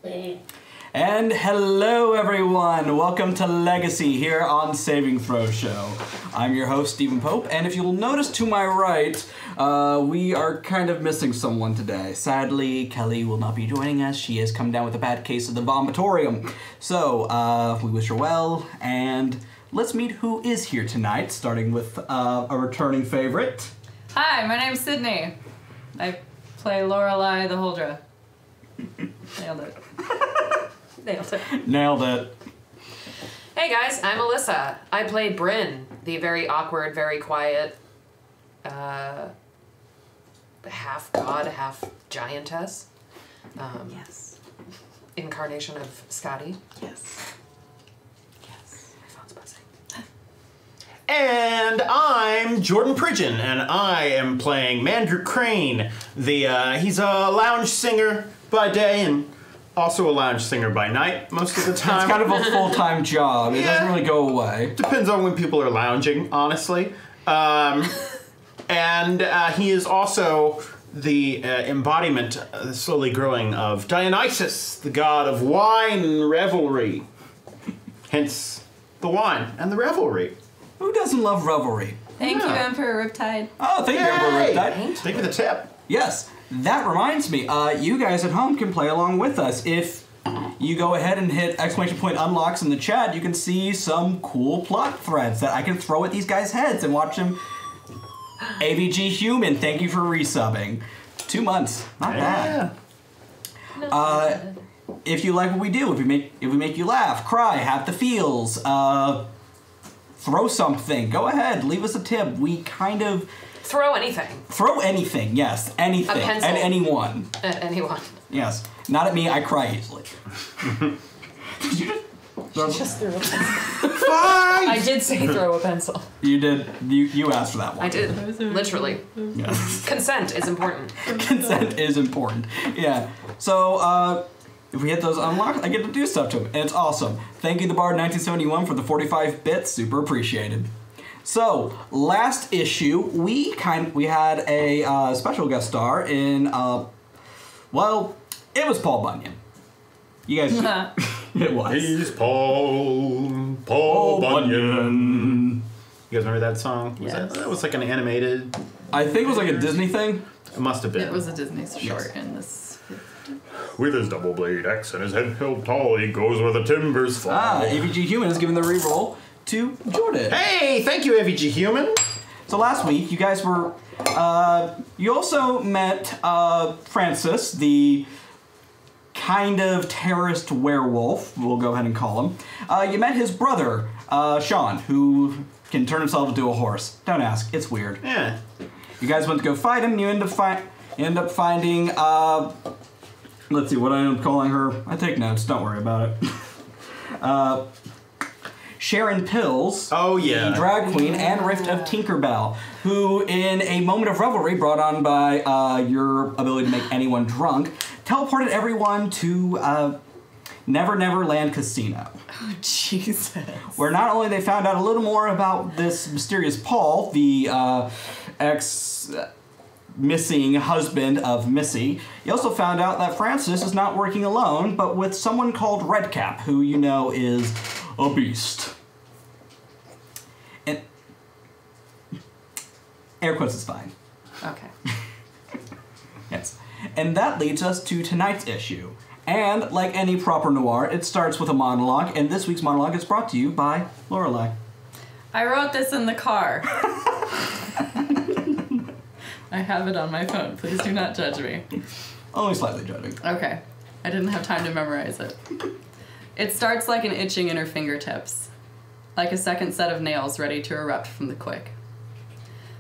And hello everyone, welcome to Legacy here on Saving Throw Show. I'm your host Stephen Pope, and if you'll notice to my right, we are kind of missing someone today. Sadly, Kelly will not be joining us. She has come down with a bad case of the vomitorium. So, we wish her well, and let's meet who is here tonight, starting with a returning favorite. Hi, my name's Sydney. I play Lorelei the Huldra. Nailed it. Nailed it. Nailed it. Hey guys, I'm Alyssa. I play Bryn, the very awkward, very quiet, half god, half giantess. Yes. Incarnation of Skadi. Yes. Yes. My phone's buzzing. And I'm Jordan Pridgen, and I am playing Mander Crane. He's a lounge singer by day and also a lounge singer by night most of the time. It's kind of a full-time job. It doesn't really go away. Depends on when people are lounging, honestly. And he is also the embodiment, slowly growing, of Dionysus, the god of wine and revelry. Hence, the wine and the revelry. Who doesn't love revelry? Thank you, Emperor Riptide. Oh, thank you, Emperor Riptide. Thank you for the tip. Yes, that reminds me, you guys at home can play along with us. If you go ahead and hit exclamation point unlocks in the chat, you can see some cool plot threads that I can throw at these guys' heads and watch them. AVG Human, thank you for resubbing. 2 months, not bad. If you like what we do, if we make you laugh, cry, have the feels, throw something, go ahead, leave us a tip. We kind of... Throw anything. Throw anything, yes. Anything. A pencil. At anyone. At anyone. Yes. Not at me, I cry easily. Did you Just threw a pencil. Fine! I did say throw a pencil. You did. You asked for that one. I did. Literally. Yes. Consent is important. Consent is important. Yeah. So, if we hit those unlocked, I get to do stuff to them, and it's awesome. Thank you, The Bard 1971, for the 45 bits. Super appreciated. So, last issue, we had a special guest star in, well, it was Paul Bunyan. You guys, it was. He's Paul Bunyan. You guys remember that song? Yes. That was like an animated... I think it was like a Disney thing. It must have been. It was a Disney short in this. With his double blade axe and his head held tall, he goes where the timbers fall. AVG Human is giving the reroll to Jordan. Hey, thank you, AVG Human. So last week, you guys were, you also met Francis, the kind of terrorist werewolf, we'll go ahead and call him. You met his brother, Sean, who can turn himself into a horse. Don't ask, it's weird. Yeah. You guys went to go fight him, you end up finding, let's see, what I end up calling her. I take notes, don't worry about it. Sharon Pills, the drag queen, and Rift of Tinkerbell, who, in a moment of revelry brought on by your ability to make anyone drunk, teleported everyone to Never Never Land Casino. Oh, Jesus. Where not only they found out a little more about this mysterious Paul, the missing husband of Missy, you also found out that Francis is not working alone, but with someone called Redcap, who you know is a beast. And air quotes is fine. Okay. Yes. And that leads us to tonight's issue. And like any proper noir, it starts with a monologue, and this week's monologue is brought to you by Lorelei. I wrote this in the car. I have it on my phone. Please do not judge me. Only slightly judging. Okay. I didn't have time to memorize it. It starts like an itching in her fingertips, like a second set of nails ready to erupt from the quick.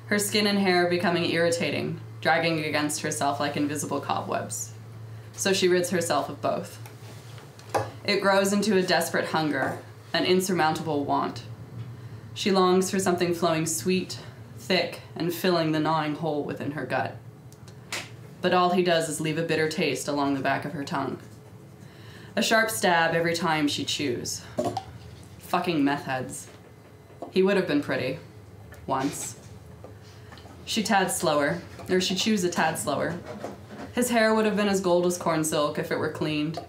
Her skin and hair becoming irritating, dragging against herself like invisible cobwebs. So she rids herself of both. It grows into a desperate hunger, an insurmountable want. She longs for something flowing sweet, thick, and filling the gnawing hole within her gut. But all he does is leave a bitter taste along the back of her tongue. A sharp stab every time she chews. Fucking meth heads. He would have been pretty. Once. She chews a tad slower. His hair would have been as gold as corn silk if it were cleaned.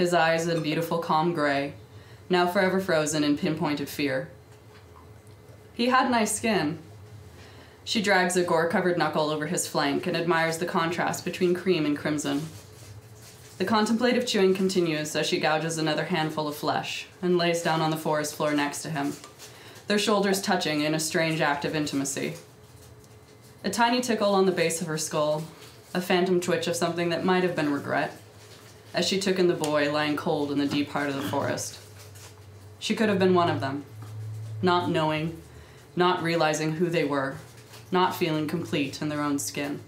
his eyes a beautiful calm gray, now forever frozen in pinpointed fear. He had nice skin. She drags a gore-covered knuckle over his flank and admires the contrast between cream and crimson. The contemplative chewing continues as she gouges another handful of flesh and lays down on the forest floor next to him, their shoulders touching in a strange act of intimacy. A tiny tickle on the base of her skull, a phantom twitch of something that might have been regret, as she took in the boy lying cold in the deep heart of the forest. She could have been one of them, not knowing, not realizing who they were, not feeling complete in their own skin.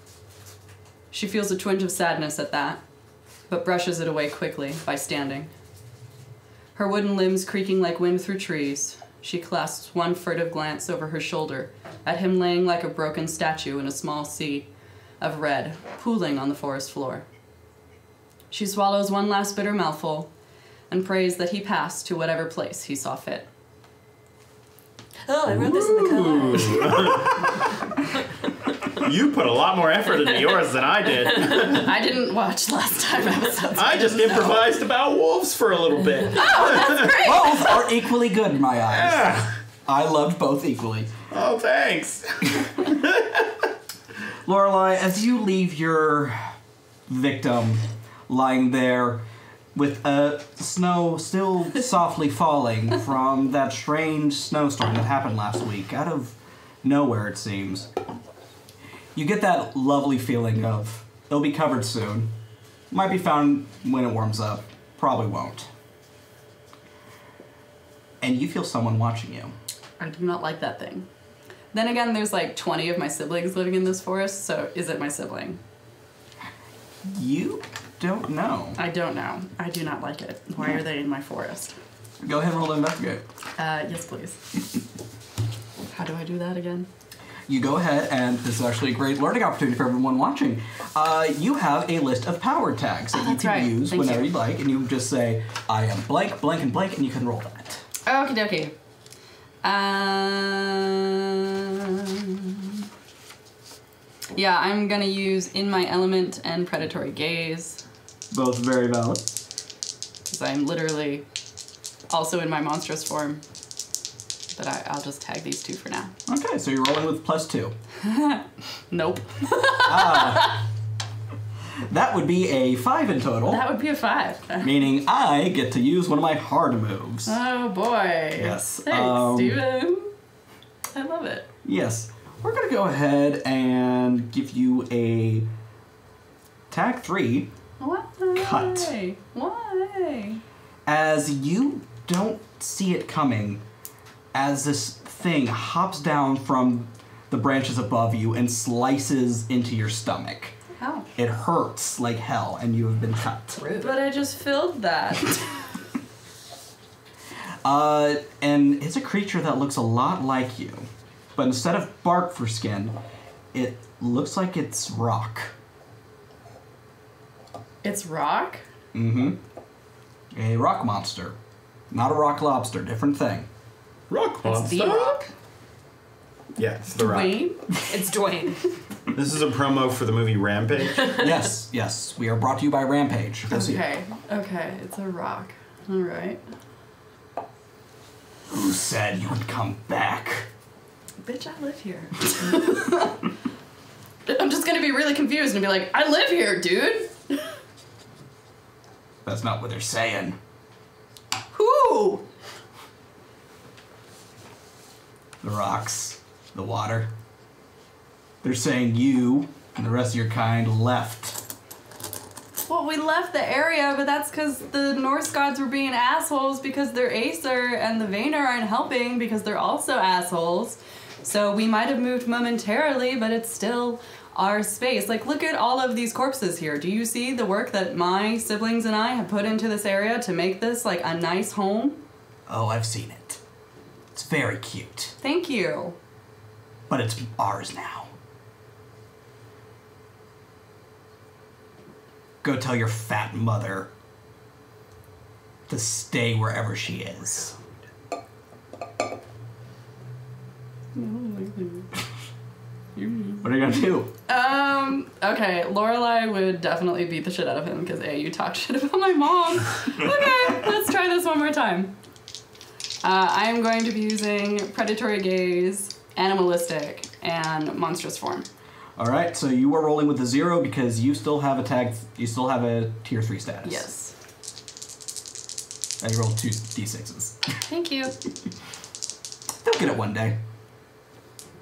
She feels a twinge of sadness at that, but brushes it away quickly by standing. Her wooden limbs creaking like wind through trees, she casts one furtive glance over her shoulder at him laying like a broken statue in a small sea of red pooling on the forest floor. She swallows one last bitter mouthful and prays that he pass to whatever place he saw fit. Oh, I wrote this in the car. You put a lot more effort into yours than I did. I didn't watch last time episodes. I just improvised about wolves for a little bit. Oh, that's great! Both are equally good in my eyes. Yeah. I loved both equally. Oh, thanks. Lorelei, as you leave your victim lying there with snow still softly falling from that strange snowstorm that happened last week, out of nowhere it seems, you get that lovely feeling of they'll be covered soon. Might be found when it warms up. Probably won't. And you feel someone watching you. I do not like that thing. Then again, there's like 20 of my siblings living in this forest, so is it my sibling? You don't know. I don't know. I do not like it. Why are they in my forest? Go ahead and roll to investigate. Yes, please. How do I do that again? You go ahead, and this is actually a great learning opportunity for everyone watching. You have a list of power tags that you that's can right. use Thank whenever you. you'd like, and you just say, I am blank, blank, and blank, and you can roll that. Okie dokie. Yeah, I'm gonna use In My Element and Predatory Gaze, Both very valid. because I'm literally also in my monstrous form. But I'll just tag these two for now. Okay, so you're rolling with +2. Nope. That would be a 5 in total, That would be a 5. meaning I get to use one of my hard moves. Oh boy. Yes, Thanks, Steven. I love it. Yes. We're going to go ahead and give you a tag 3. Why? Cut. Why? As you don't see it coming, as this thing hops down from the branches above you and slices into your stomach. How? It hurts like hell, and you have been cut. Rude. But I just filled that. And it's a creature that looks a lot like you. But instead of bark for skin, it looks like it's rock. It's rock? Mm-hmm. A rock monster. Not a rock lobster, different thing. Rock It's monster. the rock. Yeah, it's the rock. Dwayne? It's Dwayne. This is a promo for the movie Rampage. Yes, yes. We are brought to you by Rampage. Go see it. Okay, it's a rock. Alright. Who said you would come back? Bitch, I live here. I'm just gonna be really confused and be like, I live here, dude! That's not what they're saying. Who? The rocks, the water. They're saying you and the rest of your kind left. Well, we left the area, but that's because the Norse gods were being assholes because they're Acer, and the Vaynor aren't helping because they're also assholes. So we might have moved momentarily, but it's still our space. Like, look at all of these corpses here. Do you see the work that my siblings and I have put into this area to make this, like, a nice home? Oh, I've seen it. It's very cute. Thank you. But it's ours now. Go tell your fat mother to stay wherever she is. What are you gonna do? Okay, Lorelei would definitely beat the shit out of him because A, you talked shit about my mom. Okay, let's try this one more time. I am going to be using Predatory Gaze, Animalistic, and Monstrous Form. All right, so you are rolling with a 0 because you still have a tier 3 status. Yes. You rolled 2 d6s. Thank you. They'll get it one day.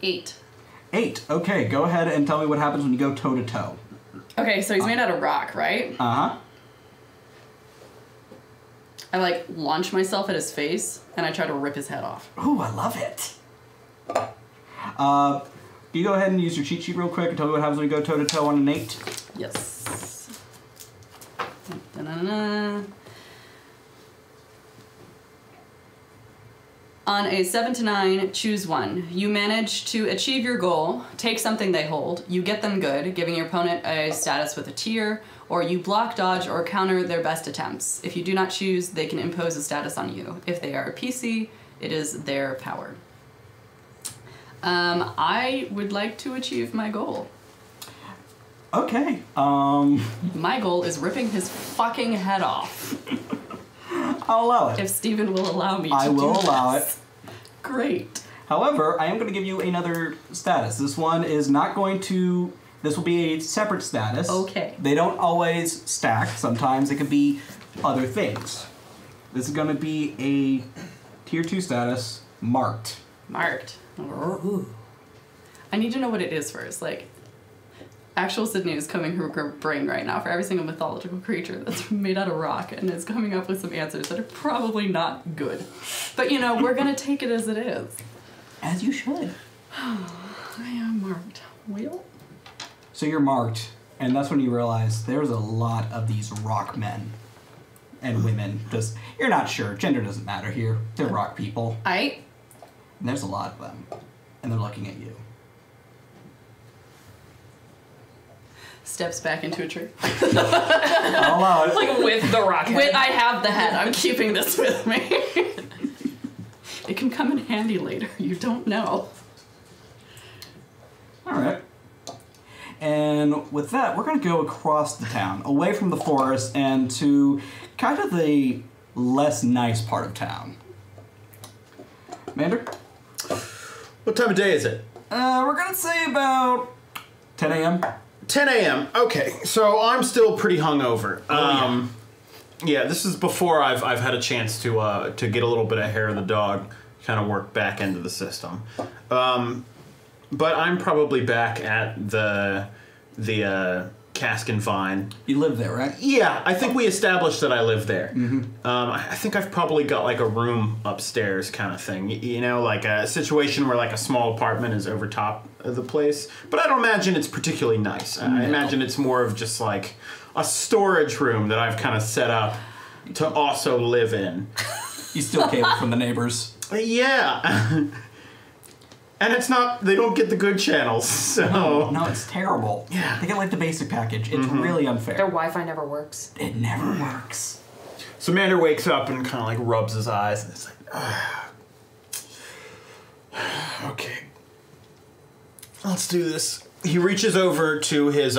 8. 8. Okay, go ahead and tell me what happens when you go toe to toe. Okay, so he's made out of rock, right? Uh-huh. I launch myself at his face and I try to rip his head off. Ooh, I love it. You go ahead and use your cheat sheet real quick and tell me what happens when you go toe to toe on an 8. Yes. Da-na-na. On a 7 to 9, choose one. You manage to achieve your goal, take something they hold, you get them good, giving your opponent a status with a tier, or you block, dodge, or counter their best attempts. If you do not choose, they can impose a status on you. If they are a PC, it is their power. I would like to achieve my goal. Okay. My goal is ripping his fucking head off. I'll allow it. If Steven will allow me to I will do allow this. it. Great. However, I am going to give you another status. This one is not going to... This will be a separate status. Okay. They don't always stack. Sometimes it can be other things. This is going to be a tier 2 status, marked. Marked. Ooh. I need to know what it is first. Actual Sydney is coming through her brain right now for every single mythological creature that's made out of rock and is coming up with some answers that are probably not good. But we're gonna take it as it is. As you should. I am marked. Well? So you're marked, and that's when you realize there's a lot of these rock men and women. Just, you're not sure. Gender doesn't matter here. They're rock people. And there's a lot of them. And they're looking at you. steps back into a tree. I'll allow it. With the rock head. I have the head. I'm keeping this with me. It can come in handy later. You don't know. Alright. And with that, we're going to go across the town, away from the forest, and to kind of the less nice part of town. Mander? What time of day is it? We're going to say about 10 a.m. 10 a.m. Okay, so I'm still pretty hungover. Yeah, this is before I've had a chance to get a little bit of hair of the dog, kind of work back into the system. But I'm probably back at the Cask and Vine. You live there, right? Yeah, I think we established that I live there. Mm-hmm. I think I've probably got like a room upstairs kind of thing. You know, like a situation where like a small apartment is over top of the place. But I don't imagine it's particularly nice. No. I imagine it's more of just like a storage room that I've kind of set up to also live in. You steal cable from the neighbors. Yeah. And it's not, they don't get the good channels, so... No, it's terrible. Yeah. They get like the basic package. It's really unfair. Their Wi-Fi never works. It never works. So Mander wakes up and kind of like rubs his eyes, and it's like, okay. Let's do this. He reaches over to his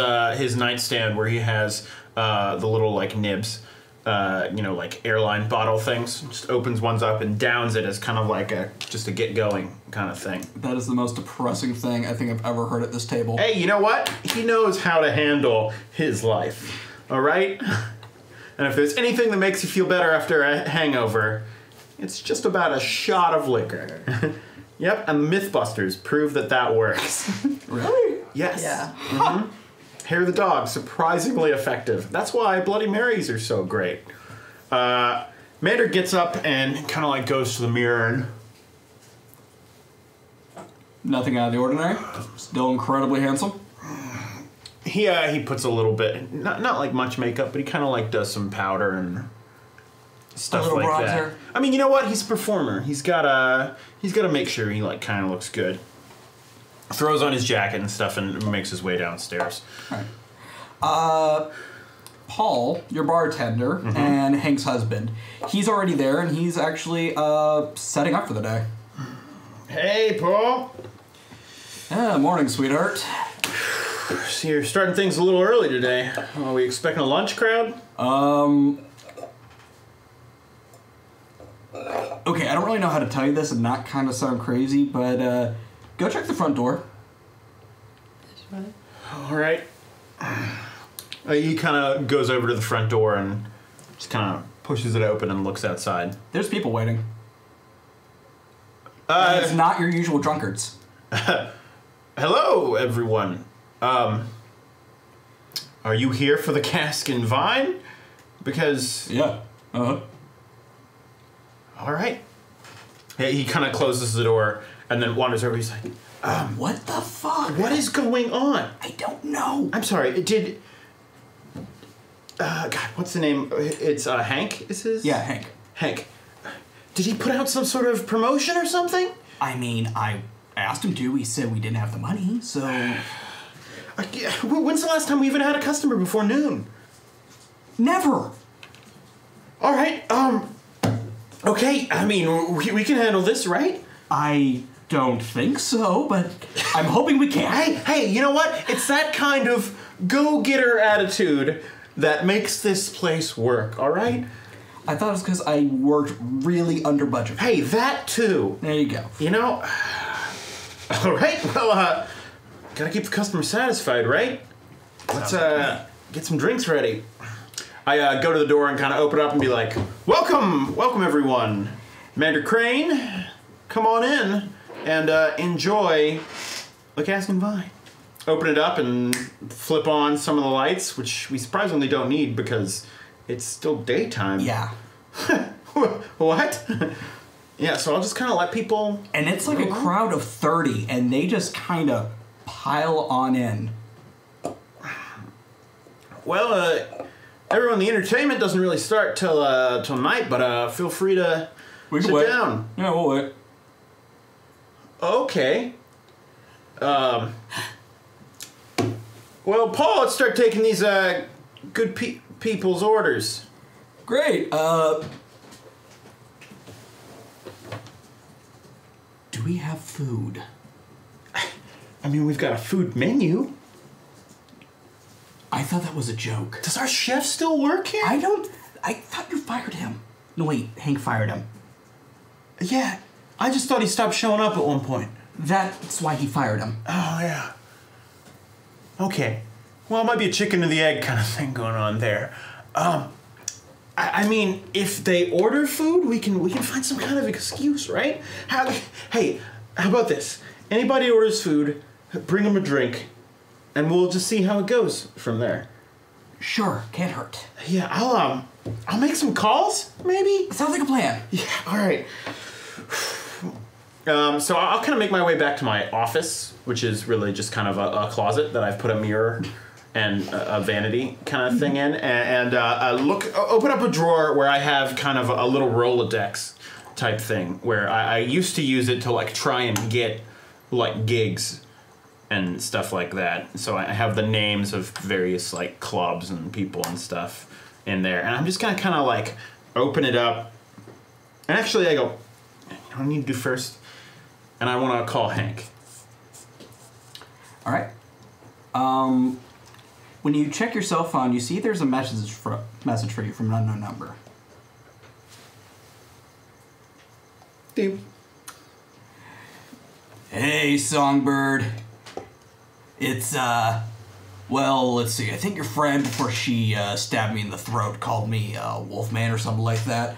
nightstand where he has the little like nibs. You know, like airline bottle things. Just opens ones up and downs it as kind of like just a get going kind of thing. That is the most depressing thing I think I've ever heard at this table. Hey, you know what? He knows how to handle his life. All right? And if there's anything that makes you feel better after a hangover, it's just about a shot of liquor. Yep, and Mythbusters prove that works. Really? Yes. Yeah. Mm-hmm. Hair of the dog, surprisingly effective. That's why Bloody Marys are so great. Mander gets up and kind of like goes to the mirror and... Nothing out of the ordinary. Still incredibly handsome. He puts a little bit, not like much makeup, but he kind of like does some powder and stuff like bronzer. that. I mean, you know what? He's a performer. He's gotta make sure he like kind of looks good. Throws on his jacket and stuff and makes his way downstairs. All right. Paul, your bartender, and Hank's husband, he's already there and he's actually setting up for the day. Hey, Paul. Morning, sweetheart. So you're starting things a little early today. Are we expecting a lunch crowd? Okay, I don't really know how to tell you this and not kind of sound crazy, but go check the front door. All right. He kind of goes over to the front door and just kind of pushes it open and looks outside. There's people waiting. And it's not your usual drunkards. Hello, everyone. Are you here for the cask and vine? Because... Yeah. Uh-huh. All right. Yeah, he kind of closes the door and then wanders over. He's like, what the fuck? what is going on? I don't know. I'm sorry, did... God, what's the name? It's Hank, is his? Yeah, Hank. Hank. Did he put out some sort of promotion or something? I mean, I asked him to. He said we didn't have the money, so... When's the last time we even had a customer before noon? Never. All right, okay, I mean, we can handle this, right? I don't think so, but I'm hoping we can. Hey, you know what? It's that kind of go-getter attitude that makes this place work, all right? I thought it was because I worked really under budget. Hey, that too. There you go. You know, all right, well, gotta keep the customer satisfied, right? Let's get some drinks ready. I go to the door and kind of open up and be like, welcome everyone. Mander Crane, come on in and enjoy the cask and vine. Open it up and flip on some of the lights, which we surprisingly don't need because it's still daytime. Yeah. What? Yeah, so I'll just kind of let people... And it's like a crowd of 30, and they just kind of pile on in. Well, everyone, the entertainment doesn't really start till night, but feel free to sit down. Yeah, we'll wait. Okay. Well, Paul, let's start taking these good people's orders. Great. Do we have food? I mean, we've got a food menu. I thought that was a joke. Does our chef still work here? I thought you fired him. No, wait, Hank fired him. Yeah, I just thought he stopped showing up at one point. That's why he fired him. Oh, yeah. Okay. Well, it might be a chicken and the egg kind of thing going on there. I mean, if they order food, we can find some kind of excuse, right? Hey, how about this? Anybody orders food, bring them a drink, and we'll just see how it goes from there. Sure, can't hurt. Yeah, I'll make some calls, maybe? Sounds like a plan. Yeah, all right. So I'll kind of make my way back to my office, which is really just kind of a closet that I've put a mirror and a vanity kind of thing in, and open up a drawer where I have kind of a little Rolodex type thing where I used to use it to like try and get like gigs and stuff like that. So I have the names of various like clubs and people and stuff in there, and I'm just gonna kind of like open it up, and actually I go, I need to do first, and I want to call Hank. All right. When you check your cell phone, you see there's a message for you from an unknown number. Deep. Hey, Songbird. It's, well, let's see. I think your friend, before she stabbed me in the throat, called me Wolfman or something like that.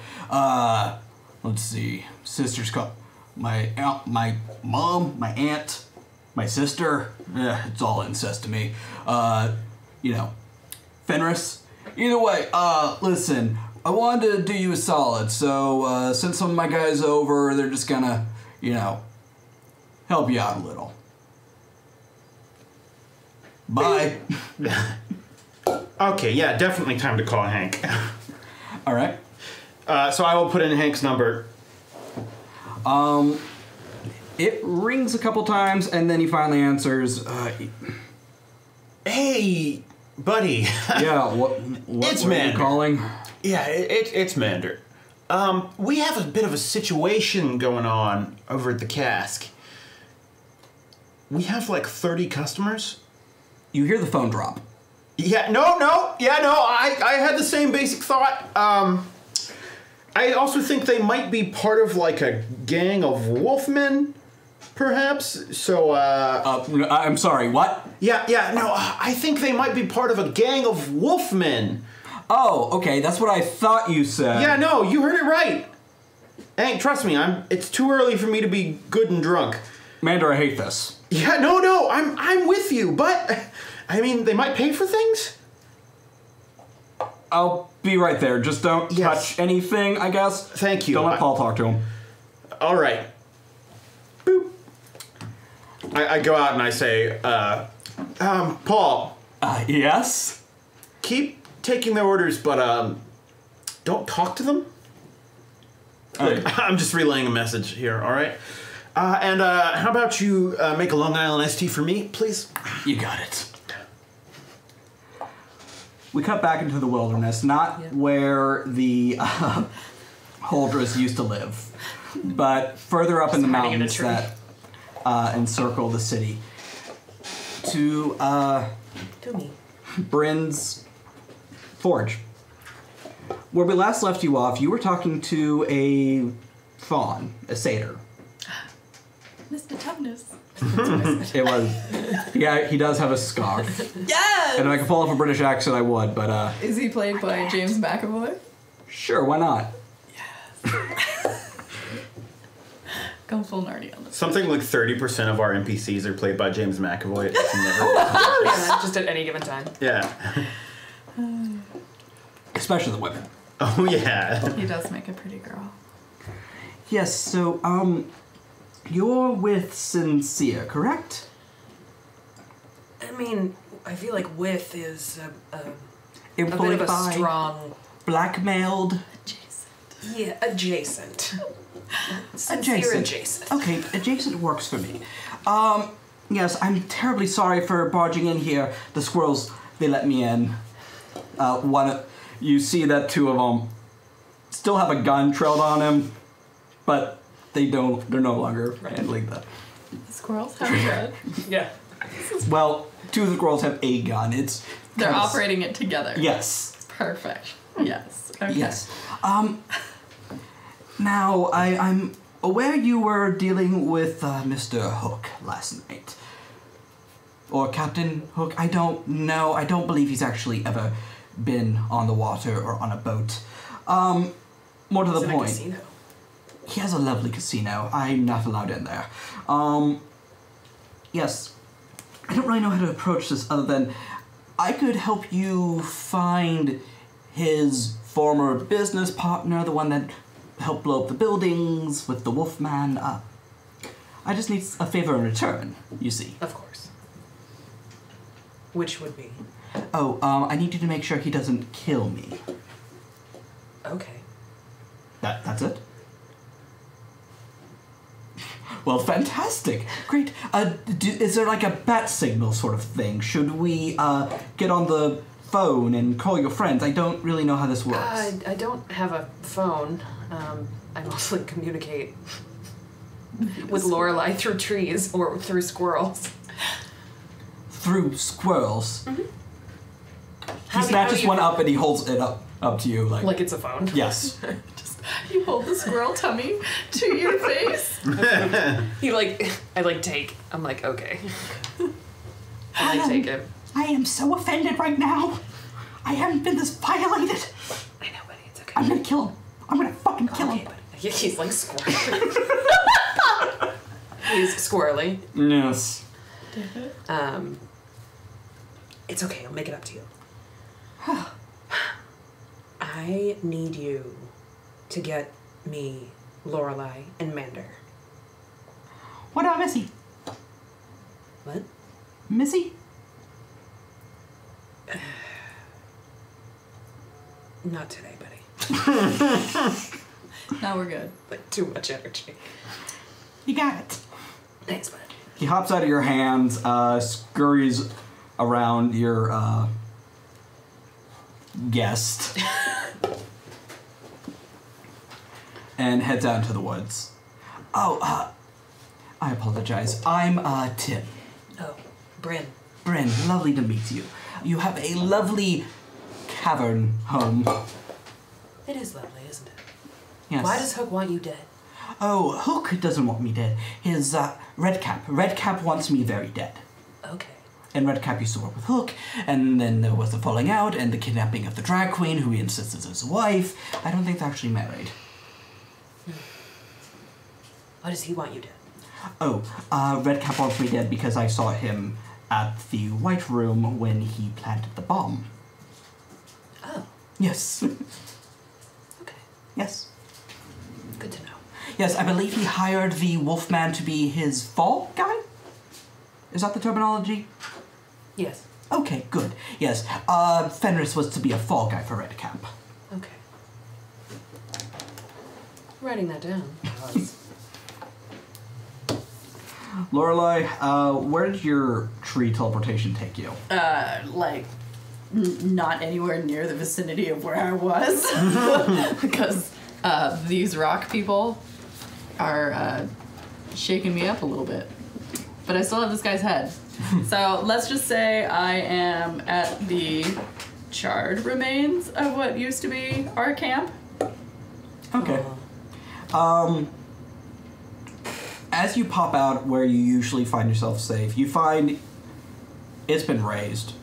Let's see. Sister's called my mom, my aunt, my sister. It's all incest to me. Fenris. Either way, listen. I wanted to do you a solid, so send some of my guys over. They're just gonna, help you out a little. Bye. Okay, yeah, definitely time to call Hank. All right. So I will put in Hank's number. It rings a couple times, and then he finally answers. Hey, buddy. Yeah, what It's are Mander. you calling? Yeah, it's Mander. We have a bit of a situation going on over at the cask. We have like 30 customers, you hear the phone drop. Yeah, no, I had the same basic thought. I also think they might be part of like a gang of wolfmen, perhaps. So, I'm sorry, what? I think they might be part of a gang of wolfmen. Oh, okay, that's what I thought you said. Yeah, no, you heard it right. Hey, trust me, it's too early for me to be good and drunk. Mander, I hate this. Yeah, no, I'm with you, but I mean, they might pay for things. I'll be right there. Just don't touch anything, I guess. Thank you. Don't let Paul talk to him. All right. Boop. I go out and I say, Paul. Yes? Keep taking their orders, but don't talk to them. Look, I'm just relaying a message here, all right? And how about you make a Long Island iced tea for me, please? You got it. We cut back into the wilderness, not where the Huldras used to live, but further up in the mountains that encircle the city. To Bryn's forge. Where we last left you off, you were talking to a faun, a satyr. Mr. Toughness. It was. Yeah, he does have a scarf. Yes! And if I could pull off a British accent, I would, but Is he played by James McAvoy? Sure, why not? Yes. Going full nerdy on this. Something like 30% of our NPCs are played by James McAvoy. It's never. Yeah, just at any given time. Yeah. Especially the women. Oh yeah. He does make a pretty girl. Yes, so, you're with Sincere, correct? I mean, I feel like with is a bit Employed of a by, strong... blackmailed. Yeah, adjacent. Adjacent. Okay, adjacent works for me. Yes, I'm terribly sorry for barging in here. The squirrels, they let me in. You see that two of them still have a gun trailed on him, but they're no longer handling that. The squirrels have a gun. Yeah. Well, two of the squirrels have a gun. They're operating it together. Yes. Perfect. Yes. Okay. Yes. Now, I'm aware you were dealing with Mr. Hook last night. Or Captain Hook. I don't know. I don't believe he's actually ever been on the water or on a boat. More to the point. He's in a casino. He has a lovely casino. I'm not allowed in there. Yes. I don't really know how to approach this other than I could help you find his former business partner, the one that helped blow up the buildings with the Wolfman. I just need a favor in return, you see. Of course. Which would be? Oh, I need you to make sure he doesn't kill me. Okay. That's it? Well, fantastic. Great. Is there like a bat signal sort of thing? Should we get on the phone and call your friends? I don't really know how this works. I don't have a phone. I mostly communicate with Lorelei through trees or through squirrels. Through squirrels? Mm-hmm. He snatches one up and he holds it up to you like it's a phone? Yes. You hold the squirrel tummy to your face. I'm like, okay. I take it. I am so offended right now. I haven't been this violated. I know, buddy, it's okay. I'm gonna kill him. I'm gonna fucking kill him. Buddy. He's like squirrely. He's squirrely. Yes. It's okay, I'll make it up to you. I need you to get me Lorelei and Mander. What about Missy? What? Missy? Not today, buddy. Now we're good. Like, too much energy. You got it. Thanks, bud. He hops out of your hands, scurries around your guest, and heads out into the woods. Oh, I apologize. I'm Tim. Oh, Bryn. Bryn, lovely to meet you. You have a lovely cavern home. It is lovely, isn't it? Yes. Why does Hook want you dead? Oh, Hook doesn't want me dead. His, Redcap wants me very dead. Okay. And Redcap used to work with Hook, and then there was the falling out and the kidnapping of the drag queen, who he insists is his wife. I don't think they're actually married. Why does he want you dead? Oh, Redcap wants me dead because I saw him at the White Room when he planted the bomb. Oh, Yes. okay. Yes. Good to know. Yes, I believe he hired the Wolfman to be his fall guy? Is that the terminology? Yes. Okay, good. Yes, Fenris was to be a fall guy for Redcap. Okay. Writing that down. Because Lorelei, where did your tree teleportation take you? Not anywhere near the vicinity of where I was. Because these rock people are shaking me up a little bit. But I still have this guy's head. So let's just say I am at the charred remains of what used to be our camp. Okay. As you pop out where you usually find yourself safe, you find it's been razed.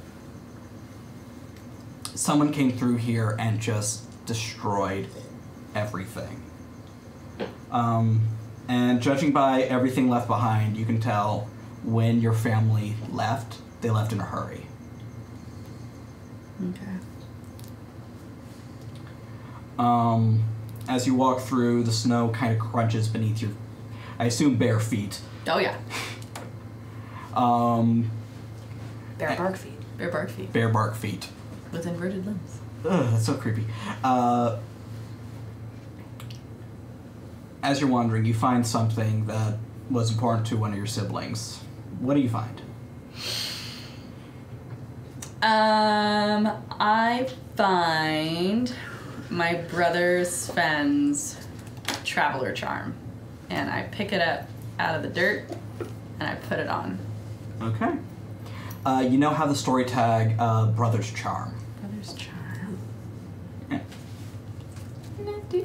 Someone came through here and just destroyed everything. And judging by everything left behind, you can tell when your family left, they left in a hurry. Okay. As you walk through, the snow kind of crunches beneath your, I assume, bare feet. Oh yeah. bare bark feet. Bare bark feet. Bare bark feet. With inverted limbs. Ugh, that's so creepy. As you're wandering, you find something that was important to one of your siblings. What do you find? I find my brother Sven's traveler charm, and I pick it up out of the dirt, and I put it on. Okay. You now have the story tag, Brother's Charm. Brother's charm. Yeah.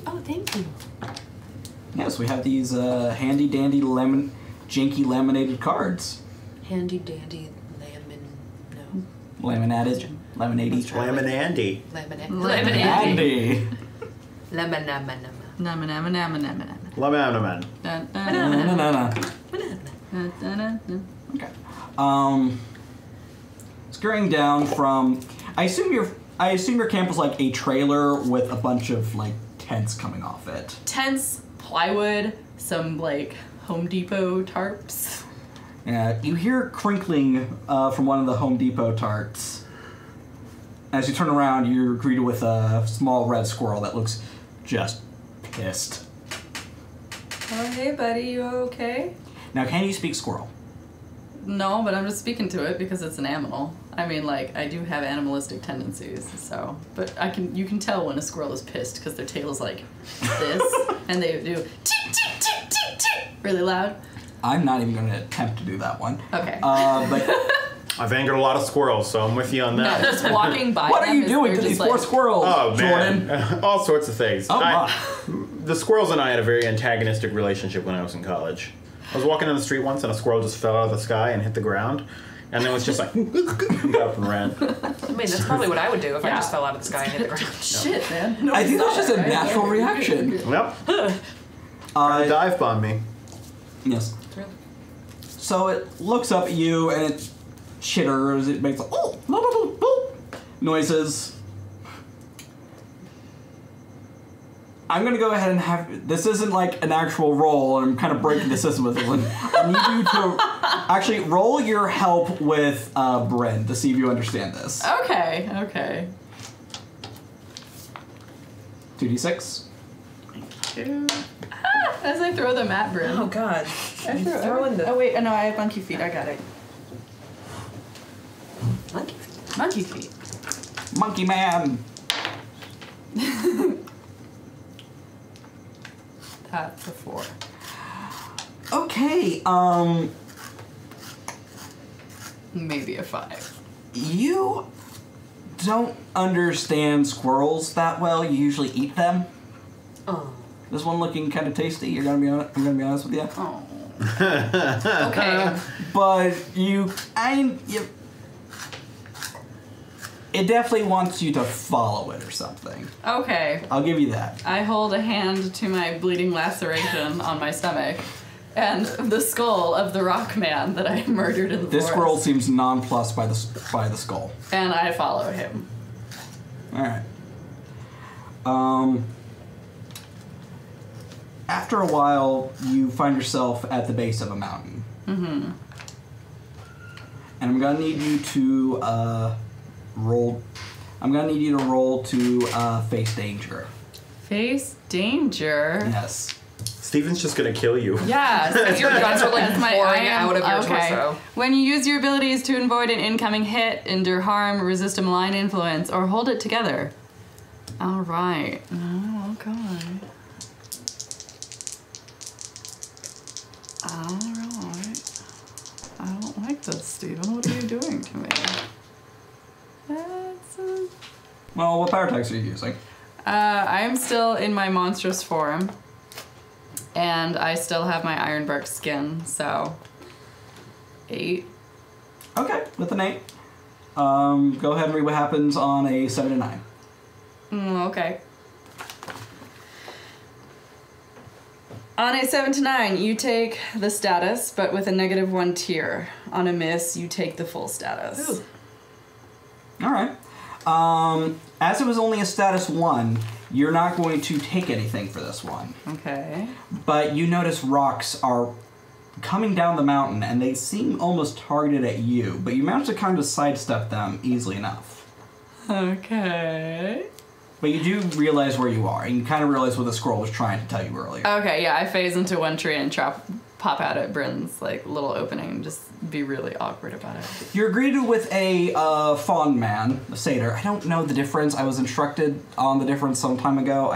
Oh, thank you. Yes, we have these handy dandy janky laminated cards. Handy dandy Laminated. Lemonade. Laminandy. Andy. Nama. Lamanaman. Okay. Scurrying down from, I assume your camp was like a trailer with a bunch of like tents coming off it. Tents, plywood, some like Home Depot tarps. Yeah, you hear crinkling from one of the Home Depot tarts. As you turn around, you're greeted with a small red squirrel that looks just pissed. Oh, hey, buddy, you okay? Now, can you speak squirrel? No, but I'm just speaking to it because it's an animal. I mean, like, I do have animalistic tendencies, so... But you can tell when a squirrel is pissed because their tail is like this, and they do toot, really loud. I'm not even going to attempt to do that one. Okay. But I've angered a lot of squirrels, so I'm with you on that. No, just walking by what them are you is doing they're to these just poor like, squirrels, Oh, Jordan? man. All sorts of things. Oh, my. The squirrels and I had a very antagonistic relationship when I was in college. I was walking down the street once and a squirrel just fell out of the sky and hit the ground. And then was just like, got up and ran. I mean, that's probably what I would do if I Yeah. just fell out of the sky and hit the ground. Shit, man. No, I think that's stop just a it, right? natural reaction. Yep. Dive bomb me. Yes. So it looks up at you and it chitters. It makes like, oh, blah, blah, blah, blah, noises. I'm gonna go ahead and have, this isn't like an actual roll, and I'm kind of breaking the system with this one. I need you to actually roll your help with Bryn to see if you understand this. Okay. 2d6. As I throw them at Bryn. Oh, God. I throw throwing the- Oh, wait, no, I have monkey feet. I got it. Monkey feet. Monkey man! That's a 4. Maybe a 5. You don't understand squirrels that well. You usually eat them. Oh. This one looking kind of tasty. I'm gonna be honest with you. Oh. Okay. But you, it definitely wants you to follow it or something. Okay. I'll give you that. I hold a hand to my bleeding laceration on my stomach and the skull of the rock man that I murdered in the This forest. squirrel seems nonplussed by the skull. And I follow him. All right. After a while, you find yourself at the base of a mountain. Mm-hmm. And I'm gonna need you to roll. I'm gonna need you to roll to face danger. Face danger? Yes. Steven's just gonna kill you. Yeah. So Your guns are like That's my- pouring I am- out of your okay. torso. When you use your abilities to avoid an incoming hit, endure harm, resist a malign influence, or hold it together. All right. Oh, okay. All right. I don't like this, Steven. What are you doing to me? That's Well, what power attacks are you using? I'm still in my monstrous form. And I still have my Ironbark skin, so 8. Okay, with an 8. Go ahead and read what happens on a 7 to 9. Okay. On a 7 to 9, you take the status, but with a -1 tier. On a miss, you take the full status. Ooh. All right. As it was only a status 1, you're not going to take anything for this one. Okay. But you notice rocks are coming down the mountain, and they seem almost targeted at you, but you manage to kind of sidestep them easily enough. Okay. But you do realize where you are, and you kind of realize what the scroll was trying to tell you earlier. Okay, yeah, I phase into one tree and pop out at Bryn's like little opening and just be really awkward about it. You're greeted with a fawn man, a satyr. I don't know the difference. I was instructed on the difference some time ago.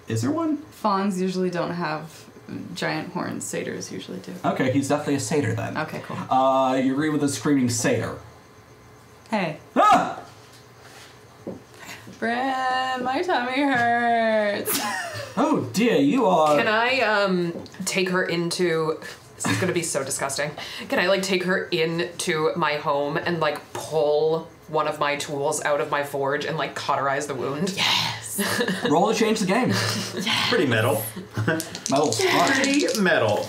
Is there one? Fawns usually don't have giant horns. Satyrs usually do. Okay, he's definitely a satyr then. Okay, cool. You agree with a screaming satyr. Hey. Ah! Bryn, my tummy hurts. Oh dear, you are... Can I take her into... This is gonna be so disgusting. Can I like take her into my home and like pull one of my tools out of my forge and like cauterize the wound? Yes. Roll to change the game. Pretty metal. Metal smart. Pretty metal.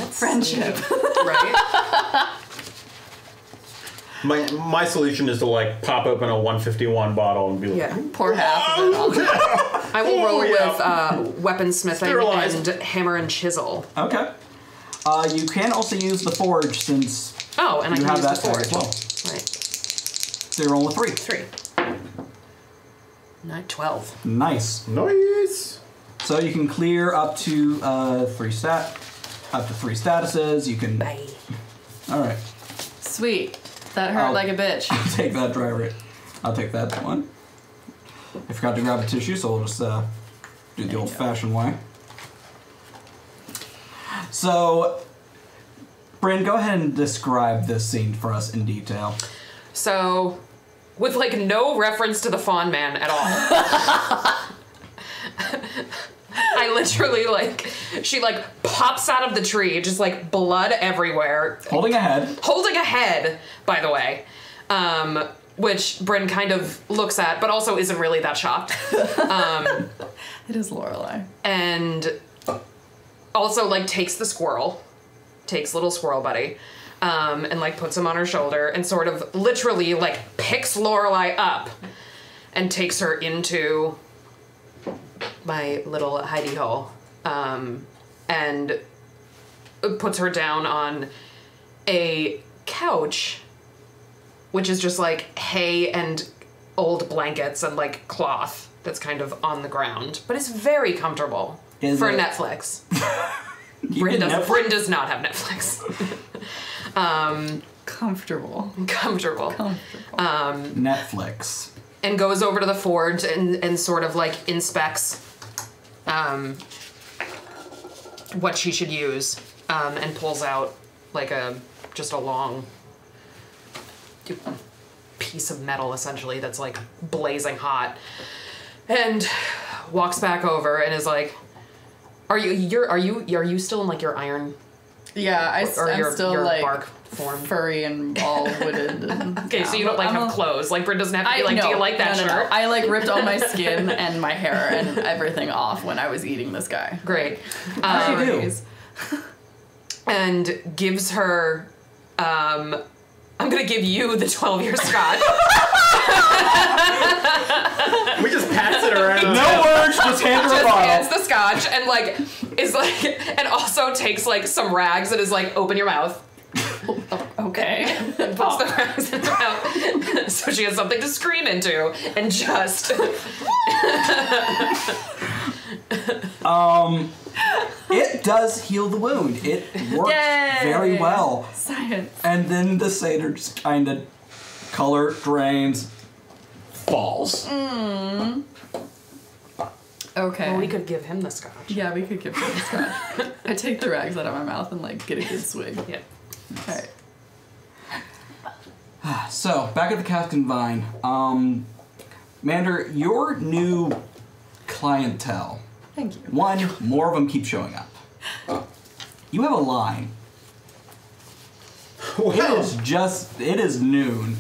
Friendship. Right? My solution is to like pop open a 151 bottle and be like, Yeah. Pour half of it on. I will roll yeah. with weaponsmithing Sterilize. and hammer and chisel. Okay. You can also use the forge since Oh, and I you can have use that the tag forge. as well. Right. So you roll with 3. 3. Not 12. Nice. nice. So you can clear up to 3 statuses. You can. Bye. All right. Sweet. That hurt Oh. like a bitch. I'll take that driver. I'll take that one. I forgot to grab a tissue, so we'll just do the old-fashioned way. So, Bryn, go ahead and describe this scene for us in detail. So, with like no reference to the Fawn Man at all. I literally like, she like pops out of the tree, just like blood everywhere. Holding a head. Holding a head, by the way. Which Bryn kind of looks at, but also isn't really that shocked. It is Lorelei. And also like takes the squirrel, takes little squirrel buddy, and like puts him on her shoulder and sort of literally like picks Lorelei up and takes her into my little hidey hole, and puts her down on a couch, which is just like hay and old blankets and like cloth that's kind of on the ground, but it's very comfortable Is for it? Netflix. You Bryn get does, Netflix? Bryn does not have Netflix. Comfortable. Comfortable. Netflix. And goes over to the forge and sort of like inspects what she should use, and pulls out like just a long piece of metal, essentially, that's like blazing hot, and walks back over and is like, "Are you still in like your iron?" Yeah, I'm still your like bark form, furry and all wooded. And, okay, so you don't like have clothes. Like Bryn doesn't have to be like, no, do you like that no, shirt? No. I like ripped all my skin and my hair and everything off when I was eating this guy. Great. How'd you do? And gives her, I'm gonna give you the 12-year scotch. We just pass it around. No words, just hand her a Just bottle. hands the scotch and like is like, and also takes like some rags and is like, open your mouth. Okay. And puts the rags in her mouth so she has something to scream into and just. It does heal the wound. It works Yay! very well. Science. And then the satyr just kind of color drains, falls. Okay. Well, we could give him the scotch. Yeah, we could give him the scotch. I take the rags out of my mouth and like get a good swig. Yeah. Alright. So, back at the Captain Vine. Mander, your new clientele. Thank you. One, more of them keep showing up. You have a line. It is noon,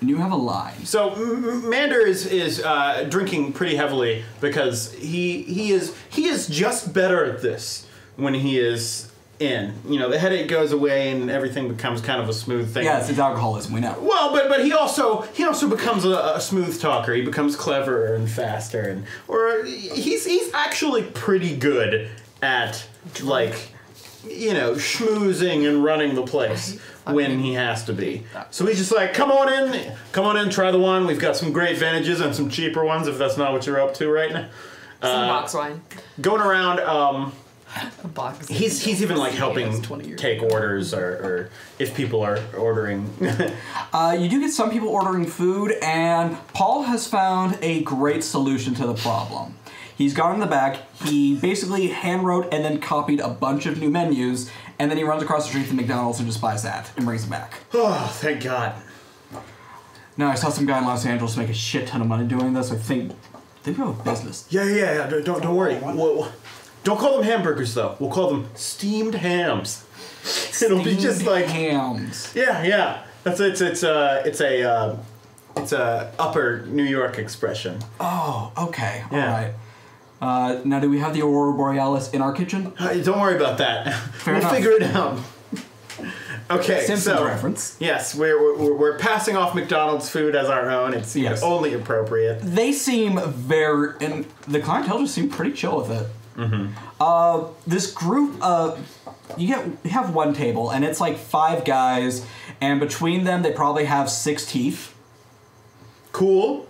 and you have a line. So Mander is drinking pretty heavily because he is just better at this when he is in. You know, the headache goes away and everything becomes kind of a smooth thing. Yes, it's alcoholism, we know. Well, but he also becomes a smooth talker. He becomes cleverer and faster, or he's actually pretty good at like, you know, schmoozing and running the place when he has to be. So he's just like, come on in, try the wine. We've got some great vintages and some cheaper ones if that's not what you're up to right now. Some box wine. Going around, A box. he's even like helping 20 years take ago. orders or if people are ordering. You do get some people ordering food, and Paul has found a great solution to the problem. He's gone in the back, he basically hand-wrote and then copied a bunch of new menus, and then he runs across the street to McDonald's and just buys that and brings it back. Oh, thank God. Now, I saw some guy in Los Angeles make a shit ton of money doing this. I think we have a business. Yeah. Don't worry. Don't call them hamburgers though. We'll call them steamed hams. It'll be just like hams. Yeah. It's a upper New York expression. Oh, okay. Yeah. All right. Now, do we have the Aurora Borealis in our kitchen? Don't worry about that. We'll enough. figure it out. Okay, Simpsons so reference. yes, we're passing off McDonald's food as our own. It's Yes. only appropriate. They seem very, and the clientele just seem pretty chill with it. Mm-hmm. This group, you have one table, and it's like 5 guys, and between them, they probably have 6 teeth. Cool.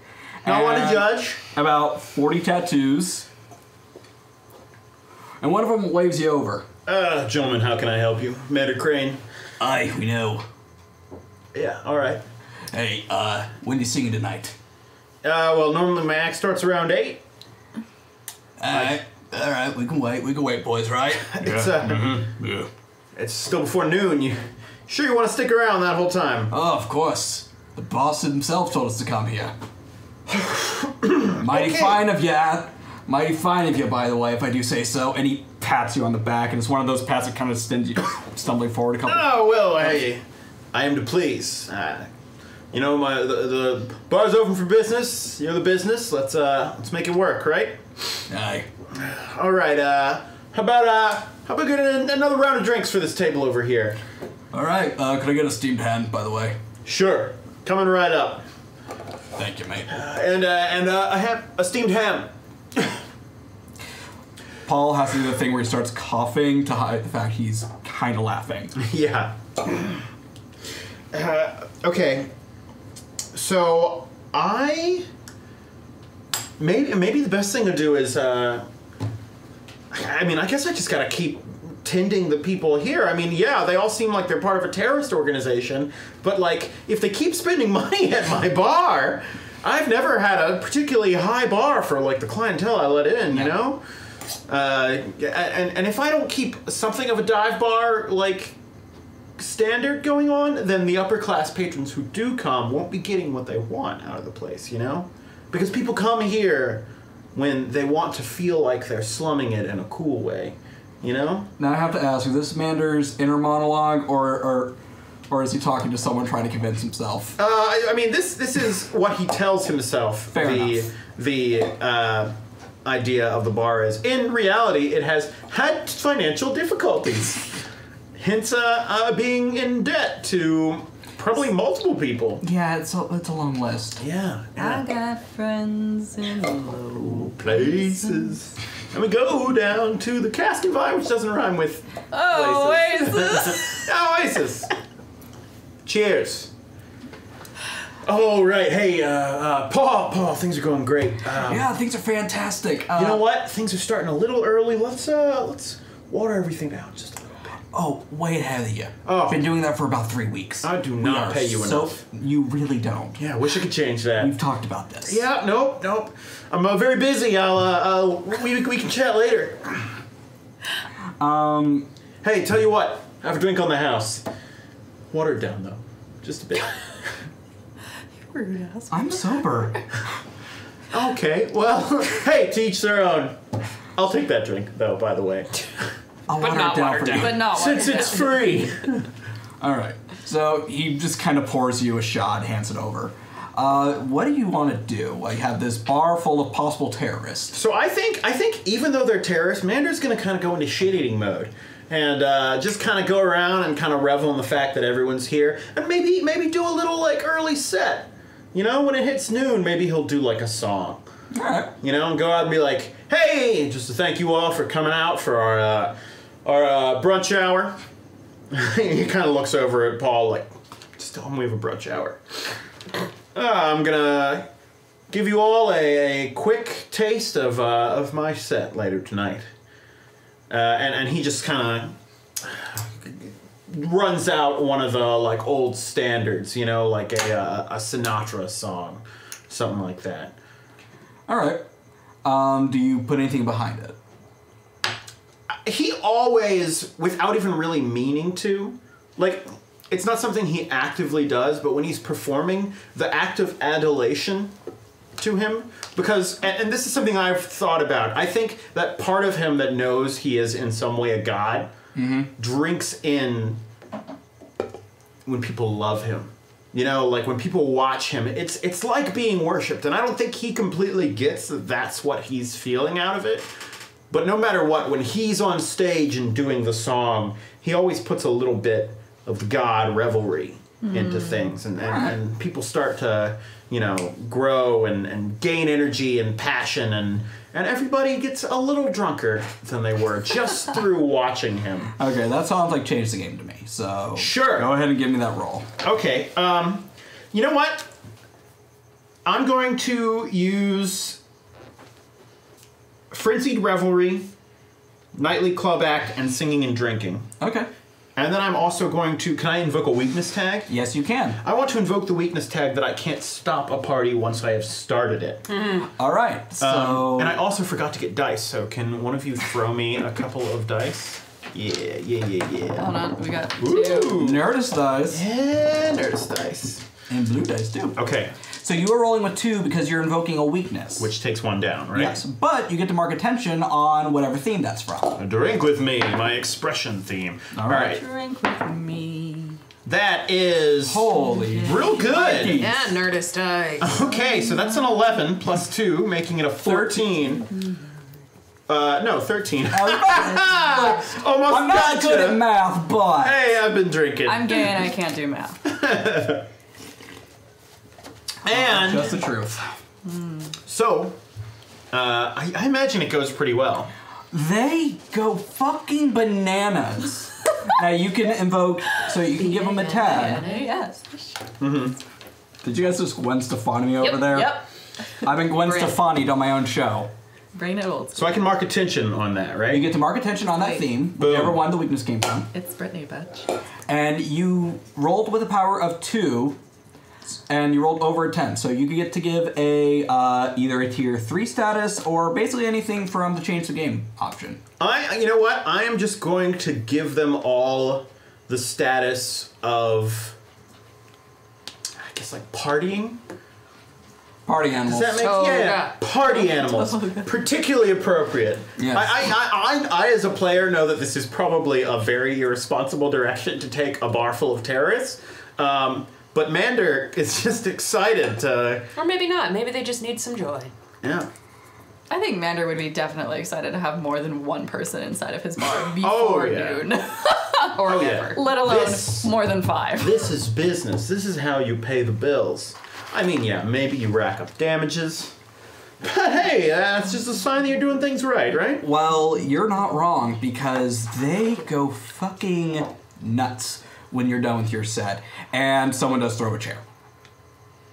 Not want to And judge. About 40 tattoos. And one of them waves you over. Gentlemen, how can I help you? Mander Crane. Aye, we know. Yeah, all right. Hey, when you singing tonight? Well, normally my act starts around 8. Alright, we can wait, boys, right? It's Yeah. it's still before noon. You sure you want to stick around that whole time? Oh, of course. The boss himself told us to come here. Mighty Okay. fine of ya. Mighty fine of you, by the way, if I do say so. And he pats you on the back, and it's one of those pats that kind of sends you stumbling forward a couple. Oh well, hey, I am to please. You know, the bar's open for business. You're the business. Let's make it work, right? Aye. All right. How about getting another round of drinks for this table over here? All right. Could I get a steamed ham, by the way? Sure. Coming right up. Thank you, mate. And a steamed ham. Paul has to do the thing where he starts coughing to hide the fact he's kind of laughing. Yeah. Okay. So maybe the best thing to do is I guess I just gotta keep tending the people here. I mean, yeah, they all seem like they're part of a terrorist organization, but like if they keep spending money at my bar, I've never had a particularly high bar for like the clientele I let in, you know? And if I don't keep something of a dive bar like standard going on, then the upper class patrons who do come won't be getting what they want out of the place, you know? Because people come here when they want to feel like they're slumming it in a cool way, you know? Now I have to ask, is this Mander's inner monologue, or is he talking to someone trying to convince himself? I mean, this is what he tells himself. Fair enough. The idea of the bar is, in reality, it has had financial difficulties. Hence, being in debt to probably multiple people. Yeah, it's a long list. Yeah. I got friends in low Places. And we go down to the casting vine, which doesn't rhyme with Oasis. Oasis. Cheers. Oh, right. Hey, Paul, things are going great. Yeah, things are fantastic. You know what? Things are starting a little early. Let's water everything down just a little bit. Oh, way ahead of you. Oh. Been doing that for about 3 weeks. I do We not are pay you so, enough. You really don't. Yeah, I wish I could change that. We've talked about this. Yeah, nope. I'm very busy. We can chat later. Hey, tell you what. Have a drink on the house. Water it down though, just a bit. Rude ass. I'm sober. Okay. Well, hey, to each their own. I'll take that drink though. By the way, I'll But water not it down watered for down. you. But not since it's free. All right. So he just kind of pours you a shot, hands it over. What do you want to do? Like, have this bar full of possible terrorists. So I think even though they're terrorists, Mander's gonna kind of go into shit-eating mode. And just kind of go around and kind of revel in the fact that everyone's here. And maybe do a little, like, early set. You know, when it hits noon, maybe he'll do, like, a song. All right. You know, and go out and be like, hey, just to thank you all for coming out for our brunch hour. He kind of looks over at Paul like, just tell him we have a brunch hour. I'm going to give you all a quick taste of my set later tonight. And he just kind of runs out one of the like old standards, you know, like a Sinatra song, something like that. All right. Do you put anything behind it? He always, without even really meaning to, like, it's not something he actively does, but when he's performing, the act of adulation to him, because, and this is something I've thought about, I think that part of him that knows he is in some way a god drinks in when people love him. You know, like when people watch him, it's like being worshipped, and I don't think he completely gets that that's what he's feeling out of it. But no matter what, when he's on stage and doing the song, he always puts a little bit of the god revelry into things, and people start to, you know, grow and gain energy and passion, and everybody gets a little drunker than they were just through watching him. Okay, that sounds like change the game to me. So Sure. go ahead and give me that roll. Okay, you know what? I'm going to use Frenzied Revelry, Nightly Club Act, and Singing and Drinking. Okay. And then I'm also going to, can I invoke a weakness tag? Yes, you can. I want to invoke the weakness tag that I can't stop a party once I have started it. All right. So And I also forgot to get dice, so can one of you throw me a couple of dice? Yeah. Hold on, we got Ooh. 2. Nerdist dice Yeah, Nerdist dice. and blue dice too. Okay, So you are rolling with 2 because you're invoking a weakness. which takes one down, right? Yes, but you get to mark attention on whatever theme that's from. A drink with me, my expression theme. All right. Drink with me. That is Holy. real good. Yeah, Nerdist dice. Okay, so that's an 11 plus 2, making it a 14. No, 13. Almost I'm not gotcha. good at math, but Hey, I've been drinking. I'm gay and I can't do math. And just the truth. so, I imagine it goes pretty well. They go fucking bananas. Now you can invoke, so you can give them a tag. Yes. Did you guys just Gwen Stefani me over there? Yep. I've been Gwen Bryn. Stefani on my own show. Bring it old. So I can mark attention on that, right? You get to mark attention on that Wait. theme, Boom. whichever one the weakness came from. It's Brittany, bitch. And you rolled with a power of 2, and you rolled over a 10. So you get to give a either a tier 3 status or basically anything from the change the game option. You know what? I am just going to give them all the status of, I guess, like partying. Party animals. Does that make yeah. Party animals, particularly appropriate. Yes. I, as a player, know that this is probably a very irresponsible direction to take a bar full of terrorists. But Mander is just excited to. Or maybe not. Maybe they just need some joy. Yeah. I think Mander would be definitely excited to have more than one person inside of his bar before noon. Or Oh, never. yeah. Let alone This- more than 5. This is business. This is how you pay the bills. I mean, yeah, maybe you rack up damages. But hey, that's just a sign that you're doing things right? Well, you're not wrong, because they go fucking nuts when you're done with your set. And someone does throw a chair.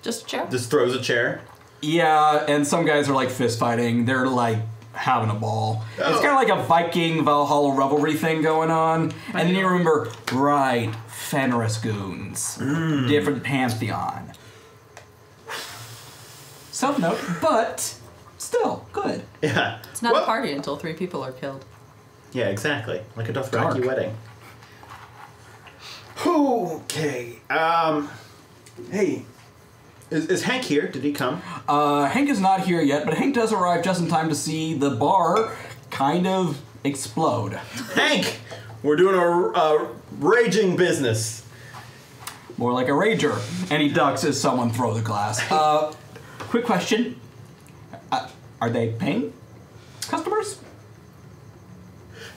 Just a chair. Just throws a chair. Yeah, and some guys are like fist fighting. They're like having a ball. Oh. It's kind of like a Viking Valhalla revelry thing going on. And then you remember, right, Fenris goons. Different pantheon. Self-note, but still good. Yeah. It's not a party until 3 people are killed. Yeah, exactly. Like a Dothraki Dark. wedding. Okay. Hey. Is Hank here? Did he come? Hank is not here yet, but Hank does arrive just in time to see the bar kind of explode. Hank! We're doing a raging business. More like a rager. And he ducks as someone throw the glass. Quick question. Are they paying customers?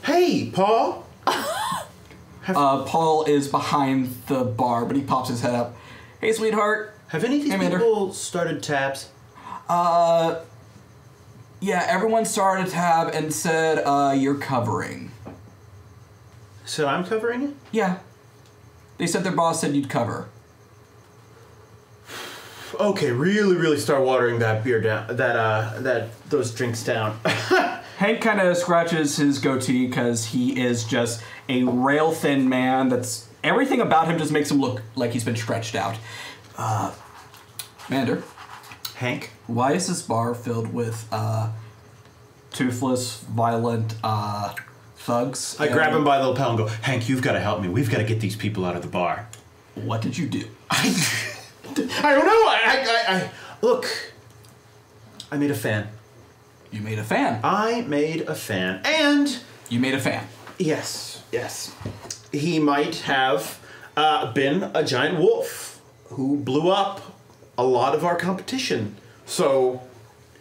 Hey, Paul! Paul is behind the bar, but he pops his head up. Hey, sweetheart. Have any of these Hey, Mander. people started tabs? Yeah, everyone started a tab and said, you're covering. So I'm covering it? Yeah. They said their boss said you'd cover. Okay, really start watering that beer down, those drinks down. Hank kind of scratches his goatee because he is just a rail-thin man that's... Everything about him just makes him look like he's been stretched out. Mander, Hank? why is this bar filled with, toothless, violent, thugs? I grab him by the lapel and go, Hank, you've got to help me. We've got to get these people out of the bar. What did you do? I don't know. I look. I made a fan. You made a fan. I made a fan, and You made a fan. yes, he might have been a giant wolf who blew up a lot of our competition. So,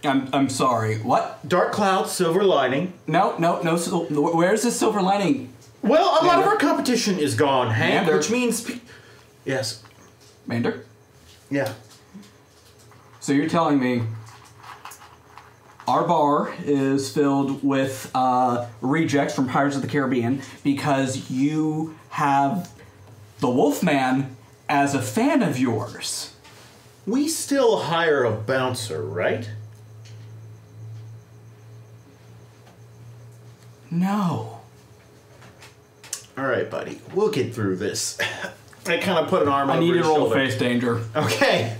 I'm sorry. What? dark cloud, silver lining. No. Where's the silver lining? Well, a lot of Mander? our competition is gone, Hank, Mander? which means. Yes. Mander? Yeah. So you're telling me our bar is filled with rejects from Pirates of the Caribbean because you have the Wolfman as a fan of yours. We still hire a bouncer, right? No. All right, buddy. We'll get through this. I kind of put an arm I over need his to roll shoulder. face danger. Okay.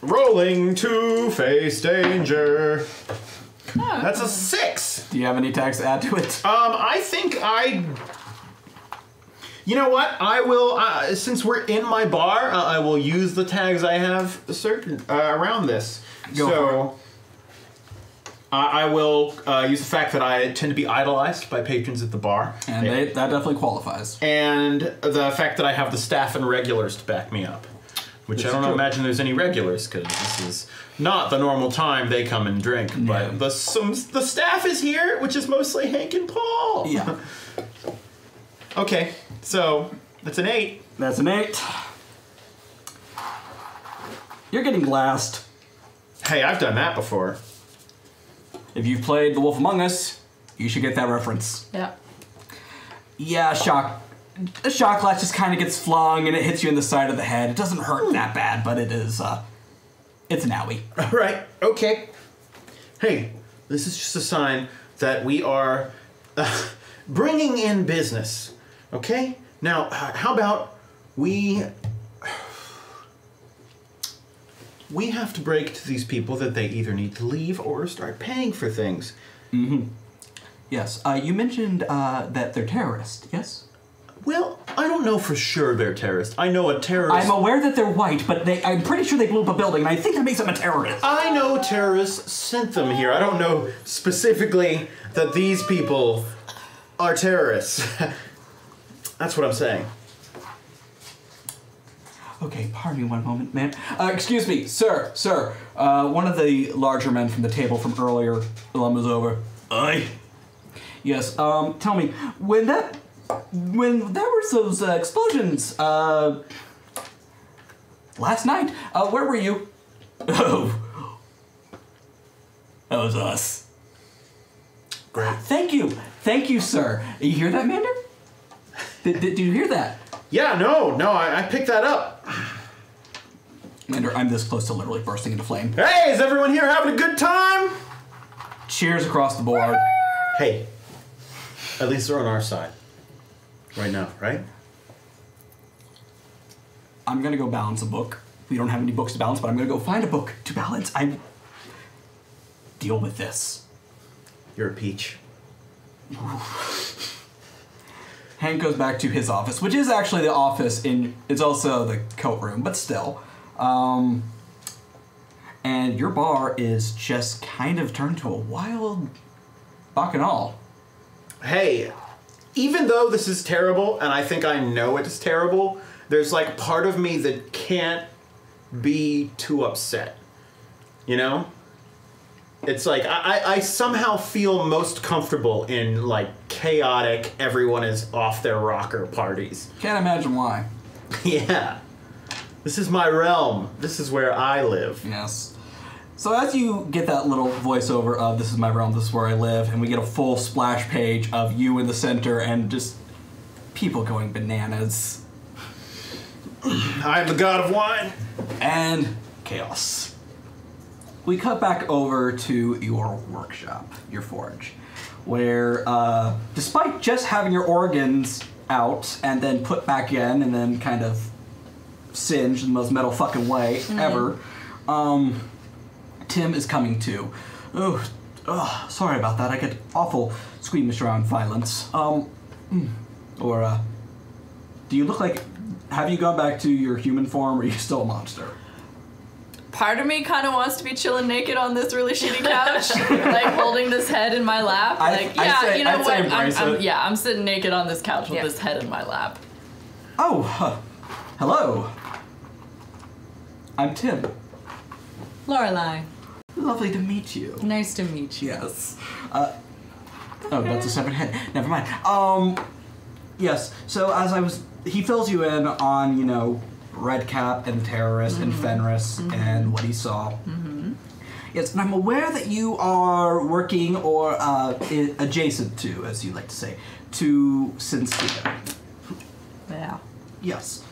Rolling to face danger. That's a 6. Do you have any tags to add to it? I think you know what? I will, since we're in my bar, I will use the tags I have certain around this. Go for I will use the fact that I tend to be idolized by patrons at the bar. And that definitely qualifies. And the fact that I have the staff and regulars to back me up. Which I don't imagine there's any regulars, because this is not the normal time they come and drink. No. But the staff is here, which is mostly Hank and Paul. Yeah. Okay, so that's an 8. That's an 8. You're getting glassed. Hey, I've done that before. If you've played The Wolf Among Us, you should get that reference. Yeah. Yeah, a shock glass just kind of gets flung and it hits you in the side of the head. It doesn't hurt that bad, but it is, it's an owie. All right, okay. Hey, this is just a sign that we are bringing in business, okay? Now, how about we have to break to these people that they either need to leave or start paying for things. Yes, you mentioned that they're terrorists, yes? Well, I don't know for sure they're terrorists. I know a terrorist... I'm aware that they're white, but I'm pretty sure they blew up a building, and I think that makes them a terrorist. I know terrorists sent them here. I don't know specifically that these people are terrorists. That's what I'm saying. Okay, pardon me one moment, man. Excuse me, sir. One of the larger men from the table from earlier was over. Aye. Yes, tell me, when there were those explosions, last night, where were you? Oh. That was us. Great. Thank you, sir. You hear that, Mander? Did you hear that? Yeah, no, I picked that up. Mander, I'm this close to literally bursting into flame. Hey, is everyone here having a good time? Cheers across the board. Hey, at least they're on our side. Right now, right? I'm gonna go balance a book. We don't have any books to balance, but I'm gonna go find a book to balance. Deal with this. You're a peach. Hank goes back to his office, which is actually the office it's also the coat room, but still. And your bar is just kind of turned to a wild bacchanal. Hey, even though this is terrible, and I think I know it is terrible, there's like part of me that can't be too upset. You know? It's like, I somehow feel most comfortable in like chaotic, everyone is off their rocker parties. Can't imagine why. Yeah. This is my realm. This is where I live. Yes. So as you get that little voiceover of "This is my realm, this is where I live," and we get a full splash page of you in the center and just people going bananas. I am the god of wine. And chaos. We cut back over to your workshop, your forge, where despite just having your organs out and then put back in and then kind of singed in the most metal fucking way ever, Tim is coming to. Oh, sorry about that. I get awful squeamish around violence. Do you look like... Have you gone back to your human form, or are you still a monster? Part of me kind of wants to be chilling naked on this really shitty couch, like holding this head in my lap. I'm sitting naked on this couch with this head in my lap. Oh, hello. I'm Tim. Lorelei. Lovely to meet you. Nice to meet you. Yes. Oh, that's a separate head. Never mind. Yes. So as he fills you in on, Redcap and the terrorist and Fenris and what he saw. Mm-hmm. Yes, and I'm aware that you are working or adjacent to, as you like to say, to Sincere. Yeah. Yes.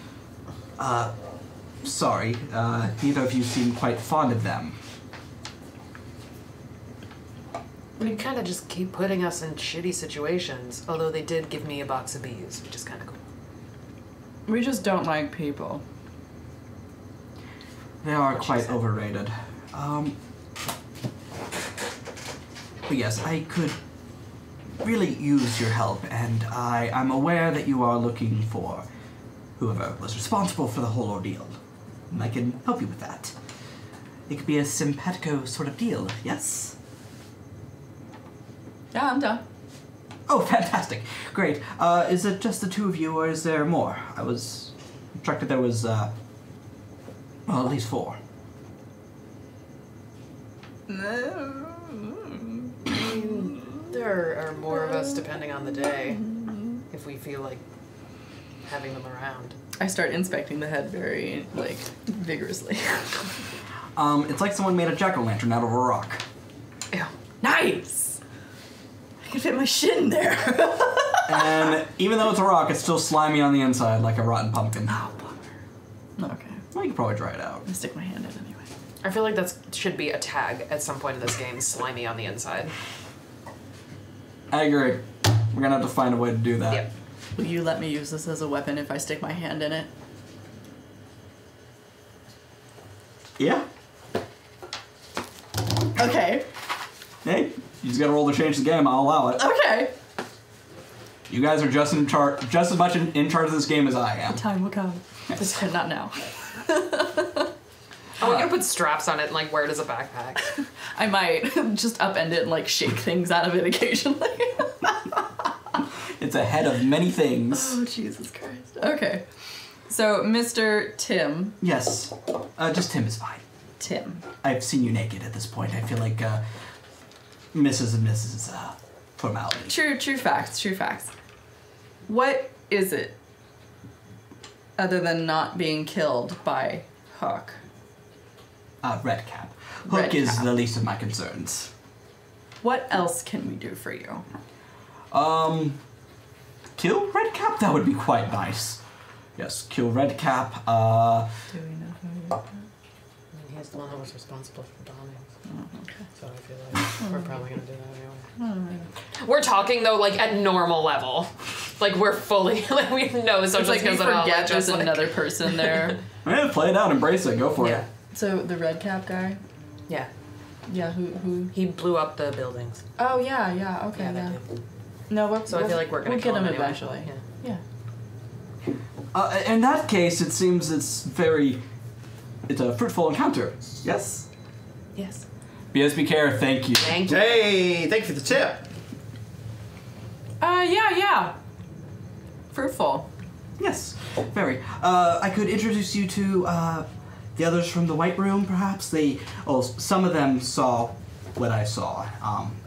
Sorry, neither of you seem quite fond of them. They kind of just keep putting us in shitty situations, although they did give me a box of bees, which is kind of cool. We just don't like people. They are quite overrated. But yes, I could really use your help, and I'm aware that you are looking for whoever was responsible for the whole ordeal. And I can help you with that. It could be a simpatico sort of deal, yes? Yeah, I'm done. Oh, fantastic. Great. Is it just the two of you, or is there more? I was instructed there was, at least 4. There are more of us depending on the day, if we feel like having them around. I start inspecting the head very, vigorously. It's like someone made a jack-o'-lantern out of a rock. Ew. Nice! I can fit my shit in there. And even though it's a rock, it's still slimy on the inside, like a rotten pumpkin. Oh, bummer. Okay. Well, you could probably dry it out. I stick my hand in anyway. I feel like that should be a tag at some point in this game, slimy on the inside. I agree. We're gonna have to find a way to do that. Yep. Will you let me use this as a weapon if I stick my hand in it? Yeah. Okay. Hey, you just gotta roll to change the game. I'll allow it. Okay. You guys are just as much in charge of this game as I am. Time will come. This not now. Oh, we're gonna put straps on it and like wear it as a backpack. I might just upend it and like shake things out of it occasionally. It's a head of many things. Oh, Jesus Christ. Okay. So, Mr. Tim. Yes. Just Tim is fine. Tim. I've seen you naked at this point. I feel like Mrs. and Mrs. is formality. True facts. What is it other than not being killed by Hook? Redcap. Hook is Redcap. the least of my concerns. What else can we do for you? Kill Redcap? That would be quite nice. Yes, kill Redcap. Do we know who? He's the one that was responsible for Donning. Oh, okay. So I feel like we're probably gonna do that anyway. We're talking though, like at normal level, like we're fully like we know social It's like we skills at all. forget Like, there's just, like, another person there. Yeah, play it out, embrace it, go for Yeah. it. So the red cap guy? Yeah. Yeah, who? He blew up the buildings. Oh yeah, okay, Yeah, yeah. that dude. No, So I feel like we're gonna we'll kill get him anyway. eventually. Yeah. In that case, it seems it's a fruitful encounter. Yes? Yes. BSB Care, thank you. Thank you. Hey, thank you for the tip. Yeah. Fruitful. Yes, very. I could introduce you to the others from the White Room, perhaps. Some of them saw what I saw.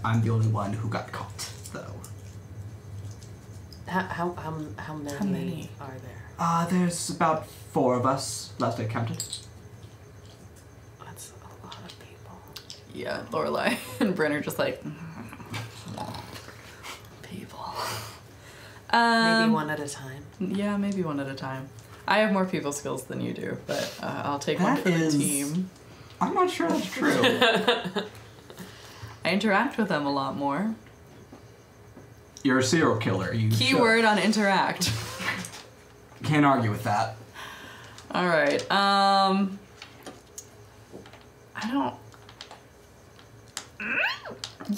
I'm the only one who got caught, though. How many are there? There's about 4 of us, last I counted. That's a lot of people. Yeah, Lorelei and Bryn are just like people. Maybe one at a time. Yeah, maybe one at a time. I have more people skills than you do, but I'll take one That for the is- team. I'm not sure that's true. I interact with them a lot more. You're a serial killer. You Keyword on interact. can't argue with that. All right. I don't.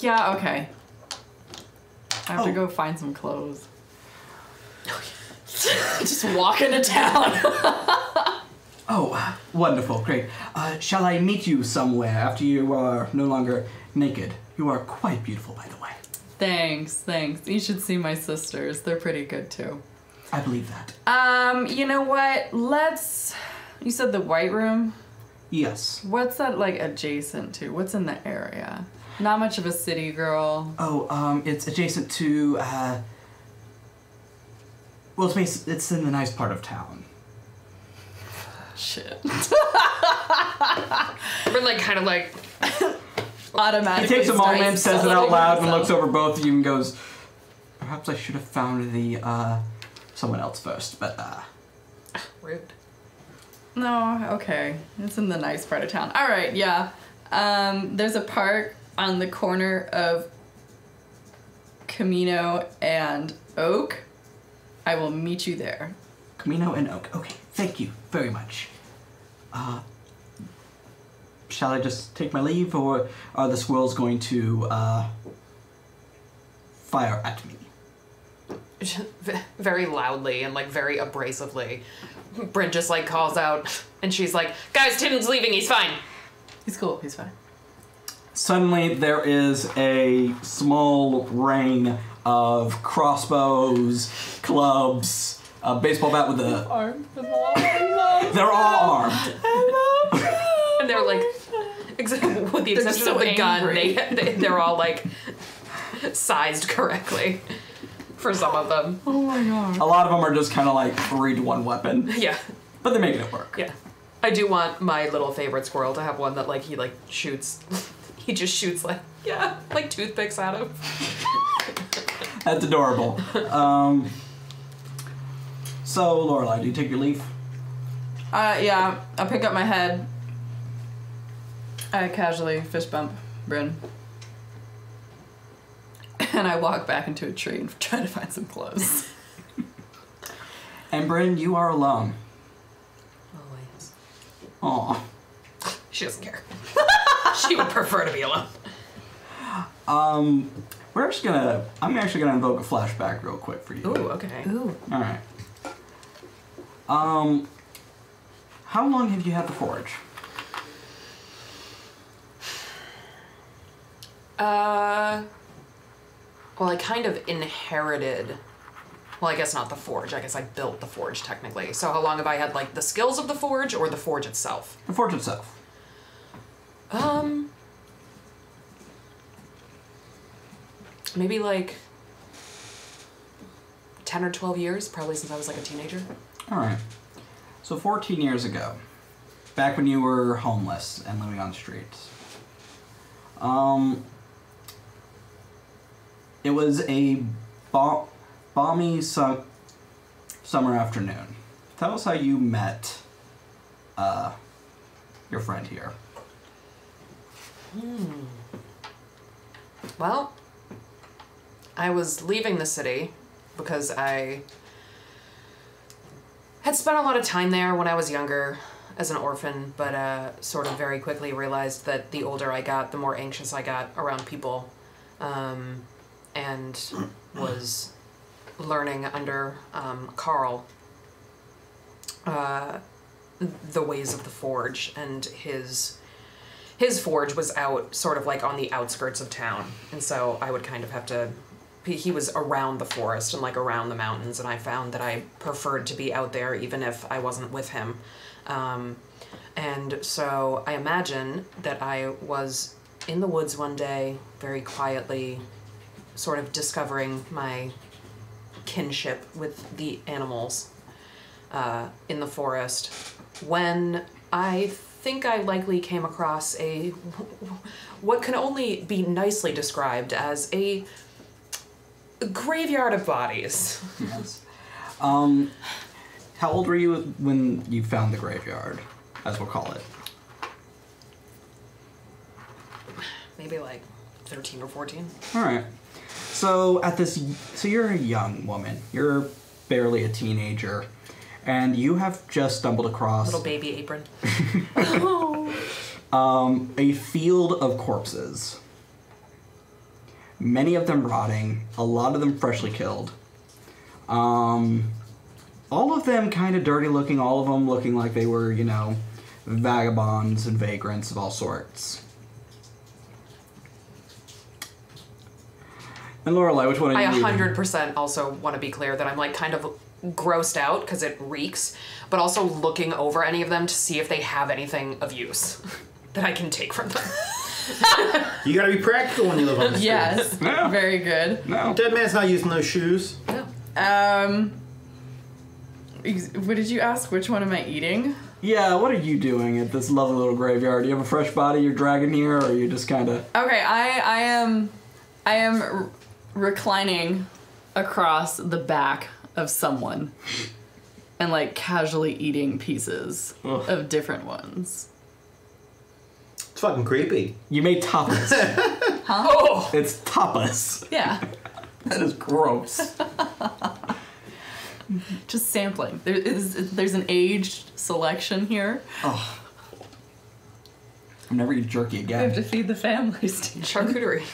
Yeah. Okay. I have to go find some clothes. Just walk into town. Oh, wonderful, great. Shall I meet you somewhere after you are no longer naked? You are quite beautiful, by the way. Thanks. You should see my sisters. They're pretty good too. I believe that. You know what? You said the White Room? Yes. What's that like adjacent to? What's in the area? Not much of a city girl. Oh, it's adjacent to, well, it's in the nice part of town. Shit. We're like kind of like He Automatically. takes a starts moment, says it out celebrating loud, and himself. looks over both of you and goes, perhaps I should have found someone else first, but, rude. No, okay. It's in the nice part of town. All right, yeah. There's a park on the corner of Camino and Oak. I will meet you there. Camino and Oak. Okay, thank you very much. Shall I just take my leave, or are the squirrels going to, fire at me? Very loudly and like very abrasively. Bryn just like calls out and she's like, guys, Tim's leaving, he's fine. He's cool. He's fine. Suddenly, there is a small ring of crossbows, clubs, a baseball bat with a... Armed. They're all armed. And they're like, with the exception so of the gun, angry. they're all like sized correctly for some of them. Oh my god. A lot of them are just kind of like 3 to 1 weapon, Yeah, but they're making it work. yeah. I do want my little favorite squirrel to have one that like he like shoots. He just shoots like toothpicks at him. That's adorable. So, Lorelei, do you take your leave? Yeah. I'll pick up my head. I casually fist bump Bryn. And I walk back into a tree and try to find some clothes. And Bryn, you are alone. Always. Aw. She doesn't care. She would prefer to be alone. I'm actually gonna invoke a flashback real quick for you. Ooh, okay. Ooh. All right. How long have you had the forge? Well, I kind of inherited. Well, I guess not the forge. I guess I built the forge technically. So how long have I had like the skills of the forge or the forge itself? The forge itself. Maybe like 10 or 12 years, probably since I was like a teenager. All right. So 14 years ago, back when you were homeless and living on the streets, it was a balmy summer afternoon. Tell us how you met your friend here. Well, I was leaving the city because I had spent a lot of time there when I was younger as an orphan, but sort of very quickly realized that the older I got, the more anxious I got around people, and was learning under Carl the ways of the forge, and his forge was out sort of like on the outskirts of town, and so I would kind of have to, he was around the forest and like around the mountains, and I found that I preferred to be out there even if I wasn't with him. And so I imagine that I was in the woods one day, very quietly, sort of discovering my kinship with the animals in the forest, when I think I likely came across what can only be nicely described as a graveyard of bodies. Yes. How old were you when you found the graveyard, as we'll call it? Maybe like 13 or 14. All right. So you're a young woman. You're barely a teenager, and you have just stumbled across Little baby apron. a field of corpses. Many of them rotting, a lot of them freshly killed. All of them kind of dirty looking, all of them looking like they were, vagabonds and vagrants of all sorts. And Lorelei, which one are you I reading? 100% also want to be clear that I'm like kind of grossed out because it reeks, but also looking over any of them to see if they have anything of use that I can take from them. You gotta be practical when you live on the street. Yes. No. Very good. No. Dead man's not using those shoes. No. What did you ask? Which one am I eating? Yeah, what are you doing at this lovely little graveyard? Do you have a fresh body you're dragging here, or are you just kind of... Okay, I am reclining across the back of someone and like casually eating pieces of different ones. It's fucking creepy. You made tapas. Huh? Oh! It's tapas. Yeah. That is gross. Just sampling. There's an aged selection here. Oh. I'm never eating jerky We have again. to feed the family, Steve. Charcuterie.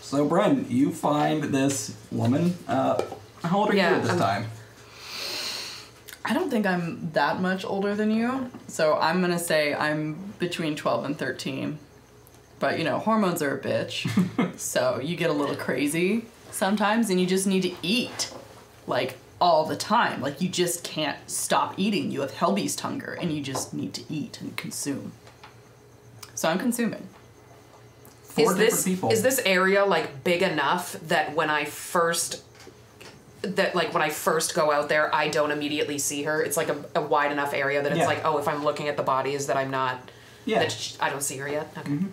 So, Bryn, you find this woman. How old are you at this time? I don't think I'm that much older than you, so I'm gonna say I'm between 12 and 13. But, hormones are a bitch, so you get a little crazy sometimes, and you just need to eat, like, all the time. Like, you just can't stop eating. You have Hellbeast hunger, and you just need to eat and consume. So I'm consuming. Four different people. Is this area like big enough that when I first go out there, I don't immediately see her? It's like a wide enough area that it's like, oh, if I'm looking at the bodies, that I'm not. Yeah. That I don't see her yet. Okay. Mm-hmm.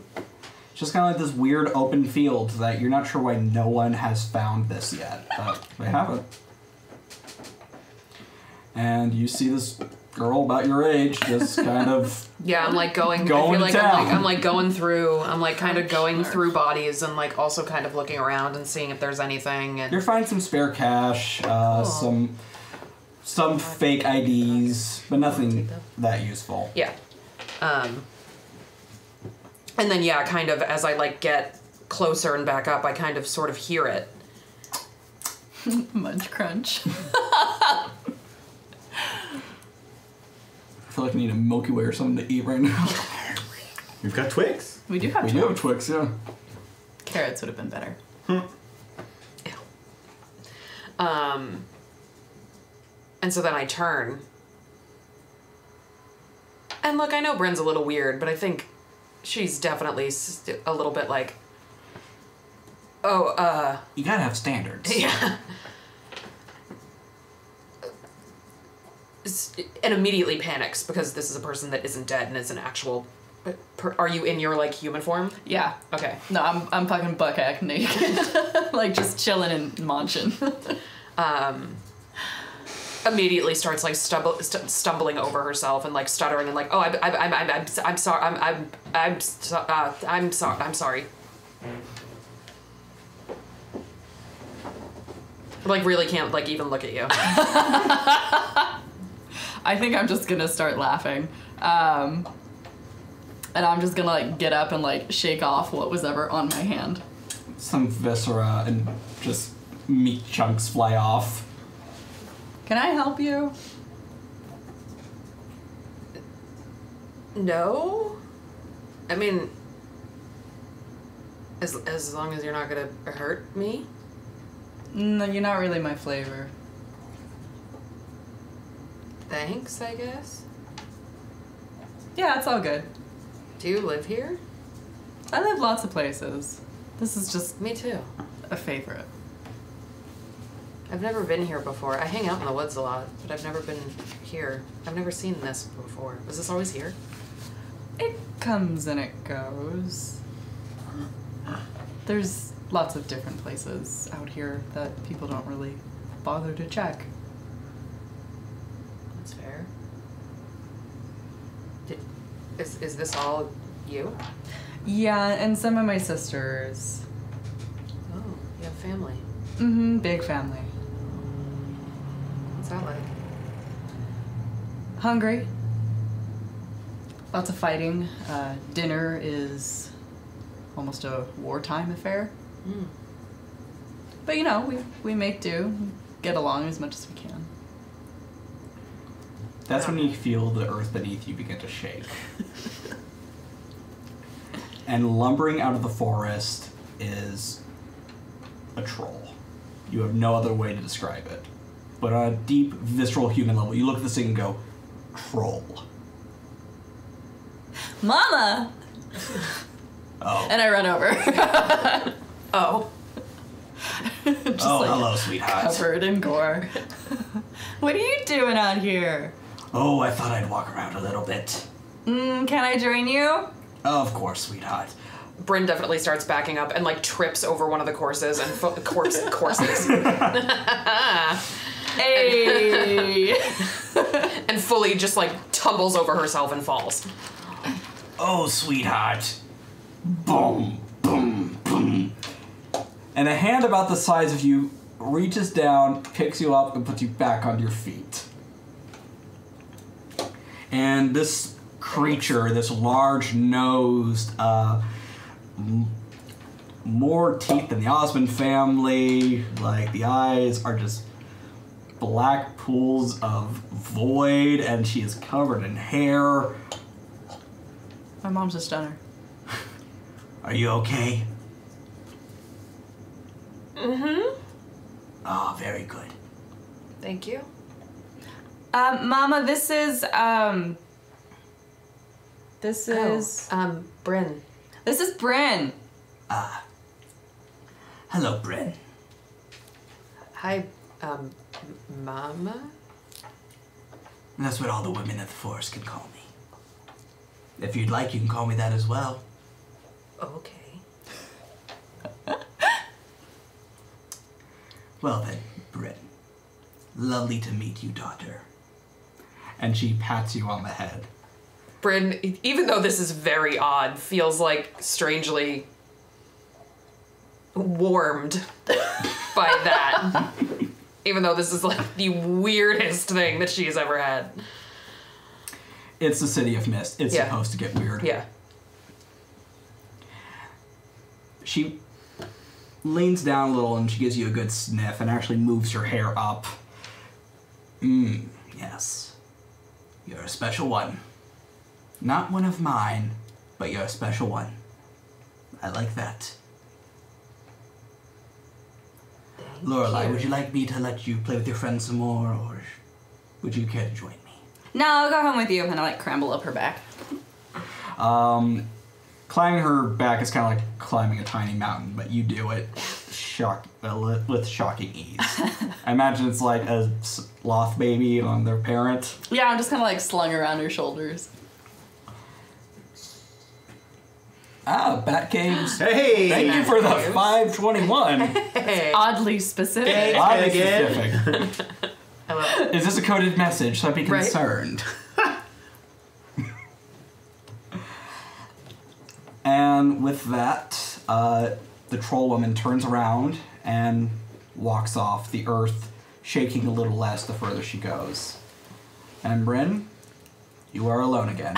It's just kind of like this weird open field that you're not sure why no one has found this yet, but they haven't. And you see this girl about your age just kind of Yeah, I'm like going. I Going feel to like town. I'm like going through. I'm like kind of going through bodies and like also kind of looking around and seeing if there's anything. And you're finding some spare cash, some fake IDs, but nothing that useful. yeah. And then, yeah, kind of as I, like, get closer and back up, I kind of sort of hear it. Munch crunch. I feel like I need a Milky Way or something to eat right now. We've got Twix. We do have We do have Twix, yeah. Carrots would have been better. And so then I turn. And look, I know Bryn's a little weird, but I think she's definitely a little bit like, You gotta have standards. yeah. And immediately panics because this is a person that isn't dead and is an actual... Are you in your, like, human form? Yeah. Okay. No, I'm fucking buck-ack naked. Like, just chilling and munching. Immediately starts like stumbling over herself and like stuttering and like, oh, I'm sorry, I'm sorry. Like really can't like even look at you. I think I'm just gonna start laughing, and I'm just gonna like get up and like shake off what was ever on my hand. Some viscera and just meat chunks fly off. Can I help you? No? I mean, as long as you're not gonna hurt me? No, you're not really my flavor. Thanks, I guess. Yeah, it's all good. Do you live here? I live lots of places. This is just Me too. a favorite. I've never been here before. I hang out in the woods a lot, but I've never been here. I've never seen this before. Was this always here? It comes and it goes. There's lots of different places out here that people don't really bother to check. That's fair. Is this all you? Yeah, and some of my sisters. Oh, you have family. Mm-hmm, big family. What's that like? Hungry. Lots of fighting. Dinner is almost a wartime affair. Mm. But you know, we make do, get along as much as we can. That's when you feel the earth beneath you begin to shake. And lumbering out of the forest is a troll. You have no other way to describe it. But on a deep, visceral human level, you look at this thing and go, troll. Mama! Oh. And I run over. Oh. Just Hello, sweetheart. covered in gore. What are you doing out here? Oh, I thought I'd walk around a little bit. Can I join you? Of course, sweetheart. Bryn definitely starts backing up and like trips over one of the courses and courses. Hey! And fully just like tumbles over herself and falls. Oh, sweetheart. Boom, boom, boom. And a hand about the size of you reaches down, picks you up, and puts you back on your feet. And this creature, this large-nosed, more teeth than the Osmond family, like the eyes are just black pools of void, and she is covered in hair. My mom's a stunner. Are you okay? Mm-hmm. Oh, very good. Thank you. Mama, this is, Bryn. This is Bryn. Hello, Bryn. Hi, Mama? That's what all the women of the forest can call me. If you'd like, you can call me that as well. Okay. Well then, Bryn. Lovely to meet you, daughter. And she pats you on the head. Bryn, even though this is very odd, feels like strangely warmed by that. Even though this is like the weirdest thing that she's ever had. It's the City of Mist. It's Yeah. supposed to get weird. Yeah. she leans down a little and she gives you a good sniff and actually moves her hair up. Yes. You're a special one. Not one of mine, but you're a special one. I like that. Lorelei, would you like me to let you play with your friends some more, or would you care to join me? No, I'll go home with you. And I like crumble up her back. Climbing her back is kind of like climbing a tiny mountain, but you do it with shocking ease. I imagine it's like a sloth baby on their parent. Yeah, I'm just kind of like slung around her shoulders. Bat caves. Hey! Thank you for the 521. It's oddly specific. Oddly again. specific. I love it. Is this a coded message? So I'd be Right. concerned. And with that, the troll woman turns around and walks off, the earth shaking a little less the further she goes. And Bryn, you are alone again.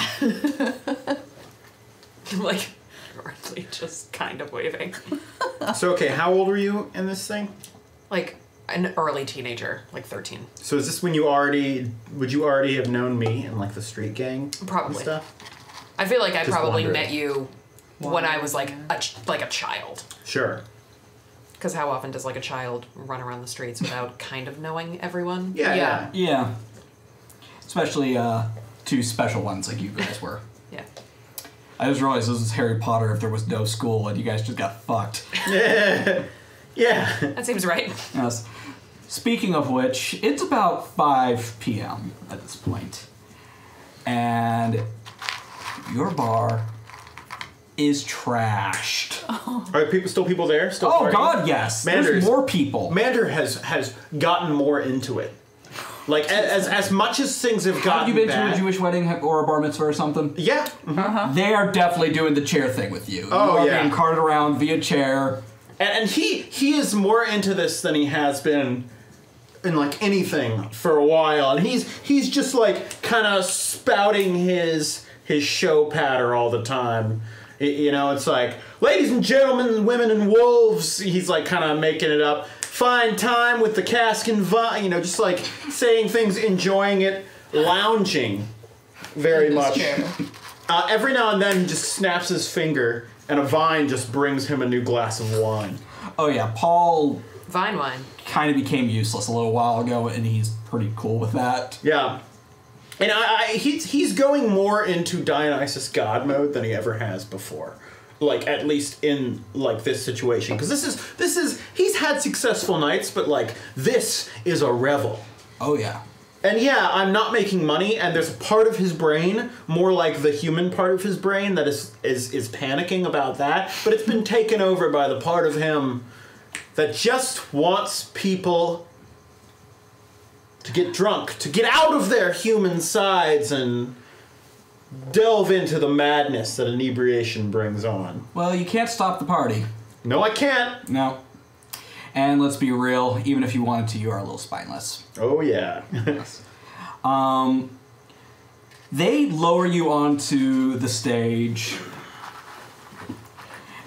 Like, currently just kind of waving. So, okay, how old were you in this thing? Like, an early teenager, like 13. So is this when would you already have known me in like the street gang? Probably. And stuff? I feel like I Just probably wondering. met you when I was like a child. Sure. Because how often does like a child run around the streets without kind of knowing everyone? Yeah. Yeah. Especially two special ones like you guys were. Yeah. I just realized this was Harry Potter if there was no school and you guys just got fucked. Yeah. That seems right. Yes. Speaking of which, it's about 5 p.m. at this point. And your bar is trashed. Are people there? Still Oh partying? god, yes. Mander's- There's more people. Mander has gotten more into it. Like as much as things have gotten Have you been bad, to a Jewish wedding or a bar mitzvah or something? Yeah. They are definitely doing the chair thing with you. Oh, you are yeah. being carted around via chair. And he is more into this than he has been in like anything for a while. And he's just like kind of spouting his show patter all the time. You know, it's like, ladies and gentlemen, women and wolves. He's like kind of making it up. Fine time with the cask and vine. You know, just like saying things, enjoying it, lounging very much. Every now and then he just snaps his finger and a vine just brings him a new glass of wine. Oh yeah, Paul Vine wine. kind of became useless a little while ago, and he's pretty cool with that. Yeah. And he's going more into Dionysus God mode than he ever has before. Like, at least in, like, this situation. Because this is, he's had successful nights, but, like, this is a revel. Oh yeah. And yeah, I'm not making money, and there's a part of his brain, more like the human part of his brain, that is panicking about that, but it's been taken over by the part of him that just wants people to get drunk, to get out of their human sides and delve into the madness that inebriation brings on. Well, you can't stop the party. No, I can't. No. And let's be real, even if you wanted to, you are a little spineless. Oh, yeah. They lower you onto the stage,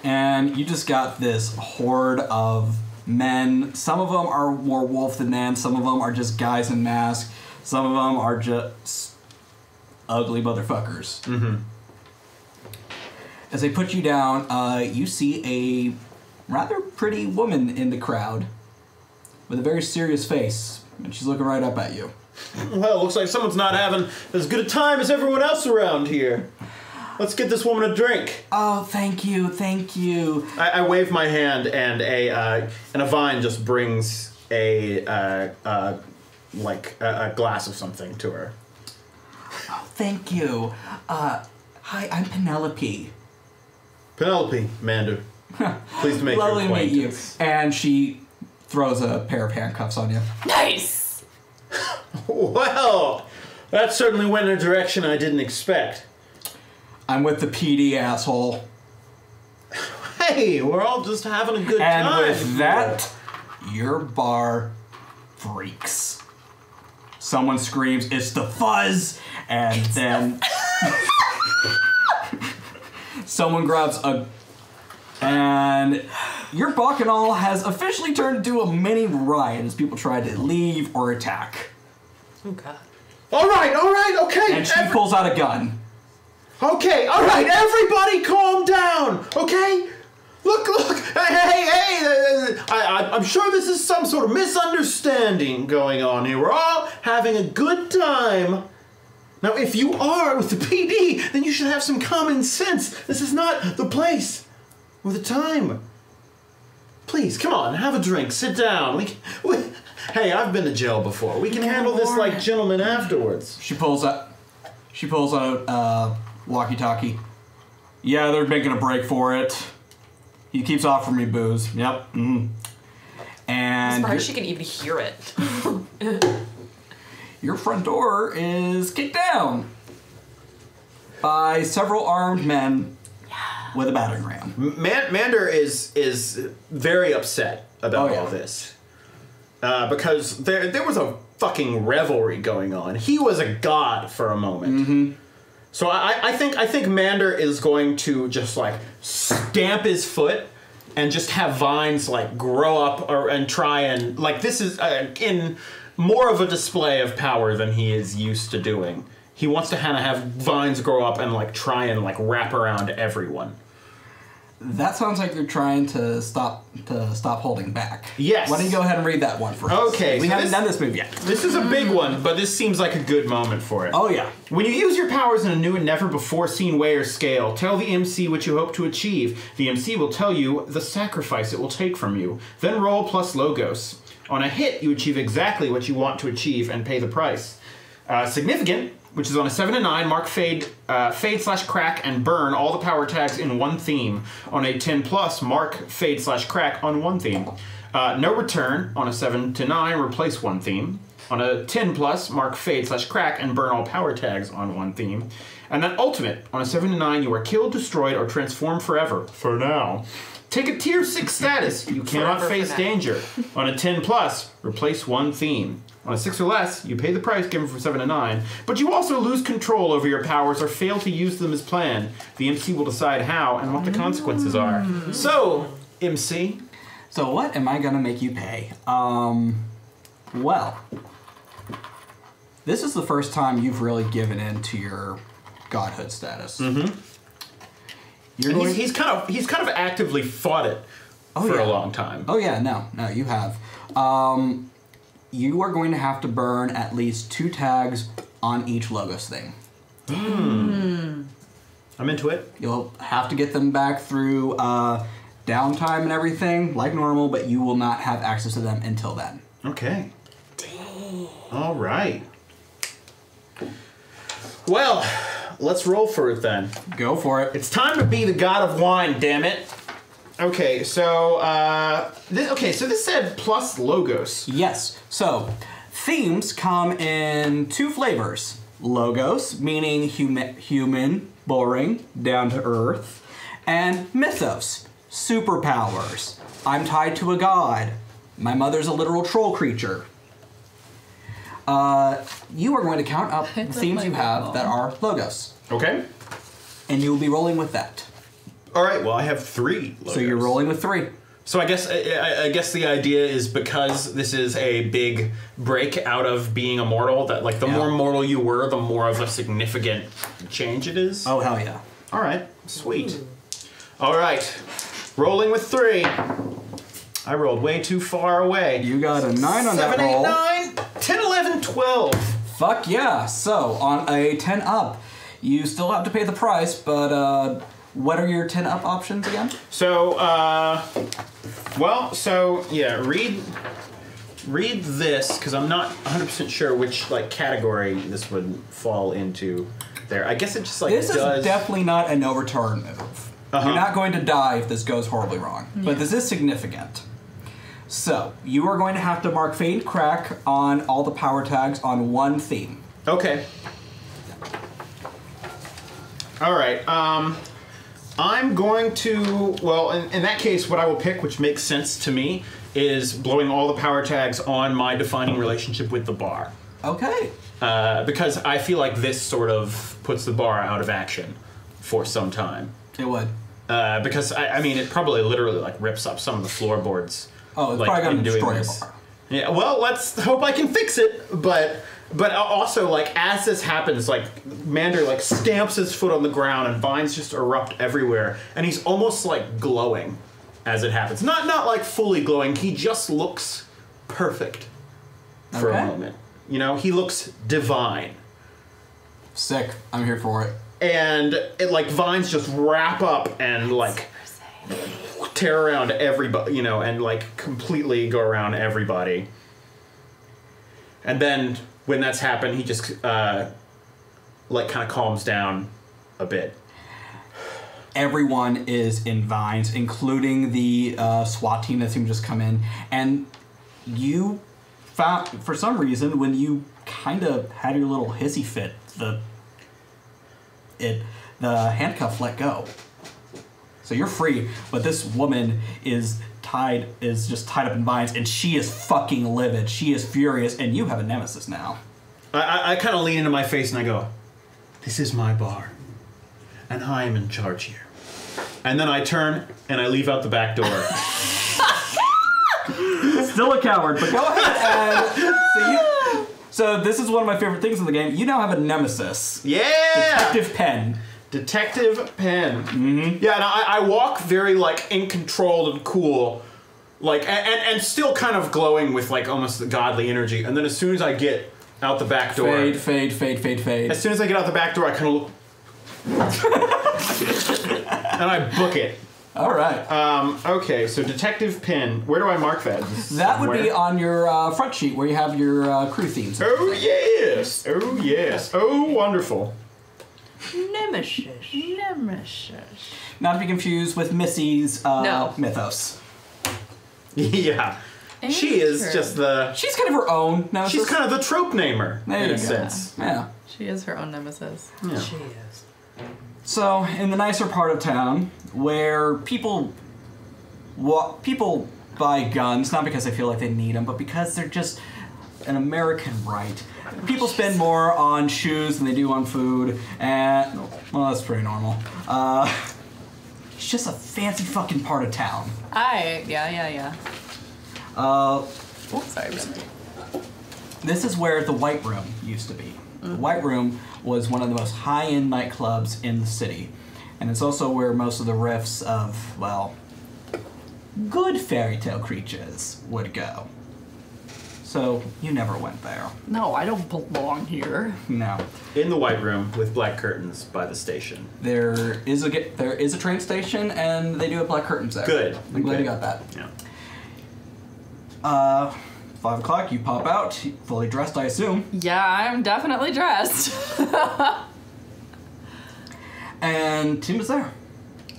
and you just got this horde of men. Some of them are more wolf than man, some of them are just guys in masks, some of them are just ugly motherfuckers. Mm-hmm. As they put you down, you see a rather pretty woman in the crowd with a very serious face, and she's looking right up at you. Well, looks like someone's not having as good a time as everyone else around here. Let's get this woman a drink. Oh, thank you, thank you. I wave my hand, and a vine just brings a glass of something to her. Oh, thank you. Hi, I'm Penelope. Penelope, Mander. Pleased to make your Lovely to meet you. acquaintance. And she throws a pair of handcuffs on you. Nice! Well, that certainly went in a direction I didn't expect. I'm with the PD, asshole. Hey, we're all just having a good And time. with that, your bar freaks. Someone screams, "It's the fuzz!" And then someone grabs a And your bacchanal has officially turned into a mini riot as people try to leave or attack. Oh god. All right, okay. And she pulls out a gun. Okay, all right, everybody calm down, okay? Look, hey, I'm sure this is some sort of misunderstanding going on here. We're all having a good time. Now, if you are with the PD, then you should have some common sense. This is not the place or the time. Please, come on, have a drink, sit down. Hey, I've been to jail before. We can handle this like gentlemen afterwards. She pulls out walkie-talkie. Yeah, they're making a break for it. He keeps offering me booze. Yep. Mm-hmm. And I'm surprised she can even hear it. your front door is kicked down by several armed men with a battering ram. Mander is very upset about all this. Because there was a fucking revelry going on. He was a god for a moment. Mm-hmm. So I think Mander is going to just like stamp his foot and just have vines like grow up and try and like this is in more of a display of power than he is used to doing. He wants to kind of have vines grow up and like try and like wrap around everyone. That sounds like you're trying to stop holding back. Yes. Why don't you go ahead and read that one for us? Okay. We haven't done this move yet. This is a big one, but this seems like a good moment for it. Oh yeah. When you use your powers in a new and never before seen way or scale, tell the MC what you hope to achieve. The MC will tell you the sacrifice it will take from you. Then roll plus logos. On a hit, you achieve exactly what you want to achieve and pay the price. Significant, which is on a 7 and 9, mark fade/crack and burn all the power tags in one theme. On a 10 plus, mark fade/crack on one theme. No return, on a 7 to 9, replace one theme. On a 10 plus, mark fade/crack and burn all power tags on one theme. And then ultimate, on a 7 to 9, you are killed, destroyed, or transformed forever. For now. Take a tier 6 status. You cannot face danger. On a 10 plus, replace one theme. On a 6 or less, you pay the price given for 7 to 9, but you also lose control over your powers or fail to use them as planned. The MC will decide how and what the consequences are. So, MC. So what am I gonna make you pay? Well, this is the first time you've really given in to your godhood status. Mm-hmm. He's kind of actively fought it for a long time. Oh yeah, no, you have. You are going to have to burn at least 2 tags on each Logos thing. I'm into it. You'll have to get them back through downtime and everything, like normal, but you will not have access to them until then. Okay. Dang. All right. Well, let's roll for it then. Go for it. It's time to be the god of wine, damn it. Okay, so this said plus logos. Yes. So, themes come in 2 flavors. Logos, meaning human, boring, down to earth, and mythos, superpowers. I'm tied to a god. My mother's a literal troll creature. You are going to count up the themes you have that are logos. Okay. And you will be rolling with that. All right. Well, I have 3 logos. So you're rolling with 3. So I guess the idea is because this is a big break out of being immortal, that like the more mortal you were, the more of a significant change it is. Oh hell yeah! All right, sweet. All right, rolling with 3. I rolled way too far away. You got a 9 on that roll. 7, 8, 9, 10, 11, 12. Fuck yeah! So on a 10 up, you still have to pay the price, but what are your 10 up options again? So read this because I'm not 100% sure which like category this would fall into. There, I guess it just like this is definitely not a no return move. You're not going to die if this goes horribly wrong, but this is significant. So you are going to have to mark Fade Crack on all the power tags on one theme. Okay. All right. I'm going to, well, in that case, what I will pick, which makes sense to me, is blowing all the power tags on my defining relationship with the bar. Okay. Because I feel like this sort of puts the bar out of action for some time. It would. Because I mean, it probably literally like rips up some of the floorboards. Oh, it's like, probably gonna in doing destroy a this. bar. Yeah, well, let's hope I can fix it. But also, like, as this happens, like, Mander, like, stamps his foot on the ground and vines just erupt everywhere. And he's almost, like, glowing as it happens. Not like, fully glowing. He just looks perfect for a moment. You know, he looks divine. Sick. I'm here for it. And, it, like, vines just wrap up and, like, tear around everybody, you know, and, like, completely go around everybody. And then... when that's happened, he just, like, kind of calms down a bit. Everyone is in vines, including the SWAT team that's just come in. And you found, for some reason, when you kind of had your little hissy fit, the handcuff let go. So you're free, but this woman is just tied up in vines, and she is fucking livid. She is furious, and you have a nemesis now. I kind of lean into my face and I go, "This is my bar, and I am in charge here." And then I turn and I leave out the back door. Still a coward, but go ahead. So this is one of my favorite things in the game. You now have a nemesis. Yeah! Detective Penn. Detective Penn. Mm-hmm. Yeah, and I walk very, like, in control and cool, like, and still kind of glowing with, like, almost the godly energy. And then as soon as I get out the back door... Fade. As soon as I get out the back door, I kind of look... and I book it. All right. Okay, so Detective Penn. Where do I mark that? That would be on your front sheet where you have your crew themes. Oh, yes. Oh, yes. Oh, wonderful. Nemesis. Not to be confused with Missy's mythos. Yeah. She is just the... She's kind of her own nemesis. She's kind of the trope namer, in a go. sense. Yeah. She is her own nemesis. Yeah. She is. So, in the nicer part of town, where people buy guns, not because they feel like they need them, but because they're just an American right. People spend more on shoes than they do on food, and, well, that's pretty normal. It's just a fancy fucking part of town. Yeah. Sorry, Bryn. This is where the White Room used to be. The White Room was one of the most high-end nightclubs in the city. And it's also where most of the riffs of, well, good fairy tale creatures would go. So, you never went there. No, I don't belong here. No. In the White Room with black curtains by the station. There is a train station, and they do have black curtains there. Good. I'm glad you got that. Yeah. 5 o'clock, you pop out, fully dressed, I assume. Yeah, I'm definitely dressed. And Tim is there.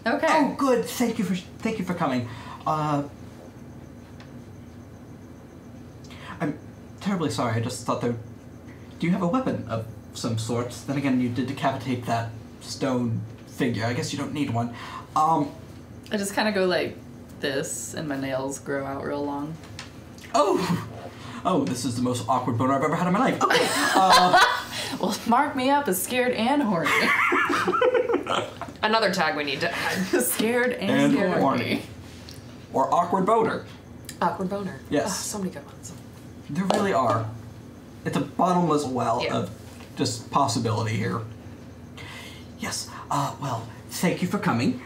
Okay. Oh, good. Thank you for coming. I'm terribly sorry. I just thought there. Do you have a weapon of some sort? Then again, you did decapitate that stone figure. I guess you don't need one. I just kind of go like this, and my nails grow out real long. Oh, this is the most awkward boner I've ever had in my life. Okay. Well, mark me up as scared and horny. Another tag we need to add. Scared and horny. Or awkward boner. Awkward boner. Yes. Oh, so many good ones. There really are. It's a bottomless well of just possibility here. Yes. Well, thank you for coming.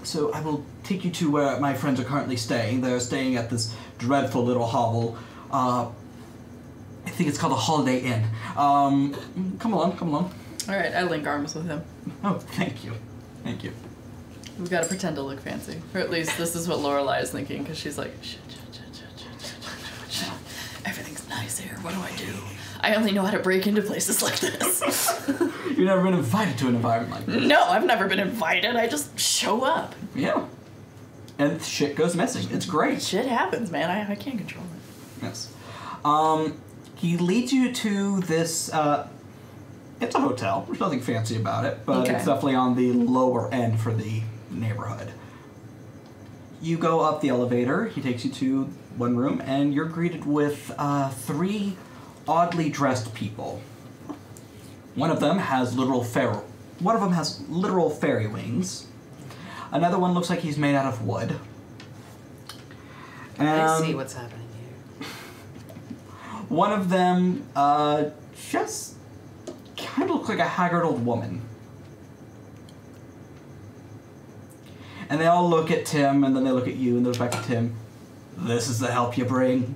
So I will take you to where my friends are currently staying. They're staying at this dreadful little hovel. I think it's called a Holiday Inn. Come along. All right, I link arms with him. Oh, thank you. We've got to pretend to look fancy. Or at least this is what Lorelei is thinking, because she's like, shh. Everything's nice here. What do I do? I only know how to break into places like this. You've never been invited to an environment like this. No, I've never been invited. I just show up. Yeah. And shit goes missing. It's great. Shit happens, man. I can't control it. Yes. He leads you to this, it's a hotel. There's nothing fancy about it, but it's definitely on the lower end for the neighborhood. You go up the elevator, he takes you to one room, and you're greeted with 3 oddly dressed people. One of them has literal fairy wings, Another one looks like he's made out of wood. I see what's happening here. One of them just kind of looks like a haggard old woman. And they all look at Tim, and then they look at you, and they look back at Tim. This is the help you bring.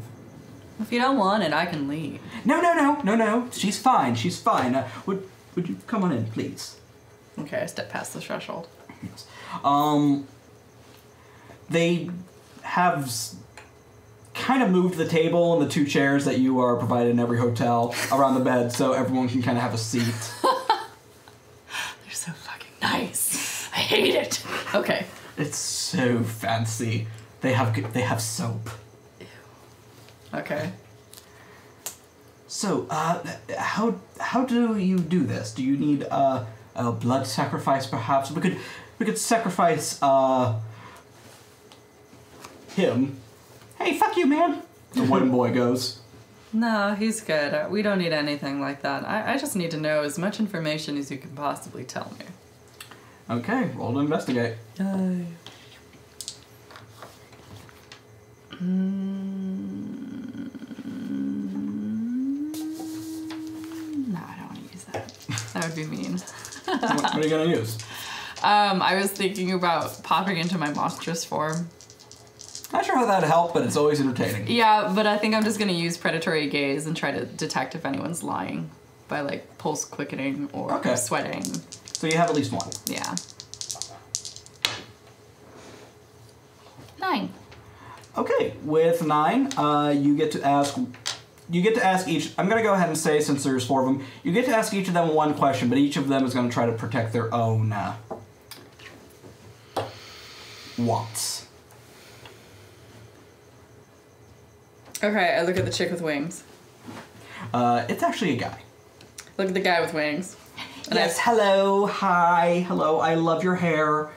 If you don't want it, I can leave. No. She's fine. Would you come on in, please? Okay, I step past the threshold. Yes. They have kind of moved the table and the 2 chairs that you are provided in every hotel around the bed, so everyone can kind of have a seat. They're so fucking nice. I hate it. Okay. It's so fancy. They have soap. Okay. So, how do you do this? Do you need a blood sacrifice, perhaps? We could sacrifice him. Hey, fuck you, man! The one boy goes. No, he's good. We don't need anything like that. I just need to know as much information as you can possibly tell me. Okay, roll to investigate. No, I don't want to use that. That would be mean. What are you gonna use? I was thinking about popping into my monstrous form. Not sure how that'd help, but it's always entertaining. Yeah, but I think I'm just gonna use predatory gaze and try to detect if anyone's lying by like pulse quickening or sweating. So you have at least one. Yeah. 9. Okay, with 9, you get to ask each. I'm gonna go ahead and say, since there's 4 of them, you get to ask each of them one question, but each of them is gonna try to protect their own wants. Okay, I look at the chick with wings. It's actually a guy. Look at the guy with wings. And Yes, hello, hi, hello, I love your hair.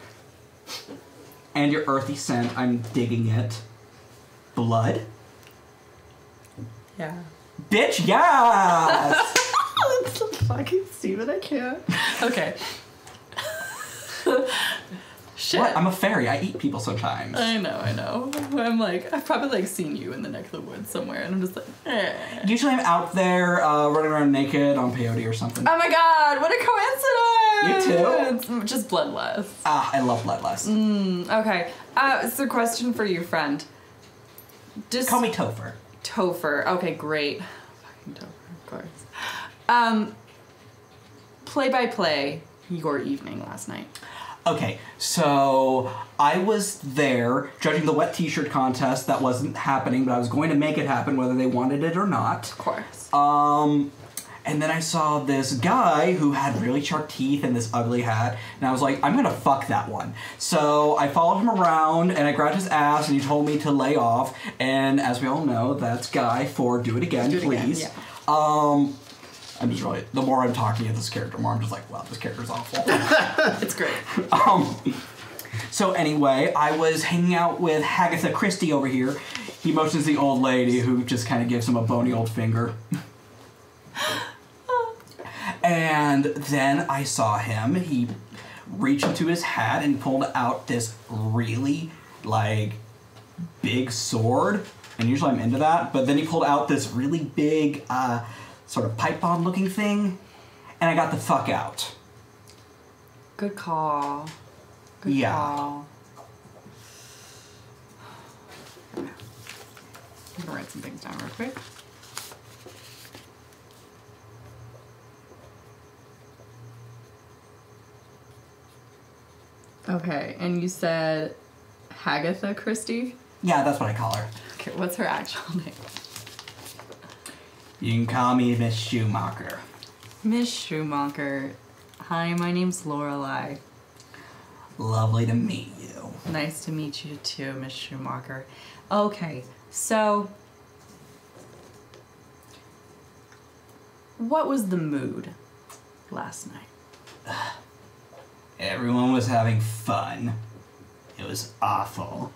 And your earthy scent, I'm digging it. Blood? Yeah. Bitch, yes! That's so fucking stupid, I can't. Okay. Shit. What? I'm a fairy, I eat people sometimes. I know. I'm like, I've probably like seen you in the neck of the woods somewhere, and I'm just like, eh. Usually I'm out there running around naked on peyote or something. Oh my god, what a coincidence! You too? Just bloodlust. Ah, I love bloodlust. Okay. So question for you, friend. Call me Topher. Topher. Okay, great. Fucking Topher, of course. Play by play your evening last night. Okay, so I was there judging the wet t-shirt contest that wasn't happening, but I was going to make it happen whether they wanted it or not. Of course. And then I saw this guy who had really sharp teeth and this ugly hat, and I was like, I'm gonna fuck that one. So I followed him around, and I grabbed his ass, and he told me to lay off, and as we all know, that's Guy for Do It Again, Please. Again, yeah. I'm just really, the more I'm talking at this character, the more I'm just like, wow, this character's awful. It's great. So anyway, I was hanging out with Agatha Christie over here. He motions the old lady who just kind of gives him a bony old finger. And then I saw him. He reached into his hat and pulled out this really, like, big sword. And usually I'm into that. But then he pulled out this really big, sort of pipe bomb looking thing. And I got the fuck out. Good call. Good call. I'm gonna write some things down real quick. Okay, and you said Agatha Christie? Yeah, that's what I call her. Okay, what's her actual name? You can call me Miss Schumacher. Miss Schumacher. Hi, my name's Lorelei. Lovely to meet you. Nice to meet you too, Miss Schumacher. Okay, so what was the mood last night? Everyone was having fun. It was awful.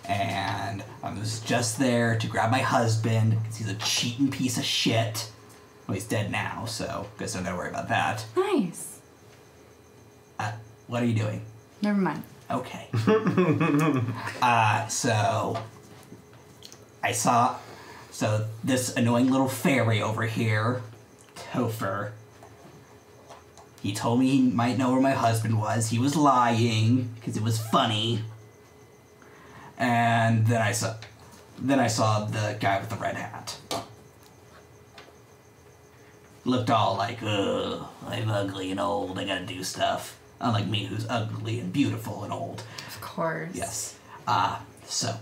And I was just there to grab my husband, because he's a cheating piece of shit. Well, he's dead now, so guess I don't gotta worry about that. Nice. What are you doing? Never mind. Okay. So this annoying little fairy over here, Topher, he told me he might know where my husband was. He was lying because it was funny. And then I saw the guy with the red hat. Looked all like, ugh, I'm ugly and old, I gotta do stuff. Unlike me, who's ugly and beautiful and old. Of course. Yes. So,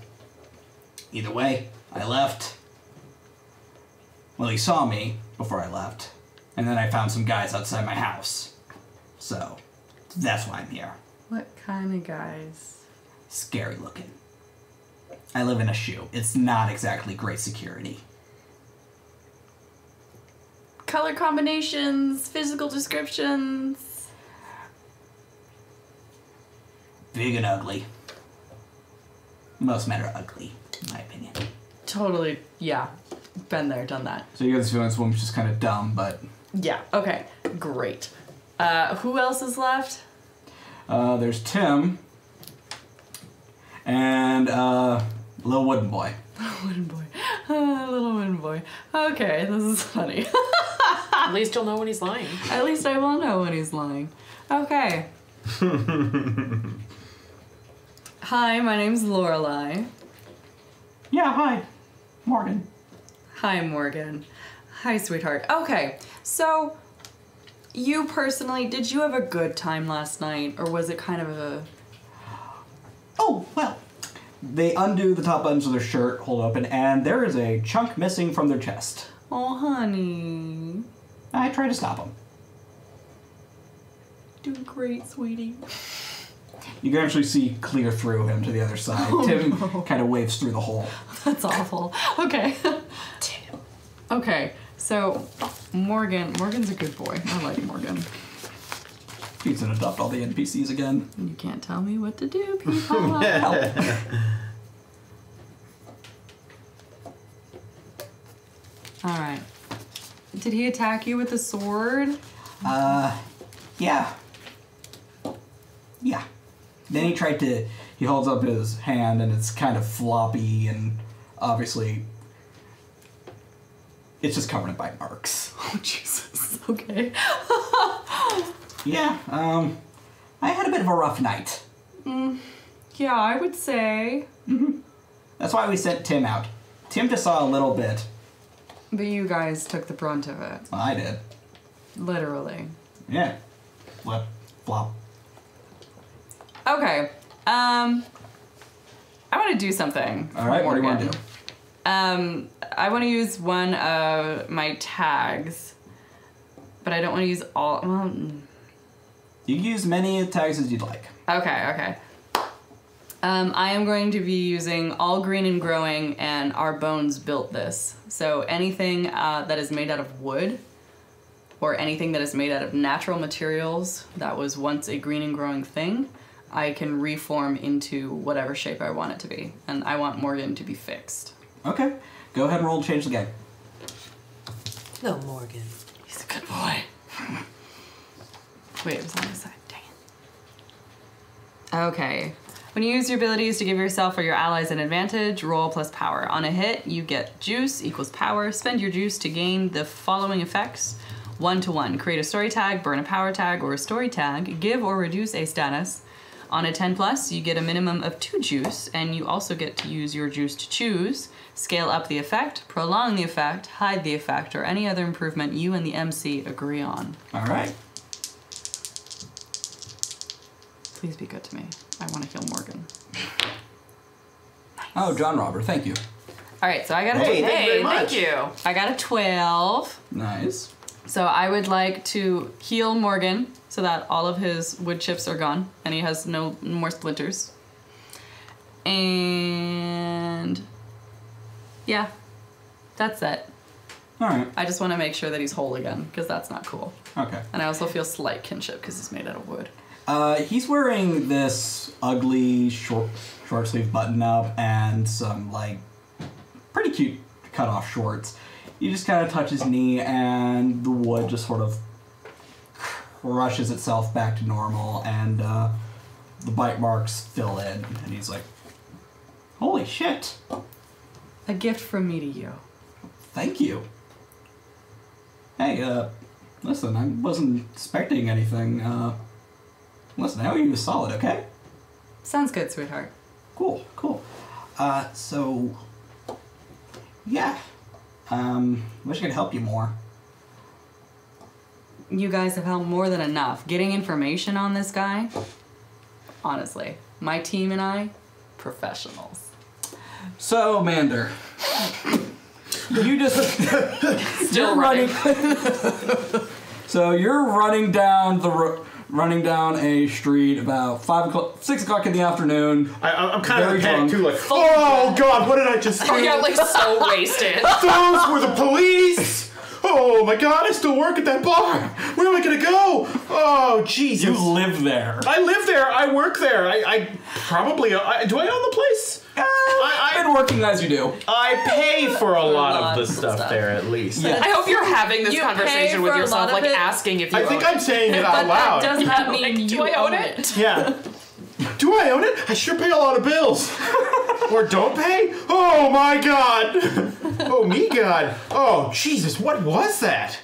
either way, I left. Well, he saw me before I left, and then I found some guys outside my house. So, that's why I'm here. What kind of guys? Scary looking. I live in a shoe. It's not exactly great security. Color combinations, physical descriptions. Big and ugly. Most men are ugly, in my opinion. Totally, yeah. Been there, done that. So you get this feeling this woman's just kind of dumb, but... Yeah, okay, great. Who else is left? There's Tim. And, Little Wooden Boy. Wooden boy. Little wooden boy. Okay, this is funny. At least you'll know when he's lying. At least I will know when he's lying. Okay. Hi, my name's Lorelei. Yeah, hi. Morgan. Hi, Morgan. Hi, sweetheart. Okay, so you personally, did you have a good time last night, or was it kind of a... Oh, well. They undo the top buttons of their shirt, hold open, and there is a chunk missing from their chest. Oh, honey. I try to stop them. Doing great, sweetie. You can actually see clear through him to the other side. Oh, Tim no. kind of waves through the hole. That's awful. Okay. Tim. Okay, so Morgan's a good boy. I like Morgan. He's gonna adopt all the NPCs again. You can't tell me what to do, people. Help. Alright. Did he attack you with a sword? Yeah. Yeah. Then he holds up his hand and it's kind of floppy and obviously it's just covered in bite marks. Oh, Jesus. Okay. Yeah, I had a bit of a rough night. Yeah, I would say. That's why we sent Tim out. Tim just saw a little bit. But you guys took the brunt of it. Well, I did. Literally. Yeah. Flip, flop. Okay. I want to do something. All right, what do you want to do? I want to use one of my tags, but I don't want to use all. Well, You can use many tags as you'd like. okay. I am going to be using all green and growing, and our bones built this. So anything that is made out of wood, or anything that is made out of natural materials that was once a green and growing thing, I can reform into whatever shape I want it to be. And I want Morgan to be fixed. Okay. Go ahead and roll to change the game. No, Morgan. He's a good boy. Wait, it was on this side. Dang it. Okay. When you use your abilities to give yourself or your allies an advantage, roll plus power. On a hit, you get juice equals power. Spend your juice to gain the following effects. 1-to-1. Create a story tag, burn a power tag, or a story tag. Give or reduce a status. On a 10+, you get a minimum of 2 juice, and you also get to use your juice to choose. Scale up the effect, prolong the effect, hide the effect, or any other improvement you and the MC agree on. All right. Please be good to me. I want to heal Morgan. Nice. Oh, John Robert, thank you. All right, so I got a Hey, thank you very Hey, much. thank you. I got a 12. Nice. So I would like to heal Morgan so that all of his wood chips are gone and he has no more splinters. And yeah, that's it. All right. I just want to make sure that he's whole again because that's not cool. Okay. And I also feel slight kinship because he's made out of wood. He's wearing this ugly short sleeve button up and some like pretty cute cut off shorts. You just kind of touch his knee and the wood just sort of crushes itself back to normal and the bite marks fill in, and he's like, "Holy shit! A gift from me to you. Thank you." Hey, listen, I wasn't expecting anything. Listen, I owe you a solid, okay? Sounds good, sweetheart. Cool, cool. So, yeah. Wish I could help you more. You guys have helped more than enough. Getting information on this guy, honestly, my team and I, professionals. So, Mander, you just Still running. So you're running down running down a street about 6 o'clock in the afternoon. I'm kind Very of panicked drunk. too, like, oh God, what did I just do? Oh yeah, like so wasted. Those were the police! Oh my God, I still work at that bar! Where am I gonna go? Oh, Jesus. You live there. I live there, I work there, I probably, do I own the place? I've been working as you do. I pay for a lot of the stuff there, at least. Yeah. I hope you're having this You conversation pay with for a yourself, lot of like it? asking if you I think I'm saying it out But loud. that does not mean Like, do you I own it? Yeah. Do I own it? I sure pay a lot of bills. Or don't pay? Oh my God. Oh me God. Oh Jesus, what was that?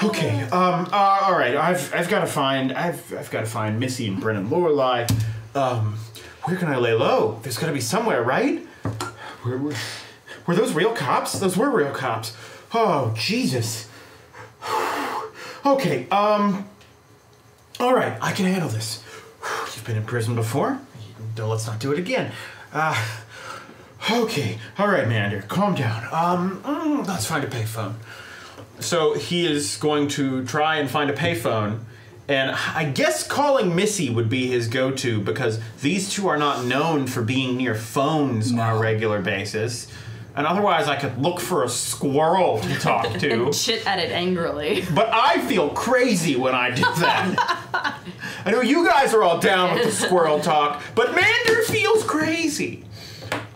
Okay. All right. I've got to find Missy and Bryn and Lorelei. Where can I lay low? There's got to be somewhere, right? Were those real cops? Those were real cops. Oh Jesus. Okay. All right. I can handle this. You've been in prison before. Let's not do it again. Okay. All right, Mander. Calm down. Let's find a payphone. So he is going to try and find a payphone, and I guess calling Missy would be his go-to because these two are not known for being near phones on a regular basis. And otherwise, I could look for a squirrel to talk to. And chit at it angrily. But I feel crazy when I do that. I know you guys are all down with the squirrel talk, but Mander feels crazy.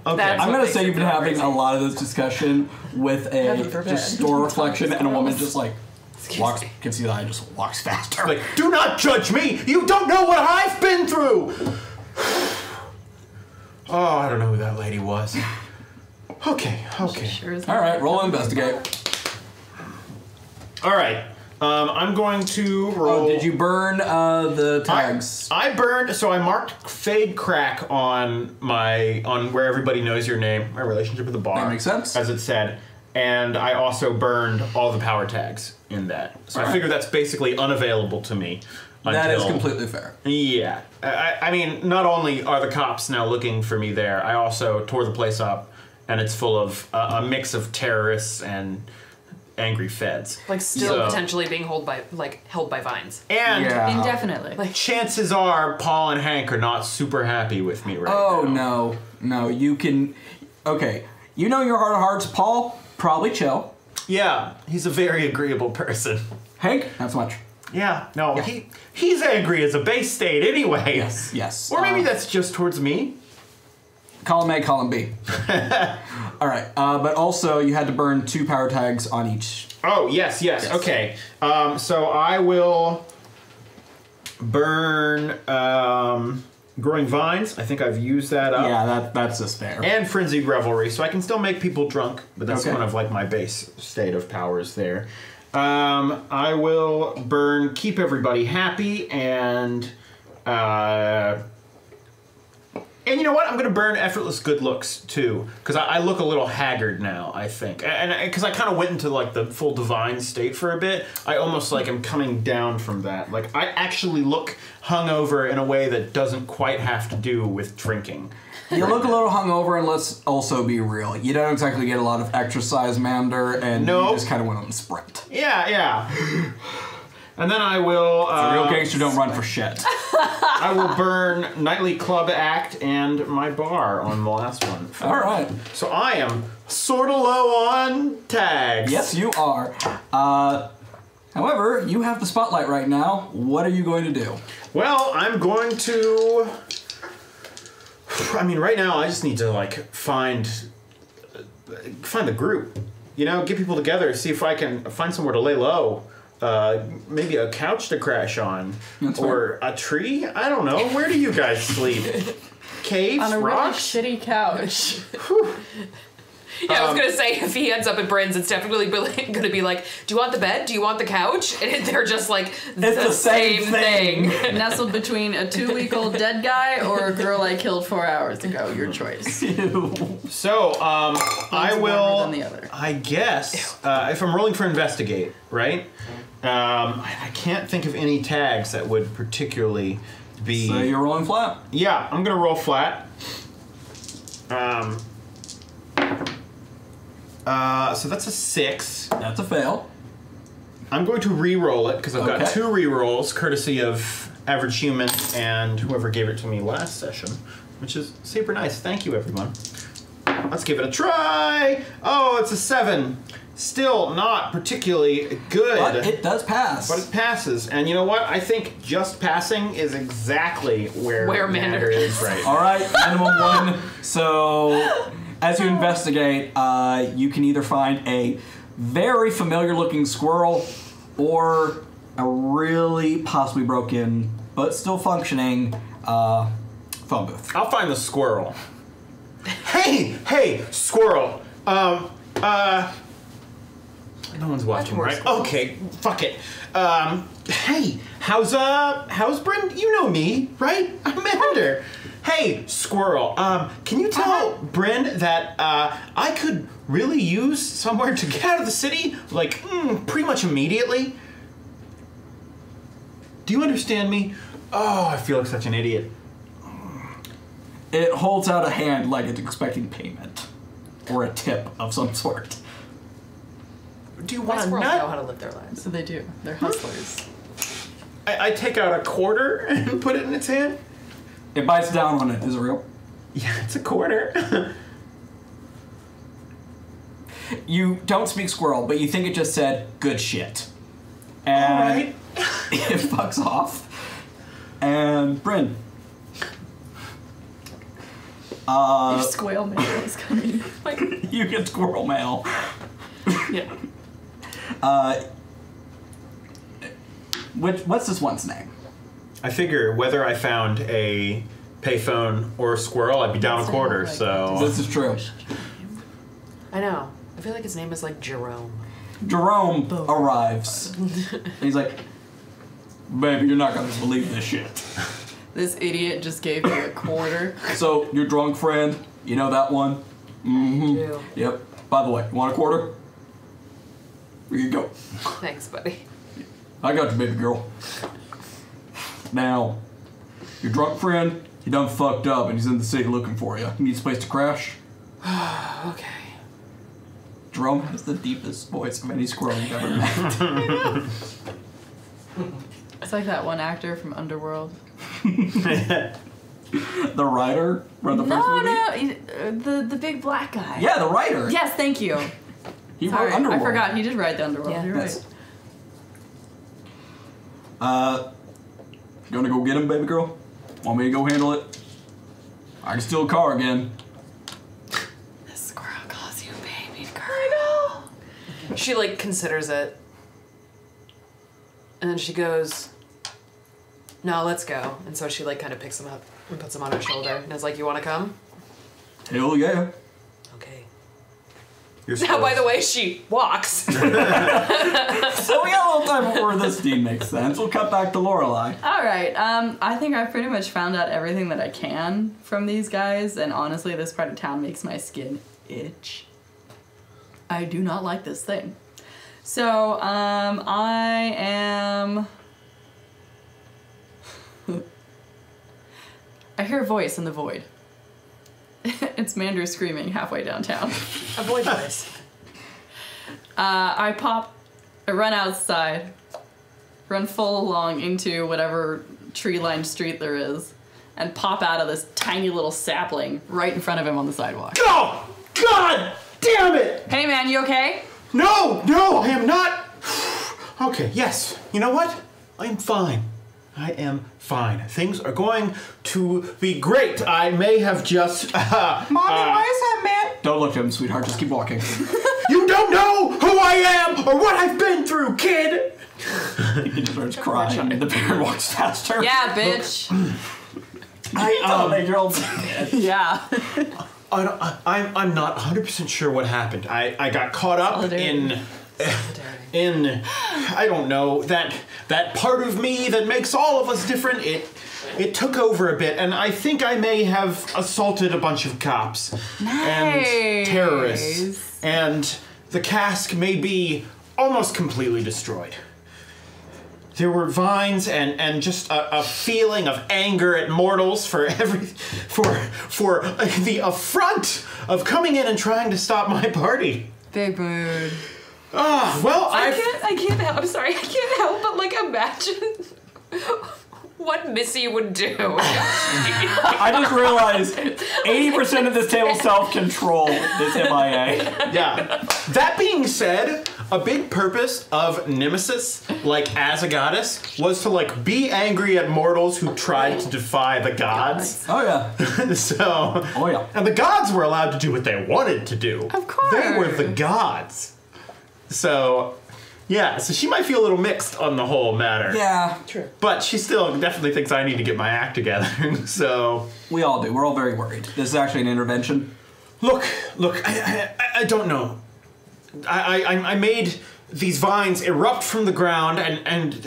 Okay. That's I'm what gonna makes say it you've been feel having crazy. a lot of this discussion with Heaven a forbid. just store reflection, and a woman just like walks, me. can see that I just walks faster. Like, do not judge me! You don't know what I've been through! Oh, I don't know who that lady was. Okay. Sure is All right, roll investigate. All right. I'm going to roll. Oh, did you burn the tags? I burned, so I marked fade crack on where everybody knows your name, my relationship with the bar. That makes sense. As it said. And I also burned all the power tags in that. So I Alright. figure that's basically unavailable to me. That is until- completely fair. Yeah. I mean, not only are the cops now looking for me there, I also tore the place up, and it's full of a mix of terrorists and angry feds. Like still So- potentially being held by vines. And Yeah. Indefinitely. chances are Paul and Hank are not super happy with me right Oh now. no, you can. Okay, you know your heart of hearts, Paul. Probably chill. Yeah, he's a very agreeable person. Hank, not so much. Yeah, no, Yeah. he's angry as a base state anyway. Yes. Or maybe that's just towards me. Column A, column B. All right, but also you had to burn 2 power tags on each. Oh, yes. Yes. Okay. So I will burn Growing Vines. I think I've used that up. Yeah, that's just fair. And Frenzied Revelry, so I can still make people drunk, but that's Okay. kind of like my base state of powers there. I will burn Keep Everybody Happy, and you know what? I'm going to burn Effortless Good Looks, too, because I look a little haggard now, I think. And because I kind of went into, like, the full divine state for a bit, I almost, like, am coming down from that. Like, I actually look hungover in a way that doesn't quite have to do with drinking. You look a little hungover, and let's also be real. You don't exactly get a lot of exercise, Mander, and No. you just kind of went on a sprint. Yeah. And then I will... Real gangster don't run for shit. I will burn Nightly Club Act and my bar on the last one. All right. So I am sort of low on tags. Yes, you are. However, you have the spotlight right now. What are you going to do? Well, I'm going to... I mean, right now I just need to, like, find the group. You know, get people together, see if I can find somewhere to lay low. maybe a couch to crash on. That's or a tree? I don't know. Where do you guys sleep? Caves? On a Rocks? really shitty couch. Yeah, I was gonna say, if he ends up at Bryn's, it's definitely gonna be like, do you want the bed? Do you want the couch? And they're just like, It's the same thing. Nestled between a 2-week-old dead guy or a girl I killed 4 hours ago. Your choice. So, I One's warmer will, than the other. I guess, if I'm rolling for investigate, right? I can't think of any tags that would particularly be... So you're rolling flat. Yeah, I'm gonna roll flat. So that's a 6. That's a fail. I'm going to re-roll it because I've got Okay. 2 re-rolls, courtesy of Average Human and whoever gave it to me last session, which is super nice. Thank you, everyone. Let's give it a try. Oh, it's a 7. Still not particularly good. But it does pass. But it passes. And you know what? I think just passing is exactly where Mander is right. All right, minimum 1. So as you investigate, you can either find a very familiar-looking squirrel or a really possibly broken but still functioning phone booth. I'll find the squirrel. Hey, squirrel. No one's watching, more right? squirrels. Okay, fuck it. Hey, how's Bryn? You know me, right? I'm Mander. Hey, squirrel. Can you tell Bryn that I could really use somewhere to get out of the city, like pretty much immediately? Do you understand me? Oh, I feel like such an idiot. It holds out a hand like it's expecting payment or a tip of some sort. Do you My want a squirrels know nut? how to live their lives. So they do. They're hustlers. I take out a quarter and put it in its hand. It bites down on it. Is it real? Yeah, it's a quarter. You don't speak squirrel, but you think it just said good shit. All And right. it fucks off. And Bryn. Your squale mail is coming. You get squirrel mail. Yeah. What's this one's name? I figure whether I found a payphone or a squirrel, I'd be down a quarter. So This is true. I know. I feel like his name is like Jerome. Jerome arrives. He's like, baby, you're not gonna believe this shit. This idiot just gave me a quarter. So, your drunk friend, you know that one? Mm-hmm. do. Yep. By the way, you want a quarter? Here you go. Thanks, buddy. I got you, baby girl. Now, your drunk friend, he done fucked up and he's in the city looking for you. He needs a place to crash. Okay. Jerome has the deepest voice of any squirrel you've ever met. It's like that one actor from Underworld. The writer from the first No, movie? the big black guy. Yeah, the writer. Yes, thank you. He Sorry, wrote Underworld. I forgot. He did write the Underworld. Yeah. You're Yes. right. You wanna go get him, baby girl? Want me to go handle it? I can steal a car again. This squirrel calls you baby girl. I know. She like considers it. And then she goes, no, let's go. And so she like kind of picks him up and puts him on her shoulder and is like, you want to come? Hell yeah. Okay. You're Now, by the way, she walks. So we got a little time before this scene makes sense. We'll cut back to Lorelei. All right. I think I've pretty much found out everything that I can from these guys, and honestly, this part of town makes my skin itch. I do not like this thing. So, I am... I hear a voice in the void. It's Mander screaming halfway downtown. Avoid this. I run outside, run full along into whatever tree-lined street there is, and pop out of this tiny little sapling right in front of him on the sidewalk. Oh, God damn it! Hey man, you okay? No, I am not. Okay, yes. You know what? I am fine. I am fine. Things are going to be great. I may have just. Mommy, why is that man? Don't look at him, sweetheart. Just keep walking. You don't know who I am or what I've been through, kid! He just starts crying, and the parent walks past her. Yeah, bitch. Oh, 8-year-old. Yeah. I'm not 100% sure what happened. I got caught up in I don't know, that part of me that makes all of us different. It took over a bit, and I think I may have assaulted a bunch of cops and terrorists, and the cask may be almost completely destroyed. There were vines and just a feeling of anger at mortals for the affront of coming in and trying to stop my party. Big mood. Well, I can't help. I'm sorry. I can't help but like imagine what Missy would do. I just realized 80% of this table self-control is MIA. Yeah. That being said, a big purpose of Nemesis, like as a goddess, was to like be angry at mortals who tried to defy the gods. Oh yeah. Oh yeah. And the gods were allowed to do what they wanted to do. Of course. They were the gods. So, yeah, so she might feel a little mixed on the whole matter. Yeah. True. But she still definitely thinks I need to get my act together, so... We all do. We're all very worried. This is actually an intervention. Look, I don't know. I made these vines erupt from the ground and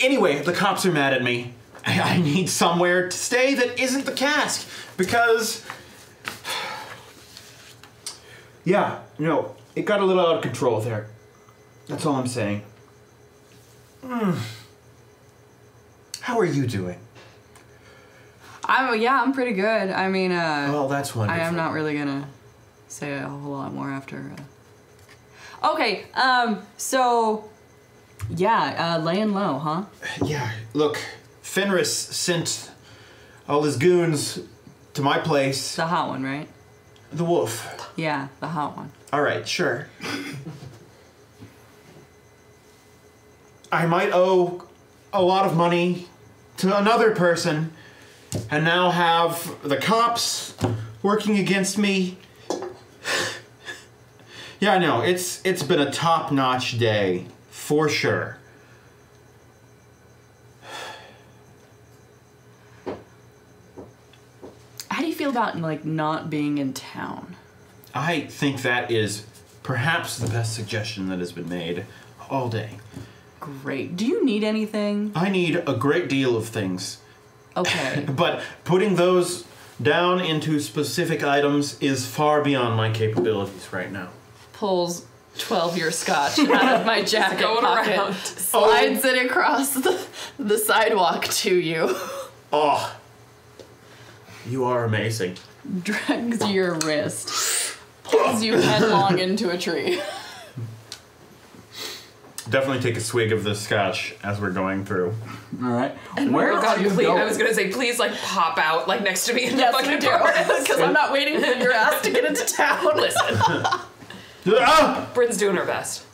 anyway, the cops are mad at me. I need somewhere to stay that isn't the cask, because... Yeah, no, it got a little out of control there. That's all I'm saying. How are you doing? I'm pretty good. I mean, Well, that's wonderful. I am not really gonna say a whole lot more after. Okay, so yeah, laying low, huh? Yeah, look, Fenris sent all his goons to my place. The hot one, right? The wolf. Yeah, the hot one. All right, sure. I might owe a lot of money to another person, and now have the cops working against me. Yeah, I know, it's been a top-notch day, for sure. How do you feel about like not being in town? I think that is perhaps the best suggestion that has been made all day. Great. Do you need anything? I need a great deal of things, Okay. but putting those down into specific items is far beyond my capabilities right now. Pulls 12-year scotch out of my jacket Going pocket, around. slides it across the sidewalk to you, Oh, you are amazing. drags your wrist, pulls you headlong into a tree. Definitely take a swig of the scotch as we're going through. All right. Oh Where God, are you please, going? I was gonna say, please, like, pop out, like, next to me in the Yes, fucking we do. forest. Because I'm not waiting for your ass to get into town. Listen, Ah! Bryn's doing her best.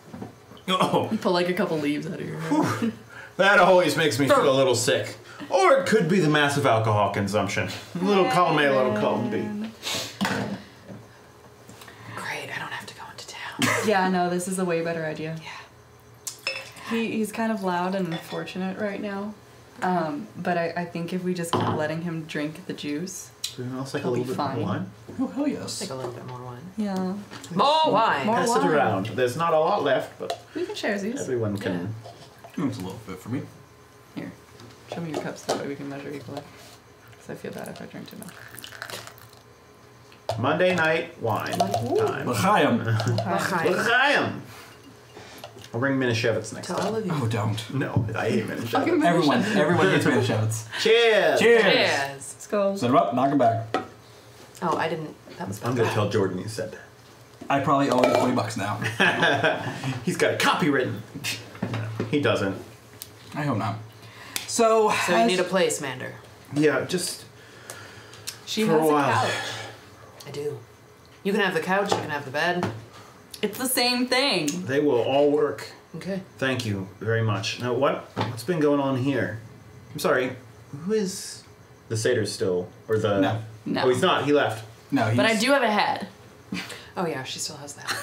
Oh, Pull like a couple leaves out of your hair. that always makes me feel a little sick. Or it could be the massive alcohol consumption. A little column A, a little column B. Great, I don't have to go into town. Yeah, no, this is a way better idea. Yeah. He's kind of loud and unfortunate right now. But I think if we just keep letting him drink the juice. I'll take a He'll little be bit fine. more wine. Oh, hell yes. Take a little bit more wine. Yeah. More wine. More Pass it wine. around. There's not a lot left, but We can share these. everyone can. It's a little bit for me. Here. Show me your cups, that way we can measure equally. Because I feel bad if I drink too much. Monday night wine time. L'chaim. L'chaim. I'll bring Minishevitz next To time. all of you. Oh, don't. No, I hate Minishevitz. Everyone gets Minishevitz. Cheers! Cheers. Cheers. Let's go. Set him up, knock him back. Oh, I didn't. That was I'm gonna tell Jordan you said that. I probably owe him $20 now. He's got it copywritten. He doesn't. I hope not. So So you need a place, Mander. Yeah, just She For a has a while. couch. I do. You can have the couch, you can have the bed. It's the same thing. they will all work. Okay. Thank you very much. Now what's been going on here? I'm sorry. Who is the satyr still? Or the No. No. Oh, he's not. He left. No, he's, But I do have a head. Oh yeah, she still has that.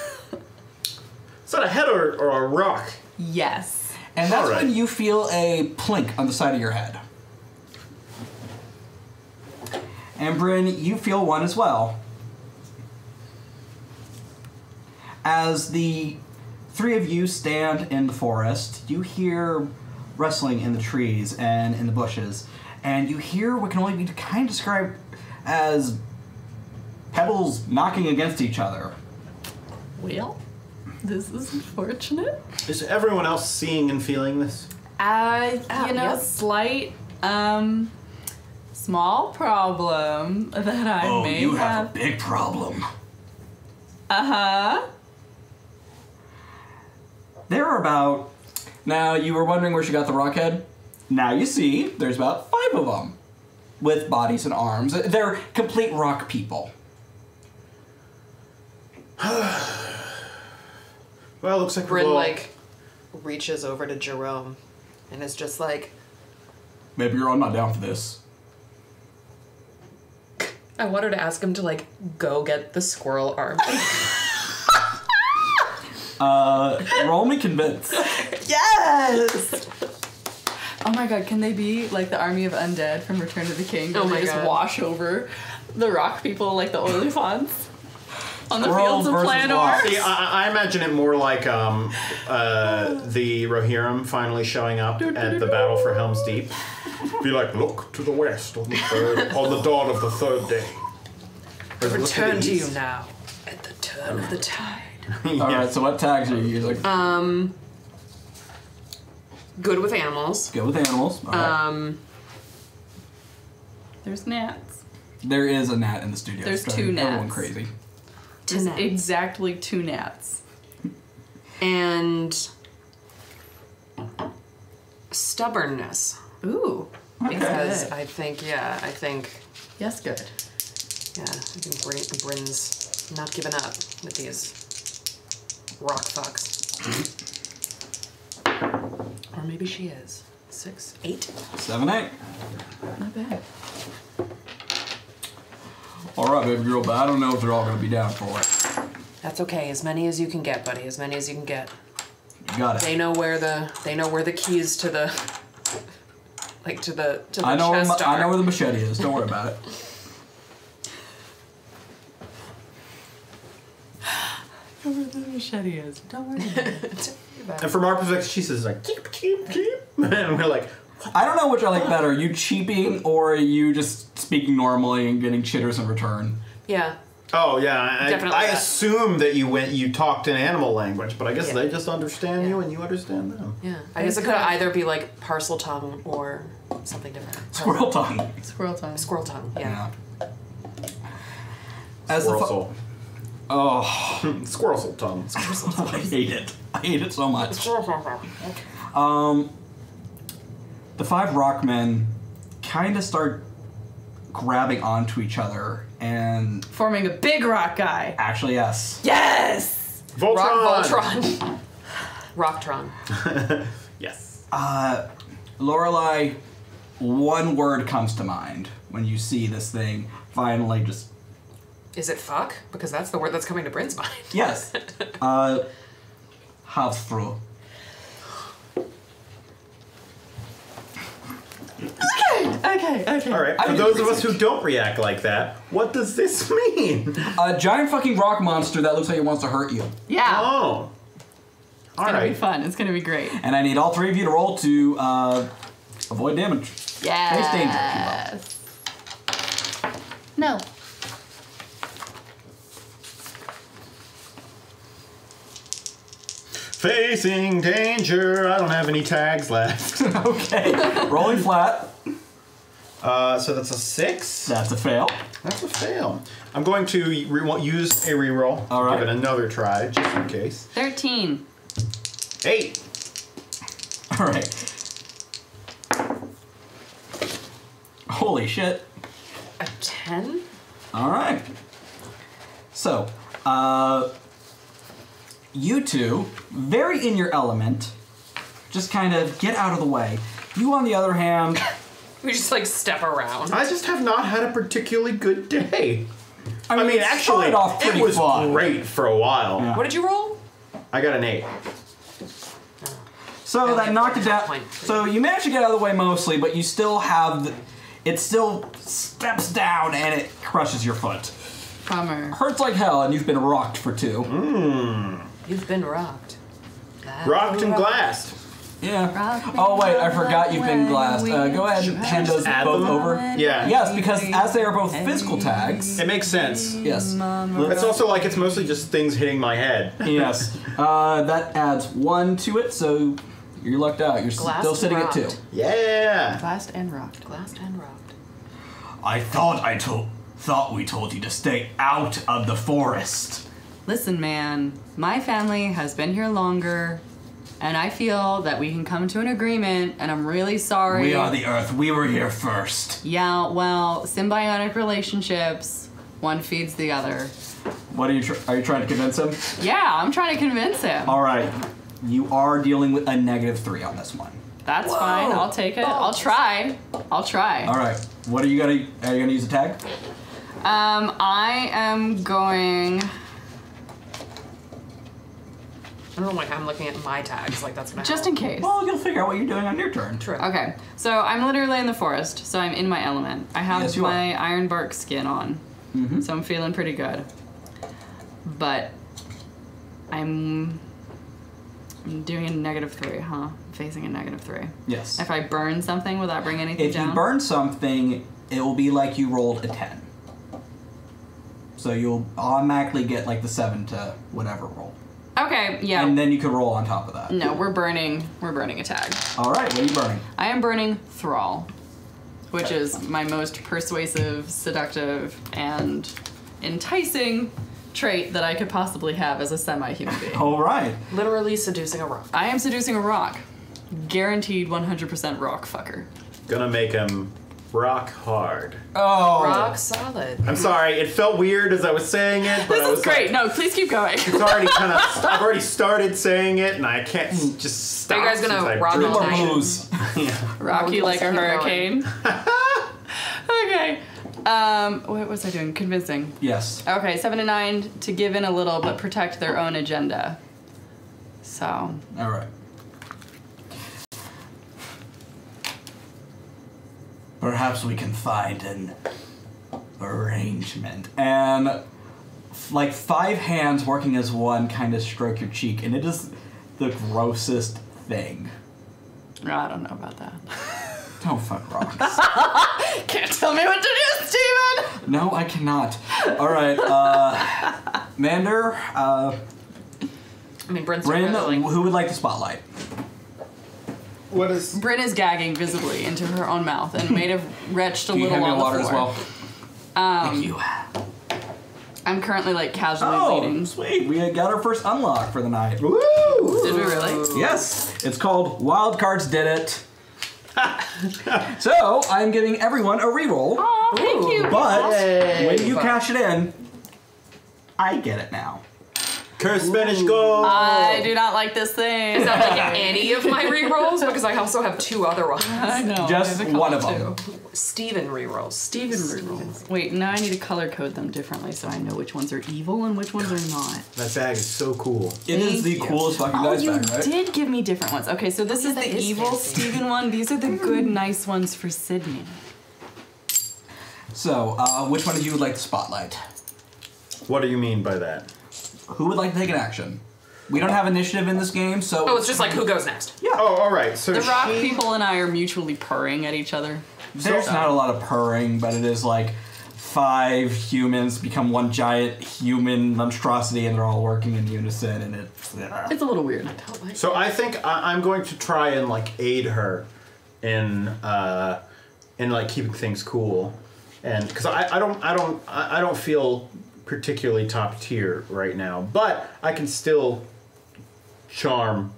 Is that a head or a rock? Yes. And that's Alright. when you feel a plink on the side of your head. And Bryn, you feel one as well. As the three of you stand in the forest, you hear rustling in the trees and in the bushes. And you hear what can only be kind of described as pebbles knocking against each other. Well, this is unfortunate. Is everyone else seeing and feeling this? Slight, small problem that I may you have a big problem. Uh-huh. There are about... Now, you were wondering where she got the rock head? Now you see, there's about 5 of them. With bodies and arms. They're complete rock people. Well, looks like Bryn, we're all... like, reaches over to Jerome and is just like, Maybe you're all not down for this. I want her to ask him to, like, go get the squirrel arm. Roll me convince. Yes! Oh my god, can they be like the army of undead from Return of the King? Oh where my they just God. wash over the rock people like the Olifants on the Squirrels fields of versus Planor? rocks. See, I imagine it more like the Rohirrim finally showing up at the battle for Helm's Deep. Be like, look to the west on the dawn of the 3rd day. Or look Return the to you east. now at the turn of the tide. Alright, so what tags are you using? Good with animals. Go with animals. Alright. There's gnats. There is a gnat in the studio. There's It's driving 2 everyone gnats. crazy. There's gnats. exactly 2 gnats. And stubbornness. Ooh. Because Good. I think, Yes, good. I think Bryn's not giving up with these rock fucks. Or maybe she is. 6, 8. 7, 8. Not bad. Alright, baby girl, but I don't know if they're all going to be down for it. That's okay. As many as you can get, buddy. As many as you can get. You got it. They know where the keys to the to the I know chest I know are. where the machete is. Don't worry about it. Don't worry where the machete is. Don't worry about it. And from our perspective, she says like, keep, keep, keep. And we're like, I don't know which I like better. You cheaping or you just speaking normally and getting chitters in return. Yeah. oh yeah, Definitely I that. assume that you talked in animal language, but I guess Yeah. they just understand Yeah. you and you understand them. Yeah. I guess it could either be like parcel tongue or something different. Squirrel tongue. Squirrel time. Squirrel tongue. Yeah. As the Squirrel fu- soul. Oh, Squirrel soul tongue. I hate it. I hate it so much. The 5 rockmen kind of start grabbing onto each other and Forming a big rock guy. actually, yes. Yes! Voltron. Voltron. Rocktron. Yes. Lorelei, one word comes to mind when you see this thing finally just... Is it fuck? Because that's the word that's coming to Bryn's mind. Yes. Havfru. Okay. All right. I For did those of us research. who don't react like that, what does this mean? A giant fucking rock monster that looks like it wants to hurt you. Yeah. Oh. All It's gonna be right. fun. It's gonna be great. And I need all 3 of you to roll to avoid damage. Face danger, Yes. No. Facing danger. I don't have any tags left. Okay. Rolling flat. So that's a 6. That's a fail. That's a fail. I'm going to use a reroll. All right. Give it another try, just in case. 13. 8. All right. Holy shit. A 10? All right. So, you two, very in your element, just kind of get out of the way. You, on the other hand, We just like step around. I just have not had a particularly good day. I mean, it actually, started off it pretty was fun. great for a while. Yeah. What did you roll? I got an 8. So that knocked it down. Point. So you managed to get out of the way mostly, but you still have. It still steps down and it crushes your foot. Bummer. Hurts like hell, and you've been rocked for 2. You've been rocked. Rocked and glassed. Yeah. Oh wait, I forgot you've been glassed. Go ahead and hand those Add both them? over. Yeah. Yes, because as they are both physical tags. It makes sense. Yes. It's also like it's mostly just things hitting my head. Yes. That adds 1 to it, so you're lucked out. You're Glassed still sitting and at 2. rocked. Yeah. Glassed and rocked. Glassed and rocked. I thought we told you to stay out of the forest. Listen, man, my family has been here longer, and I feel that we can come to an agreement, and I'm really sorry. We are the Earth. We were here first. Yeah, well, symbiotic relationships, one feeds the other. What are you trying to convince him? Yeah, I'm trying to convince him. All right. You are dealing with a -3 on this one. That's fine. I'll take it. I'll try. All right. What are you gonna use a tag? I am going. I don't know, like I'm looking at my tags, like that's gonna Just in case. Well, you'll figure out what you're doing on your turn. True. Okay, so I'm literally in the forest, so I'm in my element. I have Yes, you my ironbark skin on, so I'm feeling pretty good. But I'm doing a -3, huh? Facing a -3. Yes. If I burn something, will that bring anything If down? you burn something, it will be like you rolled a 10. So you'll automatically get like the 7 to whatever roll. Okay, yeah. And then you can roll on top of that. No, we're burning a tag. All right, what are you burning? I am burning Thrall, which is my most persuasive, seductive, and enticing trait that I could possibly have as a semi-human being. All right. Literally seducing a rock. I am seducing a rock. Guaranteed 100% rock fucker. Gonna make him rock hard. Oh. Rock solid. I'm sorry, it felt weird as I was saying it, but This I was is great. like, No, please keep going. it's already kind of. I've already started saying it, and I can't just stop. Are you guys gonna since I rock Three on more time? moves. Rocky like a Keep going. hurricane. Okay. What was I doing? Convincing. Yes. Okay, 7 to 9 to give in a little but protect their own agenda. So, All right. Perhaps we can find an arrangement. And like 5 hands working as one kind of stroke your cheek, and it is the grossest thing. I don't know about that. Don't fuck rocks. Can't tell me what to do, Steven! No, I cannot. All right, Mander, I mean, Bryn's Bryn, really like, who would like the spotlight? What is? Bryn is gagging visibly into her own mouth and may have retched a Can you little hand me on the the water floor. as well? Thank you. I'm currently like casually Oh, bleeding. sweet. We got our first unlock for the night. Woo! Did we really? Yes, it's called Wild Cards Did It. So, I'm giving everyone a reroll, Oh, thank you. but Yay. when you cash it in, I get it now. Curse Spanish gold. I do not like this thing. is that like any of my rerolls? Because I also have 2 other ones. I know. Just there's a one couple of them. too. Steven rerolls. Steven rerolls. Wait, now I need to color code them differently so I know which ones are evil and which ones are not. That bag is so cool. It is the Thank you. coolest fucking Oh, dice you bag, right? did give me different ones. Okay, so this is that the is evil fancy. Steven one. These are the good, nice ones for Sydney. So, which one of you would like the spotlight? What do you mean by that? Who would like to take an action? We don't have initiative in this game, so... Oh, it's just like who goes next. Oh, all right. So The rock she- people and I are mutually purring at each other. There's not a lot of purring, but it is like 5 humans become one giant human monstrosity, and they're all working in unison, and it's... It's a little weird. So I think I'm going to try and like aid her in like keeping things cool, and because I don't feel particularly top tier right now, but I can still charm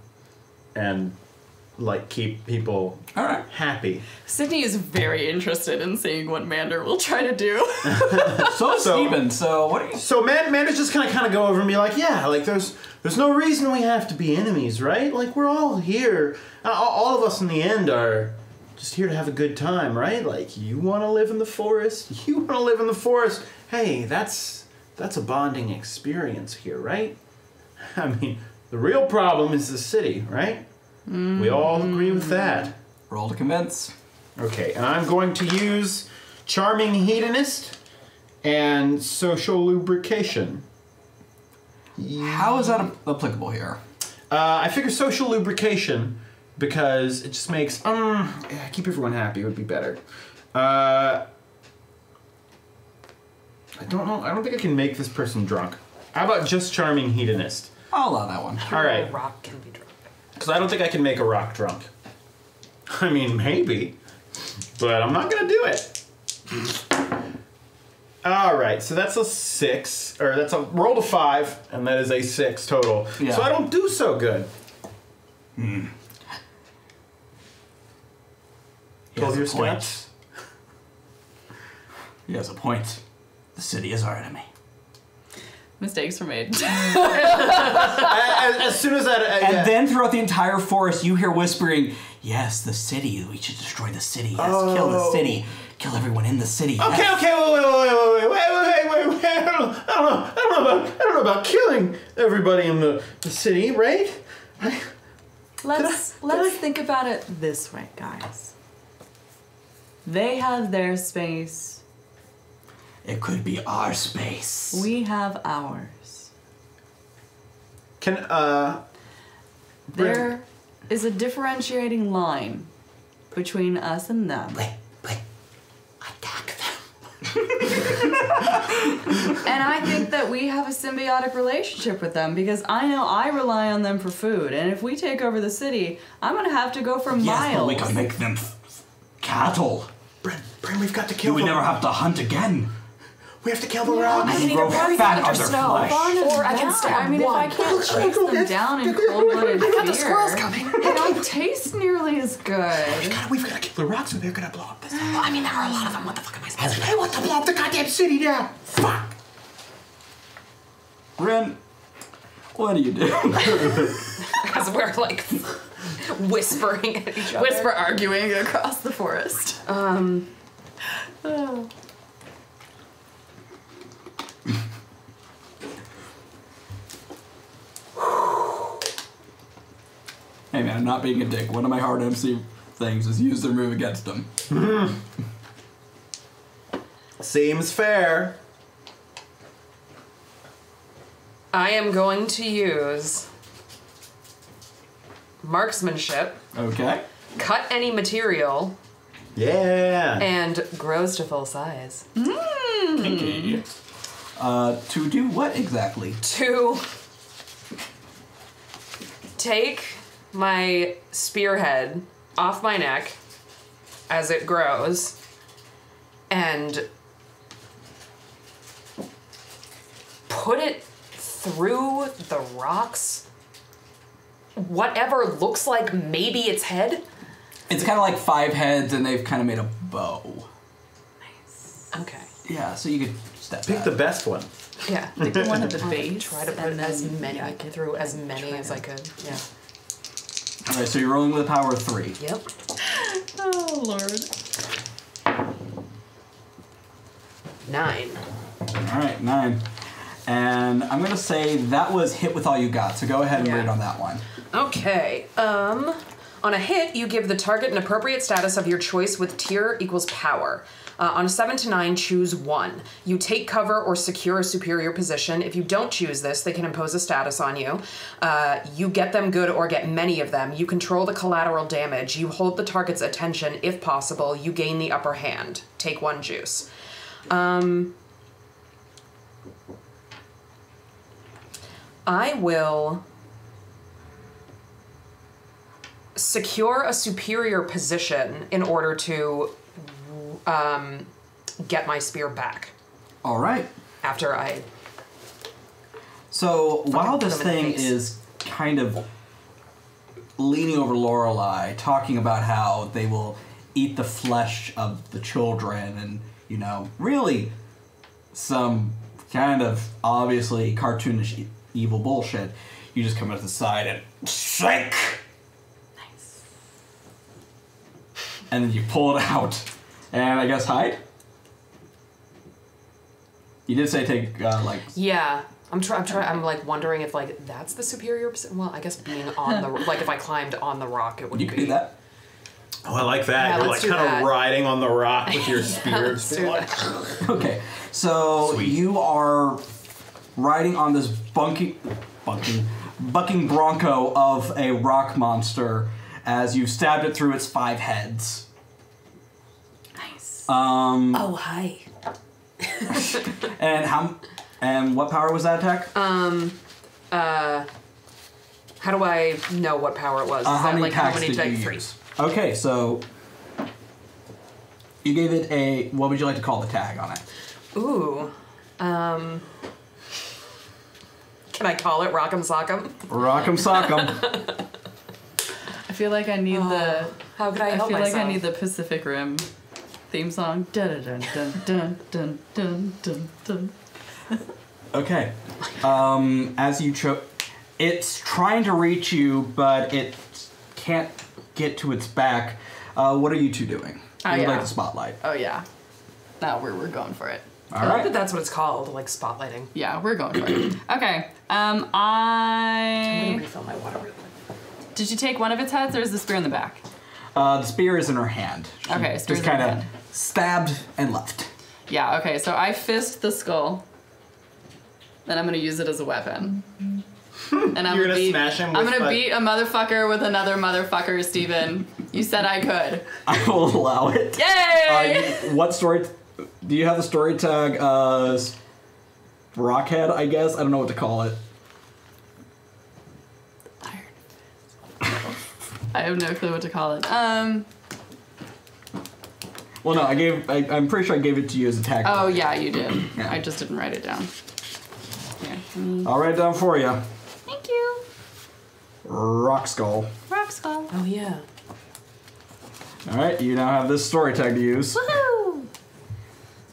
and like keep people All right. happy. Sydney is very interested in seeing what Mander will try to do. So, Steven, so what are you... So man is just kind of go over and be like, yeah, like there's no reason we have to be enemies, right? Like we're all here. All of us in the end are just here to have a good time, right? Like you want to live in the forest, you want to live in the forest. Hey, that's a bonding experience here, right? I mean, the real problem is the city, right? We all agree with that. Roll to convince. Okay, and I'm going to use Charming Hedonist and Social Lubrication. How is that applicable here? I figure Social Lubrication because it just makes keep everyone happy would be better. I don't know. I don't think I can make this person drunk. How about just Charming Hedonist? I'll allow that one. All right. Rock can be drunk. Because I don't think I can make a rock drunk. I mean, maybe, but I'm not gonna do it. All right, so that's a 6, or that's a roll to 5, and that is a 6 total. Yeah. So I don't do so good. He Told has your a point. stats. He has a point. The city is our enemy. Mistakes were made. As soon as that, And then throughout the entire forest, you hear whispering, "Yes, the city. We should destroy the city. Yes, kill the city. Kill everyone in the city." Okay, yes. okay, wait. I don't know about killing everybody in the city, right? Let's think about it this way, guys. They have their space. It could be our space. We have ours. Can There is a differentiating line between us and them. Attack them. And I think that we have a symbiotic relationship with them because I know I rely on them for food. And if we take over the city, I'm going to have to go for Yes, miles. but we can make them cattle. Bryn, we've got to You kill would them. never have to hunt again. We have to kill the rocks. I can grow fat on their flesh. Or I can stab I mean, one. if I can't chase them down in cold-blooded fear, I got the squirrels coming. they don't taste nearly as good. We've got to kill the rocks or they're gonna blow up this. I mean, there are a lot of them. What the fuck am I supposed to do? I want to blow up the goddamn city now. Fuck. Bryn, what do you do? As we're like whispering at each other. Whisper arguing across the forest. Oh. Hey man, I'm not being a dick. One of my hard MC things is use their move against them. Seems fair. I am going to use marksmanship, Okay. cut any material, Yeah. and grows to full size. Kinky. To do what exactly? To take my spearhead off my neck as it grows and put it through the rocks, whatever looks like maybe its head. It's kind of like 5 heads and they've kind of made a bow. Okay. Yeah, so you could step Pick back. the best one. Yeah. Pick the one at the base. Try to put and as then- many yeah, through as many as I could. Yeah. Alright, so you're rolling with a power of 3. Yep. Oh, Lord. 9. Alright, 9. And I'm gonna say that was hit with all you got, so go ahead and Yeah. read on that one. Okay. On a hit, you give the target an appropriate status of your choice with tier equals power. On a 7 to 9, choose 1. You take cover or secure a superior position. If you don't choose this, they can impose a status on you. You get them good or get many of them. You control the collateral damage. You hold the target's attention. If possible, you gain the upper hand. Take 1 juice. I will secure a superior position in order to get my spear back Alright. after I... So while put this them in the thing face. is kind of leaning over Lorelei, talking about how they will eat the flesh of the children and, you know, really some kind of obviously cartoonish evil bullshit, you just come out to the side and shake! Nice. And then you pull it out. And I guess hide? You did say take, Yeah. I'm like wondering if like that's the superior. Well, I guess being on the like if I climbed on the rock, it would be. You can do that. Oh, I like that. Yeah, You're let's like do kind that. of riding on the rock with your spear. Let's do that. Okay, so Sweet. you are riding on this bucking bronco of a rock monster as you stabbed it through its 5 heads. Nice. Oh hi. And what power was that attack? How do I know what power it was? How many attacks how many did you 3? use? Okay, so you gave it a. What would you like to call the tag on it? Ooh. Can I call it Rock'em Sock'em? Rock'em sock'em. I feel like I need the. How could I I help feel myself? like I need the Pacific Rim theme song. Dun dun dun dun dun dun dun dun. Okay. As you it's trying to reach you, but it can't get to its back. What are you two doing? Oh, You would yeah. like the spotlight. Oh yeah. Now we're going for it. All I like right. that that's what it's called, like spotlighting. Yeah, we're going for it. Okay. I'm gonna I refill my water real quick. did you take one of its heads or is the spear in the back? The spear is in her hand. She Okay, spear's just in her kind of hand. stabbed and left. Yeah. Okay. So I fist the skull. Then I'm gonna use it as a weapon. And I'm You're gonna beat, smash him I'm with, gonna like- beat a motherfucker with another motherfucker, Steven. You said I could. I will allow it. Yay! What story? Do you have the story tag? Rockhead, I guess. I don't know what to call it. I have no clue what to call it. Well, no, I'm pretty sure I gave it to you as a tag. Oh yeah, you did. Yeah. I just didn't write it down. Here. I'll write it down for you. Thank you. Rock skull. Rock skull. Oh yeah. All right, you now have this story tag to use. Woohoo!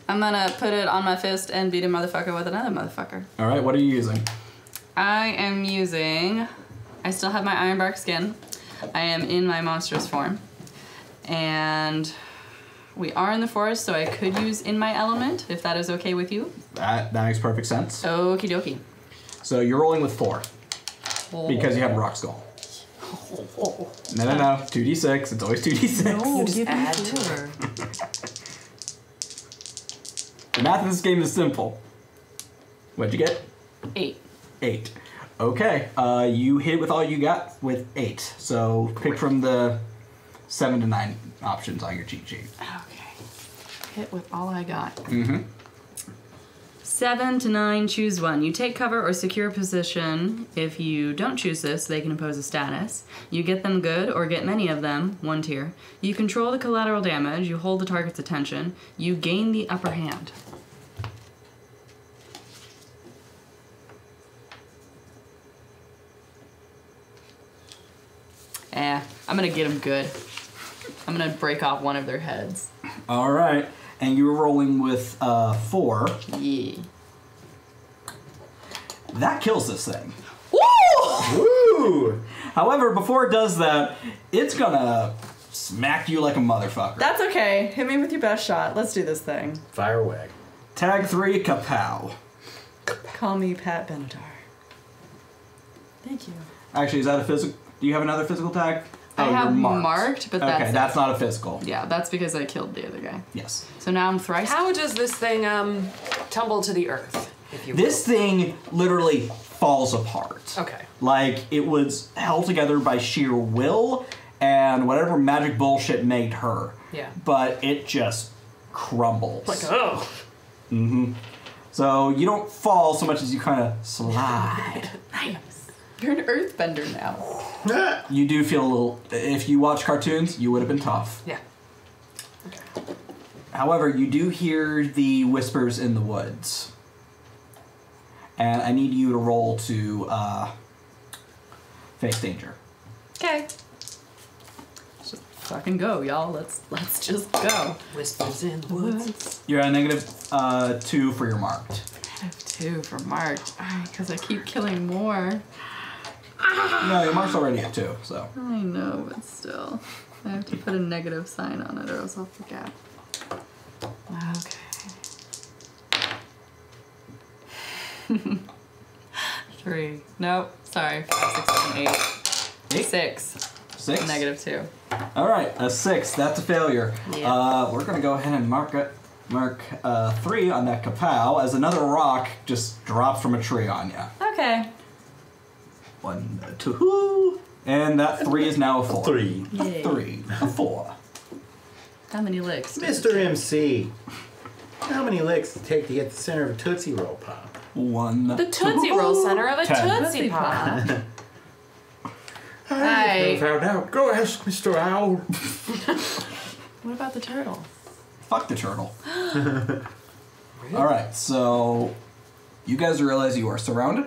I'm gonna put it on my fist and beat a motherfucker with another motherfucker. All right, what are you using? I am using. I still have my ironbark skin. I am in my monstrous form, and we are in the forest, so I could use in my element if that is okay with you. That makes perfect sense. Okie dokie. So you're rolling with 4 because you have rock skull. No, 2d6. It's always 2d6. Oh, just give me add 4. The math of this game is simple. What'd you get? 8. 8. Okay, you hit with all you got with 8. So pick from the 7 to 9 options on your cheat sheet. Okay. Hit with all I got. Mm-hmm. 7 to 9, choose one. You take cover or secure a position. If you don't choose this, they can impose a status. You get them good or get many of them, 1 tier. You control the collateral damage. You hold the target's attention. You gain the upper hand. I'm gonna get them good. I'm gonna break off one of their heads. All right, and you were rolling with 4. Yeah. That kills this thing. Woo! Woo! However, before it does that, it's gonna smack you like a motherfucker. That's okay. Hit me with your best shot. Let's do this thing. Fire away. Tag 3, kapow. Call me Pat Benadar. Thank you. Actually, is that a physical? Do you have another physical tag? I Oh, have you're marked, but Okay, that's not a physical. yeah, that's because I killed the other guy. Yes. So now I'm thrice. How does this thing tumble to the earth, if you will? This thing literally falls apart. Okay. Like, it was held together by sheer will and whatever magic bullshit made her. Yeah. But it just crumbles. Like, oh. So you don't fall so much as you kind of slide. Nice. You're an earthbender now. You do feel a little... If you watch cartoons, you would have been tough. Yeah. However, you do hear the whispers in the woods. And I need you to roll to face danger. Okay. Just fucking go, y'all. Let's just go. Whispers in the woods. You're at -2 for your marked. I have 2 for marked. Because I keep killing more. No, your mark's already at 2, so... I know, but still. I have to put a negative sign on it or else I'll forget. Okay. 3. Nope. Sorry. 5, 6, 7, 8. 6. 6? -2. All right, a 6. That's a failure. Yeah. We're gonna go ahead and mark 3 on that kapow as another rock just drops from a tree on you. Okay. 1, 2, and that 3 is now a 4. 3. A Yay. 3, a 4. How many licks? Mr. MC, how many licks does it take to get the center of a Tootsie Roll Pop? 1. The Tootsie Roll center of a 10. Tootsie Pop. Hi. Found out. Go ask Mr. Owl. What about the turtle? Fuck the turtle. Alright, so you guys realize you are surrounded.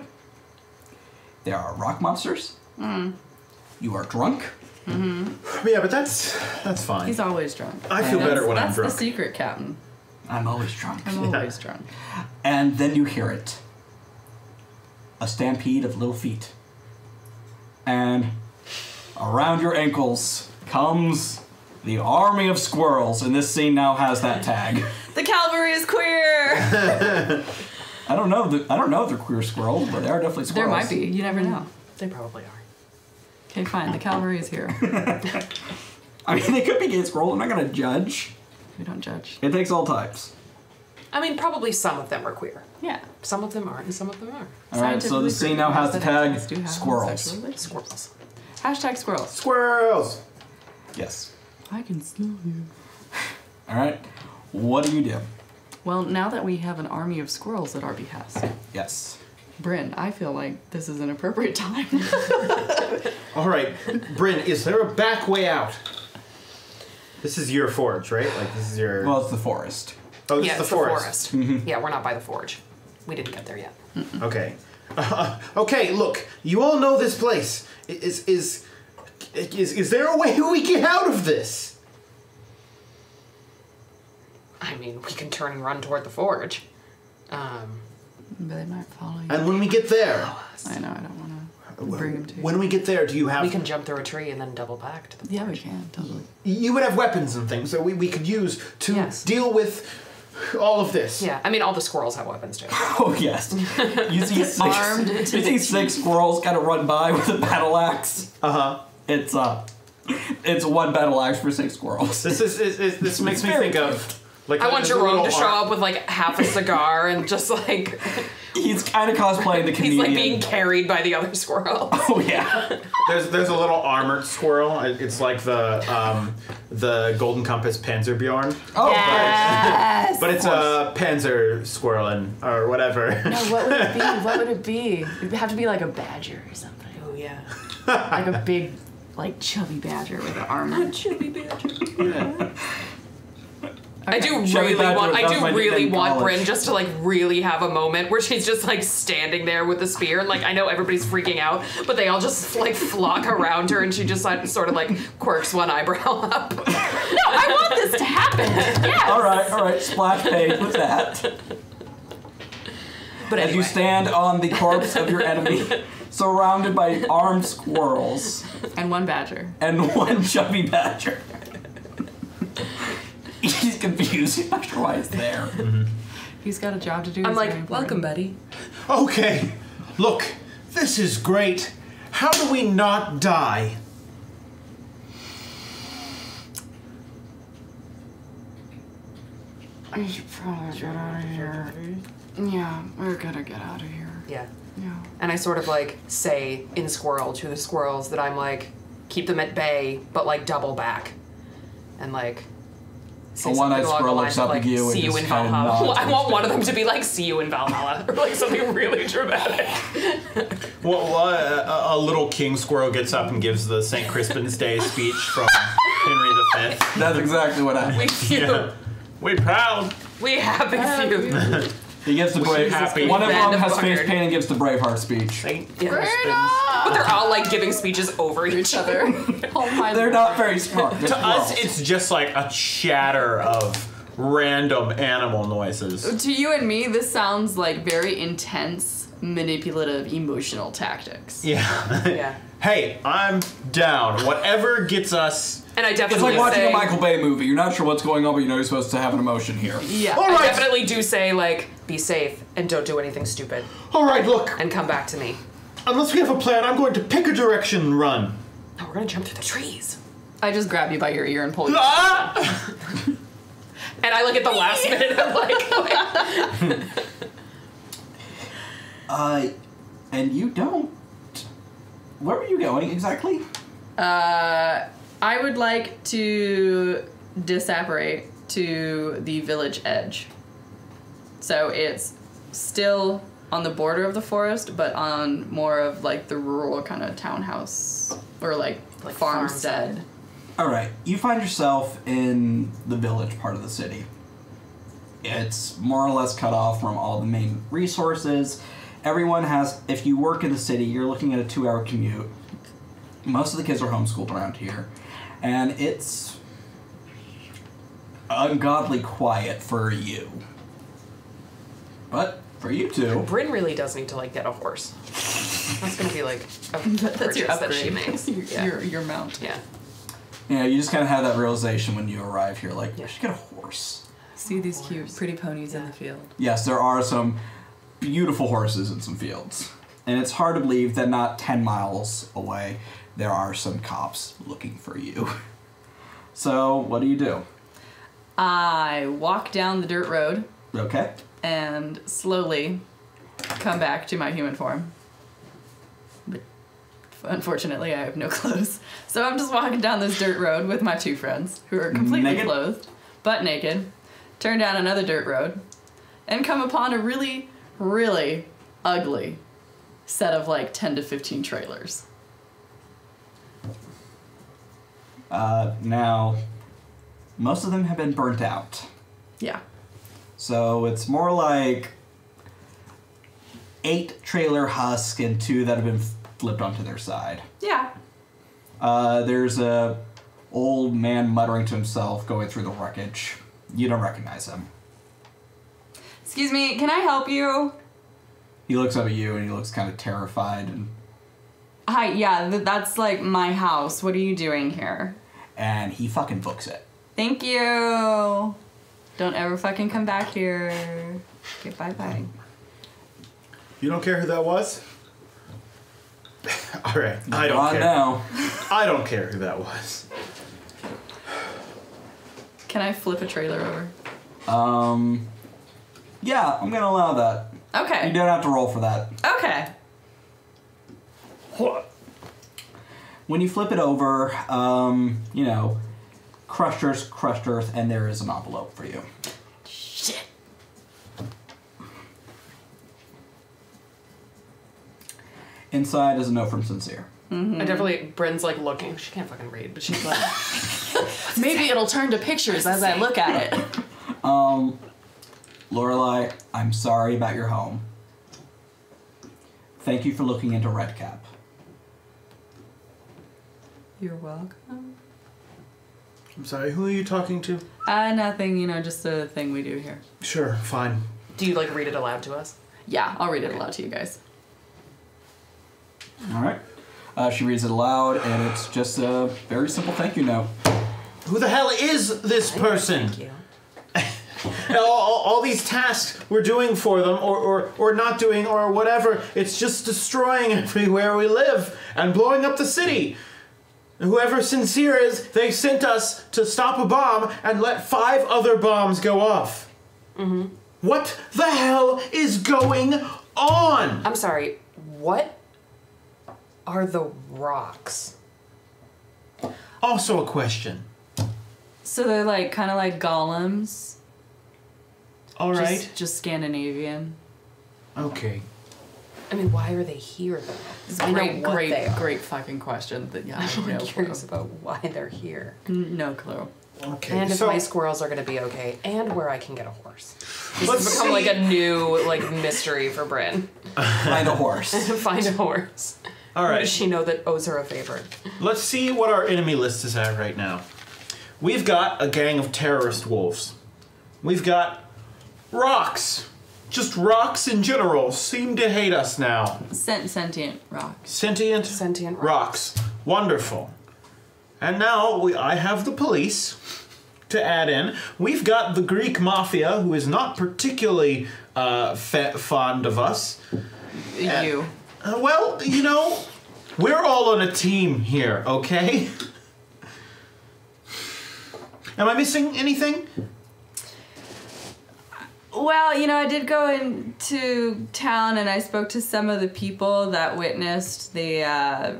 There are rock monsters. You are drunk. Yeah, but that's fine. He's always drunk. I feel better when I'm That's drunk. the secret, Captain. I'm always drunk. I'm always drunk. And then you hear it. A stampede of little feet. And around your ankles comes the army of squirrels. And this scene now has that tag. The cavalry is queer! I don't know if they're queer squirrels, but they are definitely There squirrels. might be. You never know. They probably are. Okay, fine. The cavalry is here. I mean, they could be gay squirrels. I'm not gonna judge. We don't judge. It takes all types. I mean, probably some of them are queer. Yeah. Some of them aren't, and some of them are. All right, so the scene now has the tag squirrels. Squirrels. Hashtag squirrels. Squirrels. Yes. I can smell you. All right. What do you do? Well, now that we have an army of squirrels at our behest, Yes. Bryn, I feel like this is an appropriate time. All right, Bryn, is there a back way out? This is your forge, right? Like this is your. Well, it's the forest. Oh, this Yeah, is it's the forest. Yeah, we're not by the forge. We didn't get there yet. Okay. Okay. Look, you all know this place. Is there a way we get out of this? I mean, we can turn and run toward the forge. But they might follow you. And when we get there, I know, I don't want to bring them to you. when we get there, do you have? We can jump through a tree and then double back to the Yeah, we forge. can, totally. You would have weapons and things that we could use to Yes. deal with all of this. Yeah, I mean, all the squirrels have weapons too. Oh yes. You see six. Armed to You the see teeth. 6 squirrels kind of run by with a battle axe. It's one battle axe for 6 squirrels. This makes me think of. Like I want there's a Jerome little to show arm- up with like half a cigar and just like He's kind of cosplaying the he's comedian. like being carried by the other squirrels. Oh yeah. There's a little armored squirrel. It's like the Golden Compass Panzerbjorn. Oh Yes! But it's a Panzer squirrel or whatever. No, what would it be? What would it be? It'd have to be like a badger or something. Oh yeah. Like a big, like chubby badger with an armor. Chubby badger. Yeah. I do Chubby really badger, want. that I was do my really nickname in want college. Bryn just to like really have a moment where she's just like standing there with the spear, and like I know everybody's freaking out, but they all just like flock around her, and she just like, sort of like quirks one eyebrow up. No, I want this to happen. Yes. All right. Splash page with that. But As anyway, you stand on the corpse of your enemy, surrounded by armed squirrels And one badger. and one chubby badger. He's confused. He's not sure why he's there. He's got a job to do. I'm He's like, very welcome, important. buddy. Okay. Look, this is great. How do we not die? I should probably get out of here. Yeah, we're gonna get out of here. Yeah. Yeah. And I sort of like say in squirrel to the squirrels that I'm like keep them at bay, but like double back, and like. say A one-eyed something along squirrel the looks lines of, up at you and see you just in kinda Valhalla. nods I want one of them to be like, see you in Valhalla, or like something really dramatic. Well, a little king squirrel gets up and gives the St. Crispin's Day speech from Henry V. That's exactly what happened. We feud. Yeah. We proud. We happy feud. He gives the brave. happy. One of them Random has face fucker. paint and gives the Braveheart speech. St. Yeah. Crispin's. But they're all like giving speeches over each other. Oh my They're not very smart. They're To us, squirrels. it's just like a chatter of random animal noises. To you and me, this sounds like very intense, manipulative, emotional tactics. Yeah. Yeah. Hey, I'm down. Whatever gets us. And I It's definitely like watching say, a Michael Bay movie. You're not sure what's going on, but you know you're supposed to have an emotion here. Yeah. All I right. definitely do say like, Be safe and don't do anything stupid. All right, look. And come back to me. Unless we have a plan, I'm going to pick a direction and run. No, we're gonna jump through the trees. I just grab you by your ear and pull you. Ah! And I like at the last minute, I'm like, And you don't. Where were you going exactly? I would like to disapparate to the village edge. So it's still on the border of the forest, but on more of like the rural kind of townhouse or like farmstead. All right, you find yourself in the village part of the city. It's more or less cut off from all the main resources. Everyone has, if you work in the city, you're looking at a 2-hour commute. Most of the kids are homeschooled around here. And it's ungodly quiet for you. But for you two... Bryn really does need to, like, get a horse. That's gonna be, like, a That's your purchase that upgrade. she makes. Your mount. Yeah. Yeah, you just kind of have that realization when you arrive here, like, you should get a horse. See these cute, pretty ponies in the field. Yes, there are some beautiful horses in some fields. And it's hard to believe that not 10 miles away, there are some cops looking for you. So, what do? I walk down the dirt road. Okay. And slowly come back to my human form. But unfortunately, I have no clothes. So I'm just walking down this dirt road with my 2 friends, who are completely Naked? clothed, butt naked, turn down another dirt road, and come upon a really, really ugly set of like 10 to 15 trailers. Now, most of them have been burnt out. Yeah. So it's more like 8 trailer husks and 2 that have been flipped onto their side. Yeah. There's a old man muttering to himself going through the wreckage. You don't recognize him. Excuse me, can I help you? He looks up at you and he looks kind of terrified. Hi, yeah, that's like my house. What are you doing here? And he fucking books it. Thank you. Don't ever fucking come back here. Okay, bye-bye. You don't care who that was? All right, I don't care. Now. I don't care who that was. Can I flip a trailer over? Yeah, I'm gonna allow that. Okay. You don't have to roll for that. Okay. When you flip it over, you know, crushed earth, and there is an envelope for you. Shit. Inside is a note from Sincere. Mm-hmm. I definitely, Bryn's like looking. She can't fucking read, but she's like, Maybe it'll turn to pictures as I look at it. Lorelei, I'm sorry about your home. Thank you for looking into Redcap. You're welcome. I'm sorry, who are you talking to? Nothing, you know, just a thing we do here. Sure, fine. do you like read it aloud to us? Yeah, I'll read it aloud to you guys. All right. She reads it aloud, and it's just a very simple thank you note. Who the hell is this person? Thank you. all these tasks we're doing for them, or not doing, or whatever, it's just destroying everywhere we live and blowing up the city. Whoever Sincere is, they sent us to stop a bomb and let 5 other bombs go off. Mm-hmm. What the hell is going on? I'm sorry, what are the rocks? Also a question. So they're like kind of like golems. All right. Just Scandinavian. Okay. I mean, why are they here though? It's I know what they are. great fucking question. That yeah, I'm no curious clue. about why they're here. No clue. Okay. And if so my squirrels are gonna be okay, and where I can get a horse. This Let's has become like a new mystery for Bryn. Find a horse. Find a horse. all How right. does she know that owes her a favor? Let's see what our enemy list is at right now. We've got a gang of terrorist wolves. We've got rocks. Just rocks in general seem to hate us now. Sentient rock. Sentient rocks. Wonderful. And now I have the police to add in. We've got the Greek mafia, who is not particularly fond of us. You. Well, you know, we're all on a team here, okay? Am I missing anything? Well, you know, I did go into town and I spoke to some of the people that witnessed the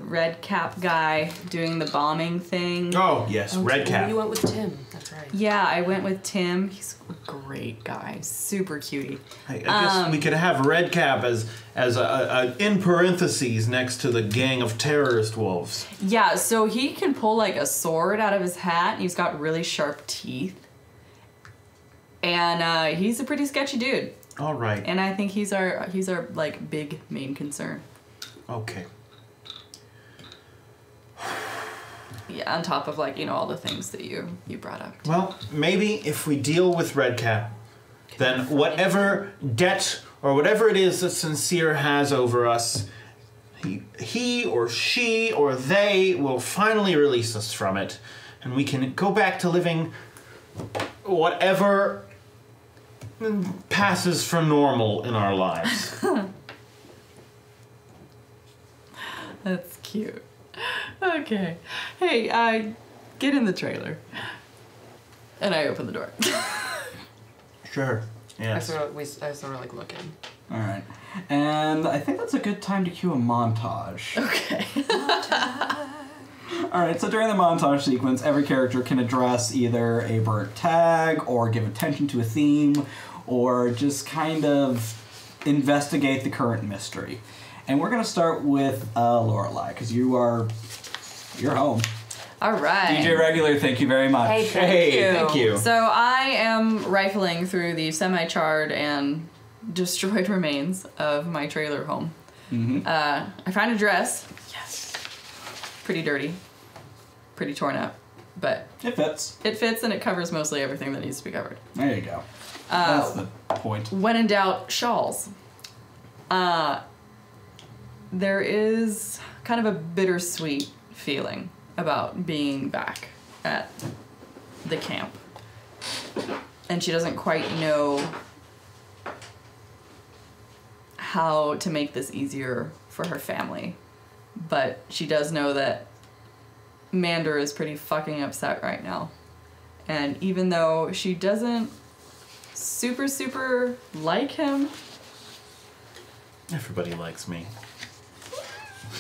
red cap guy doing the bombing thing. Oh, yes, Red Cap. You went with Tim. That's right. Yeah, I went with Tim. He's a great guy. Super cutie. I guess we could have Red Cap as a in parentheses next to the gang of terrorist wolves. Yeah, so he can pull like a sword out of his hat and he's got really sharp teeth. And he's a pretty sketchy dude. All right. And I think he's our like big main concern. Okay. Yeah, on top of like, you know, all the things that you brought up. Well, maybe if we deal with Red Cap, then whatever debt or whatever it is that Sincere has over us, he or she or they will finally release us from it, and we can go back to living whatever passes for normal in our lives. That's cute. Okay. Hey, get in the trailer. And I open the door. Sure. I Yes. sort of like looking. All right. And I think that's a good time to cue a montage. Okay. All right, so during the montage sequence, every character can address either a burnt tag or give attention to a theme or just kind of investigate the current mystery. And we're going to start with Lorelei, because you're home. All right. DJ Regular, thank you very much. Hey, Thank you. So I am rifling through the semi-charred and destroyed remains of my trailer home. Mm-hmm. I find a dress. Yes. Pretty dirty. Pretty torn up. But It fits. it fits and it covers mostly everything that needs to be covered. There you go. That's the point. When in doubt, shawls. There is kind of a bittersweet feeling about being back at the camp. And she doesn't quite know how to make this easier for her family. But she does know that Mander is pretty fucking upset right now. And even though she doesn't super like him, Everybody likes me.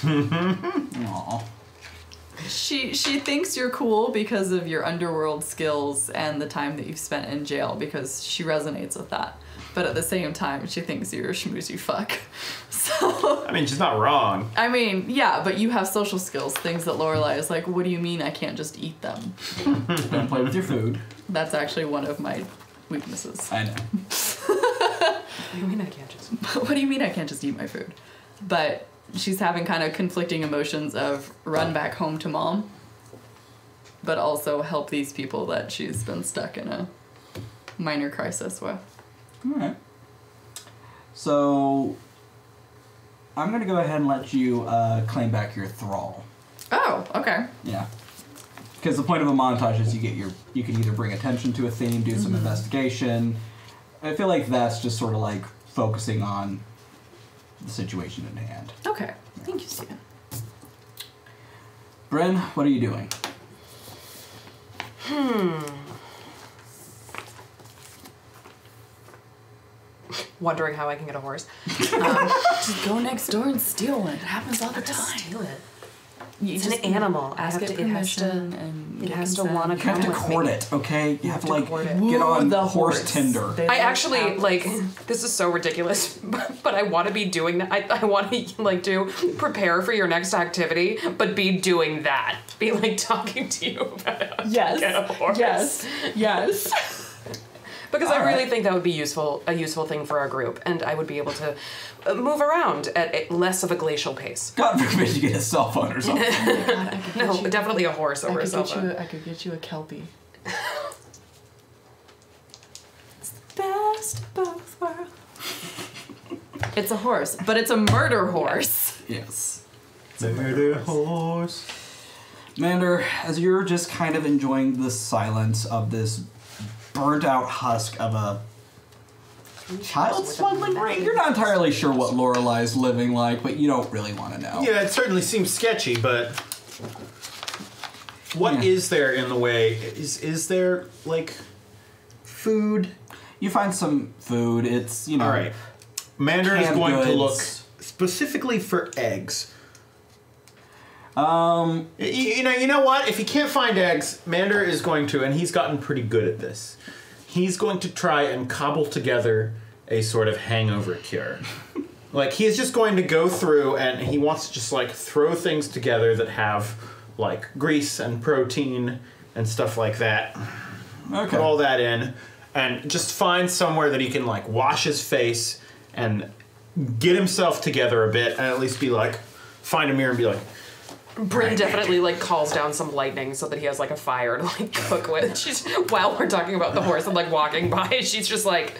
Aw. she thinks you're cool because of your underworld skills and the time that you've spent in jail, because she resonates with that. But at the same time, she thinks you're a schmoozy fuck. So, I mean, she's not wrong. I mean, yeah, but you have social skills, things that Lorelei is like, what do you mean I can't just eat them? Don't play with your food. That's actually one of my weaknesses. I know. What do you mean I can't just? What do you mean I can't just eat my food? But she's having kind of conflicting emotions of run back home to mom, but also help these people that she's been stuck in a minor crisis with. Alright. So, I'm going to go ahead and let you claim back your thrall. Oh, okay. Yeah. Because the point of a montage is you can either bring attention to a theme, do some investigation. I feel like that's just sort of like focusing on the situation in hand. Okay. Thank you, Steven. Bryn, what are you doing? Wondering how I can get a horse. Just go next door and steal one. It happens all the time. Steal it. You It's just an animal. Ask it It has to. permission and It get has to consent. want to You come have to with court me. it, okay? You have to to like court it. get on the horse Tinder. They I don't actually have- like. This is so ridiculous, but I want to be doing that. I want to like to prepare for your next activity, but be doing that. Be like talking to you about how to Yes. get a horse. Yes. Because I really think that would be a useful thing for our group, and I would be able to move around at less of a glacial pace. God forbid you get a cell phone or something. No, definitely a horse over a cell phone. I could get you a Kelpie. It's the best of both worlds. It's a horse, but it's a murder horse. Yes. Murder horse. Mander, as you're just kind of enjoying the silence of this burnt out husk of a child smuggling ring? You're not entirely sure what Lorelei's living like, but you don't really want to know. Yeah, it certainly seems sketchy, but what is there in the way? Is there, like, food? You find some food. It's, you know... All right. Mander is canned going to goods. look specifically for eggs. You know what? If he can't find eggs, Mander is going to, and he's gotten pretty good at this, he's going to try and cobble together a sort of hangover cure. Like, he's just going to go through and he wants to just, like, throw things together that have, like, grease and protein and stuff like that. Okay. Put all that in and just find somewhere that he can, like, wash his face and get himself together a bit and at least be like, find a mirror and be like, Bryn definitely like calls down some lightning so that he has like a fire to like cook with. She's while we're talking about the horse and like walking by, she's just like,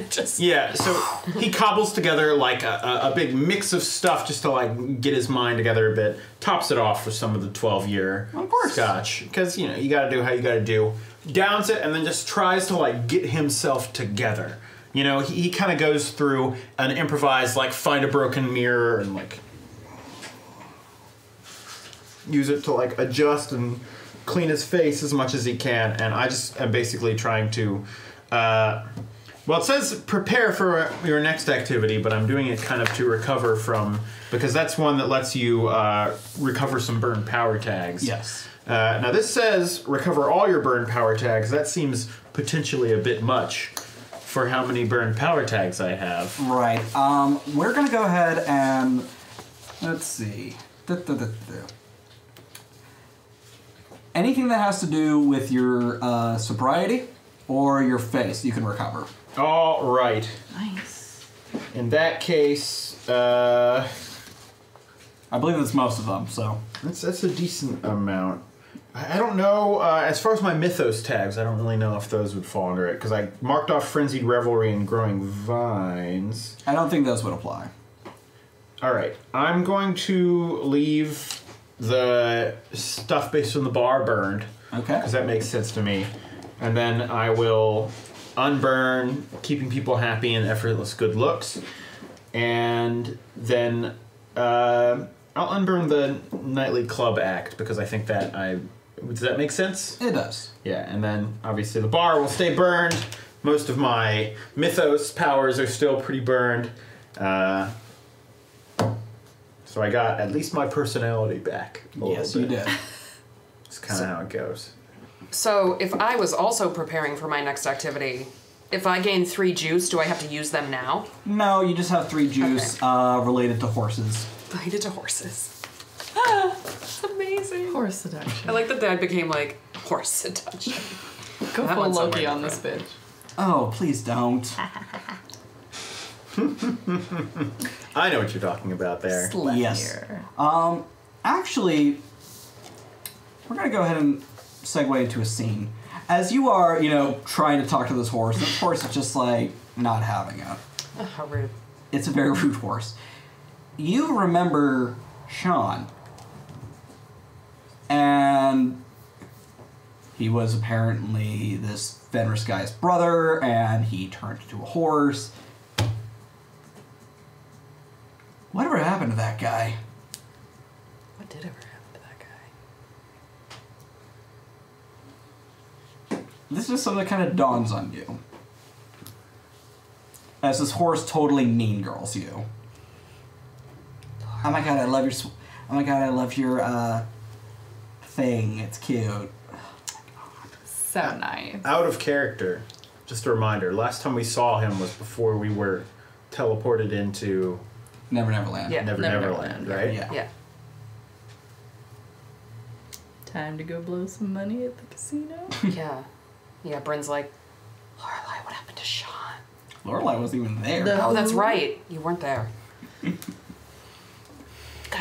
just yeah. So he cobbles together like a big mix of stuff just to like get his mind together a bit. Tops it off with some of the 12-year scotch because you know you got to do how you got to do. Downs it and then just tries to like get himself together. You know, he kind of goes through an improvised like find a broken mirror and like use it to like adjust and clean his face as much as he can, and I just am basically trying to well, it says prepare for your next activity, but I'm doing it kind of to recover from, because that's one that lets you recover some burned power tags. Yes. Now this says recover all your burned power tags. That seems potentially a bit much for how many burned power tags I have. Right. We're gonna go ahead and let's see. Anything that has to do with your sobriety or your face, you can recover. All right. Nice. In that case, I believe that's most of them. So that's a decent amount. I don't know. As far as my mythos tags, I don't really know if those would fall under it because I marked off frenzied revelry and growing vines. I don't think those would apply. All right, I'm going to leave the stuff based on the bar burned. Okay. Because that makes sense to me. And then I will unburn, keeping people happy and effortless good looks. And then I'll unburn the nightly club act because I think that does that make sense? It does. Yeah, and then obviously the bar will stay burned. Most of my mythos powers are still pretty burned. So I got at least my personality back. Yes, you did. It's kind of how it goes. So if I was also preparing for my next activity, if I gain 3 juice, do I have to use them now? No, you just have 3 juice related to horses. Related to horses. That's amazing. Horse seduction. I like that Dad became like horse seduction. Go That full one's Loki somewhere on this bitch. Oh, please don't. I know what you're talking about there. Yes. Here. Actually, we're gonna go ahead and segue into a scene. As you are, trying to talk to this horse is just like not having it. Oh, how rude. It's a very rude horse. You remember Sean. And he was apparently this Fenris guy's brother, and he turned into a horse. Whatever happened to that guy? What did ever happen to that guy? This is something that kind of dawns on you. As this horse totally mean girls you. Oh my god, I love your... Oh my god, I love your, thing. It's cute. So nice. Out of character. Just a reminder, last time we saw him was before we were teleported into Never Neverland. Yeah. Neverland, right? Yeah. Yeah. Time to go blow some money at the casino. Yeah. Yeah, Bryn's like, Lorelei, what happened to Sean? Lorelei wasn't even there. Oh, that's right. You weren't there. God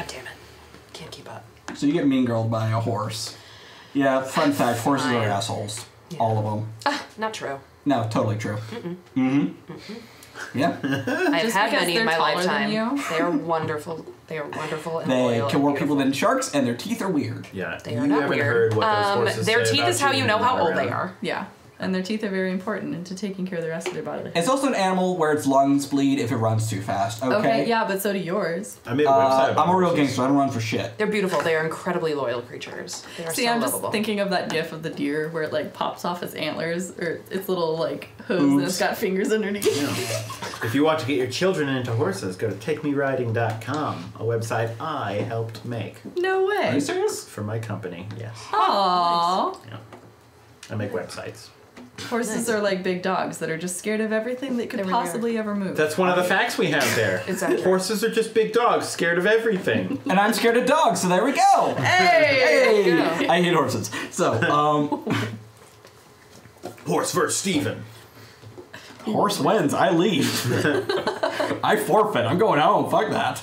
damn it. Can't keep up. So you get mean girled by a horse. Yeah, fun fact, horses are Fine. assholes. Yeah. All of them. Not true. No, totally true. Mm-hmm. Yeah. I've Just had because many in they're my taller than lifetime. you? They are wonderful. They are wonderful and They loyal kill more and people beautiful. than sharks, and their teeth are weird. Yeah. They you are not haven't weird. heard what those horses Their say teeth about is how you know how old they around. are. Yeah. And their teeth are very important into taking care of the rest of their body. It's also an animal where its lungs bleed if it runs too fast. Okay. Yeah, but so do yours. I made a website about I'm a real horses. gangster. I don't run for shit. They're beautiful. They are incredibly loyal creatures. They are See, so I'm lovable. just thinking of that gif of the deer where it like pops off its antlers or its little like hooves and it's got fingers underneath. If you want to get your children into horses, go to takemeriding.com, a website I helped make No Are you way. serious? for my company. Yes. Aww. Yeah. I make websites. Horses are like big dogs that are just scared of everything that could They really possibly ever move. That's one of the facts we have there. It's accurate. Horses are just big dogs, scared of everything. And I'm scared of dogs, so there we go. Hey! Hey! I hate horses. So, Horse versus Steven. horse wins. I leave. I forfeit. I'm going home. Fuck that.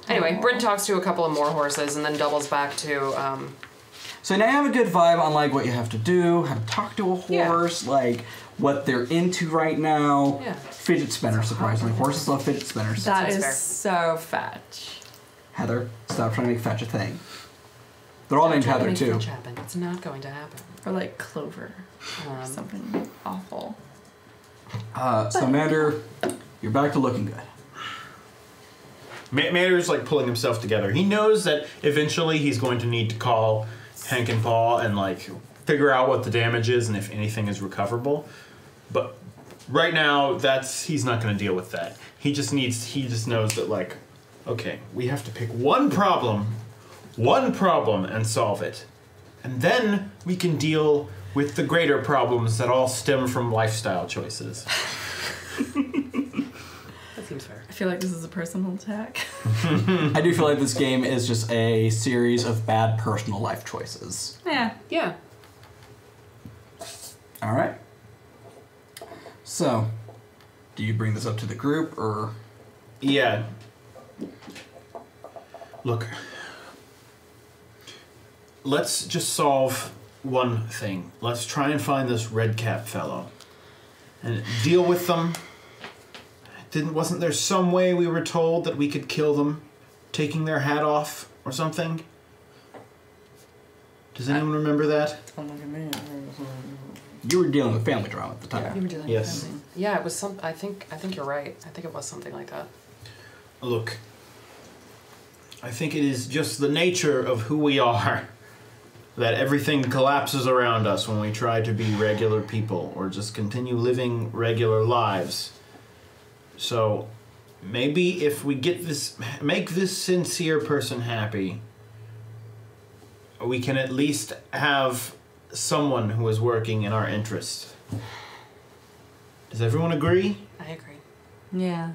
Anyway, Bryn talks to a couple of more horses and then doubles back to, So now you have a good vibe on like what you have to do, how to talk to a Yeah. horse, like what they're into right now. Yeah. Fidget spinners, surprisingly. Horses love fidget spinners. That Sounds is fair. so fetch. Heather, stop trying to make fetch a thing. They're all named Heather Make too. fetch happen. It's not going to happen. Or like clover. Or something awful. So Mander, you're back to looking good. Mander's like pulling himself together. He knows that eventually he's going to need to call Hank and Paul and like figure out what the damage is and if anything is recoverable. But right now, he's not going to deal with that. He just knows that like, okay, we have to pick one problem and solve it. And then we can deal with the greater problems that all stem from lifestyle choices. That seems fair. I feel like this is a personal attack. I do feel like this game is just a series of bad personal life choices. Yeah. Yeah. All right. So, do you bring this up to the group or? Yeah. Look. Let's just solve one thing. Let's try and find this red cap fellow. And deal with them. Wasn't there some way we were told that we could kill them? Taking their hat off or something? Does anyone remember that? You were dealing with family drama at the time. You were doing Yes. something. Yeah, it was some. I think you're right. I think it was something like that. Look. I think it is just the nature of who we are that everything collapses around us when we try to be regular people or just continue living regular lives. So maybe if we make this sincere person happy, we can at least have someone who is working in our interest. Does everyone agree? I agree. Yeah.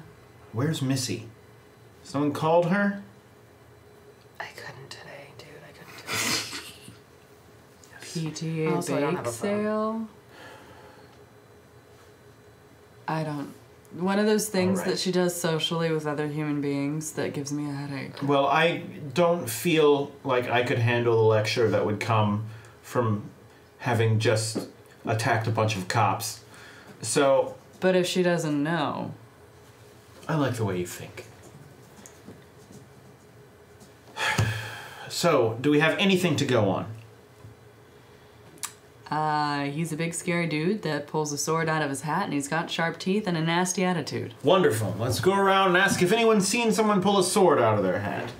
Where's Missy? Someone called her? I couldn't today, dude. I couldn't today. PTA Also, I don't have bake a phone. sale. I don't. One of those things Alright. that she does socially with other human beings that gives me a headache. Well, I don't feel like I could handle the lecture that would come from having just attacked a bunch of cops. So, But if she doesn't know, I like the way you think. So, do we have anything to go on? he's a big scary dude that pulls a sword out of his hat and he's got sharp teeth and a nasty attitude. Wonderful. Let's go around and ask if anyone's seen someone pull a sword out of their hat.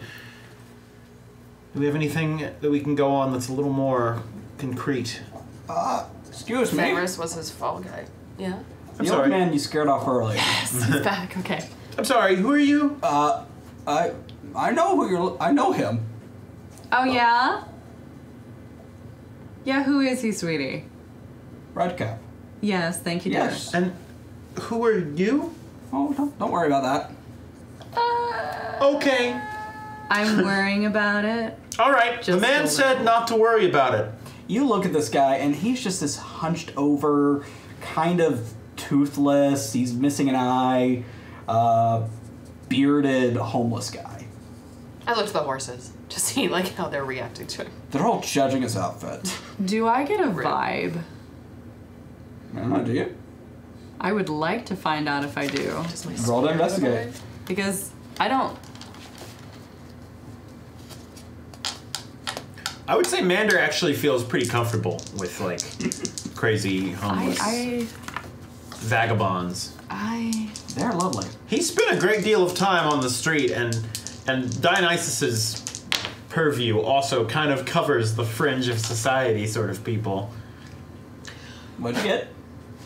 Do we have anything that we can go on that's a little more concrete? Excuse me. Ferris was his fall guy. Yeah. I'm The sorry. old man you scared off earlier. He's back, okay. I'm sorry, who are you? I know who you're. I know him. Oh, yeah? Yeah, who is he, sweetie? Redcap. Yes, thank you, dear. Yes. And who are you? Oh, don't worry about that. Okay. I'm worrying about it. All right. The Just man a said little. not to worry about it. You look at this guy, and he's just this hunched over, kind of toothless. He's missing an eye, bearded, homeless guy. I looked at the horses to see like how they're reacting to him. They're all judging his outfit. Do I get a vibe? I don't know, do you? I would like to find out if I do. Just my Roll to spirit investigate. vibe. Because I don't... I would say Mander actually feels pretty comfortable with, like, crazy homeless vagabonds. They're lovely. He spent a great deal of time on the street, and Dionysus's purview also kind of covers the fringe of society sort of people. What'd you get?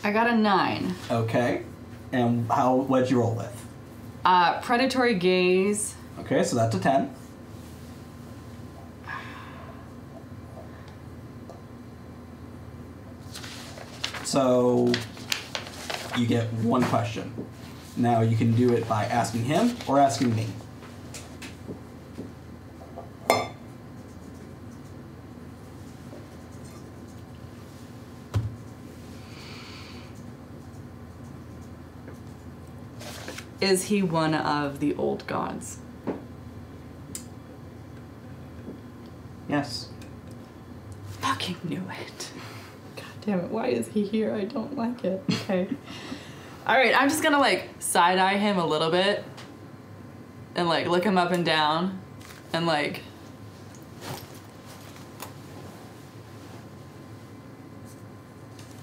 I got a 9. Okay. And what'd you roll with? Predatory gaze. Okay, so that's a 10. So you get one question. Now you can do it by asking him or asking me. Is he one of the old gods? Yes. Fucking knew it. God damn it, why is he here? I don't like it. Okay. Alright, I'm just gonna like side-eye him a little bit and like look him up and down and like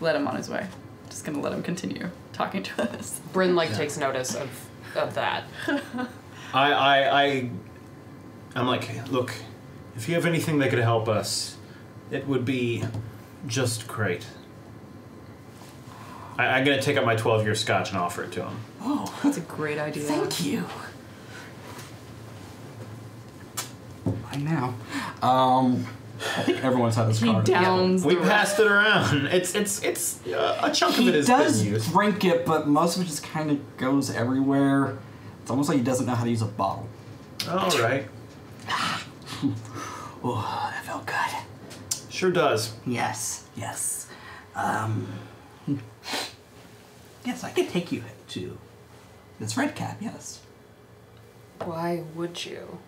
let him on his way. Just gonna let him continue talking to us. Bryn like takes notice of that. I'm like, look, if you have anything that could help us, it would be just great. I'm gonna take up my 12-year scotch and offer it to him. Oh, That's a great idea. thank you. I know. I think everyone's had this He card. downs We the passed it around. It's a chunk of it He has does been used. drink it, but most of it just kind of goes everywhere. It's almost like he doesn't know how to use a bottle. All right. Oh, that felt good. Sure does. Yes, yes. Yes, I could take you to this red cap, yes. Why would you?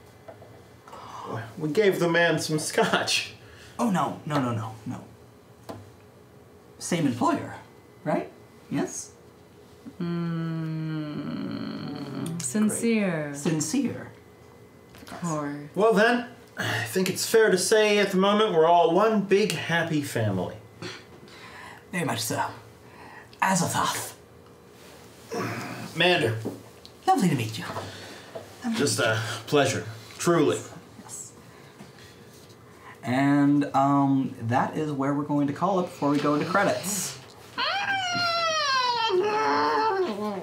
We gave the man some scotch. Oh, no. Same employer, right? Yes? Sincere. Sincere. Of course. Well then, I think it's fair to say at the moment we're all one big happy family. Very much so. Azathoth. Mander, Lovely to meet you. just a pleasure, truly. Yes. And that is where we're going to call it before we go into credits.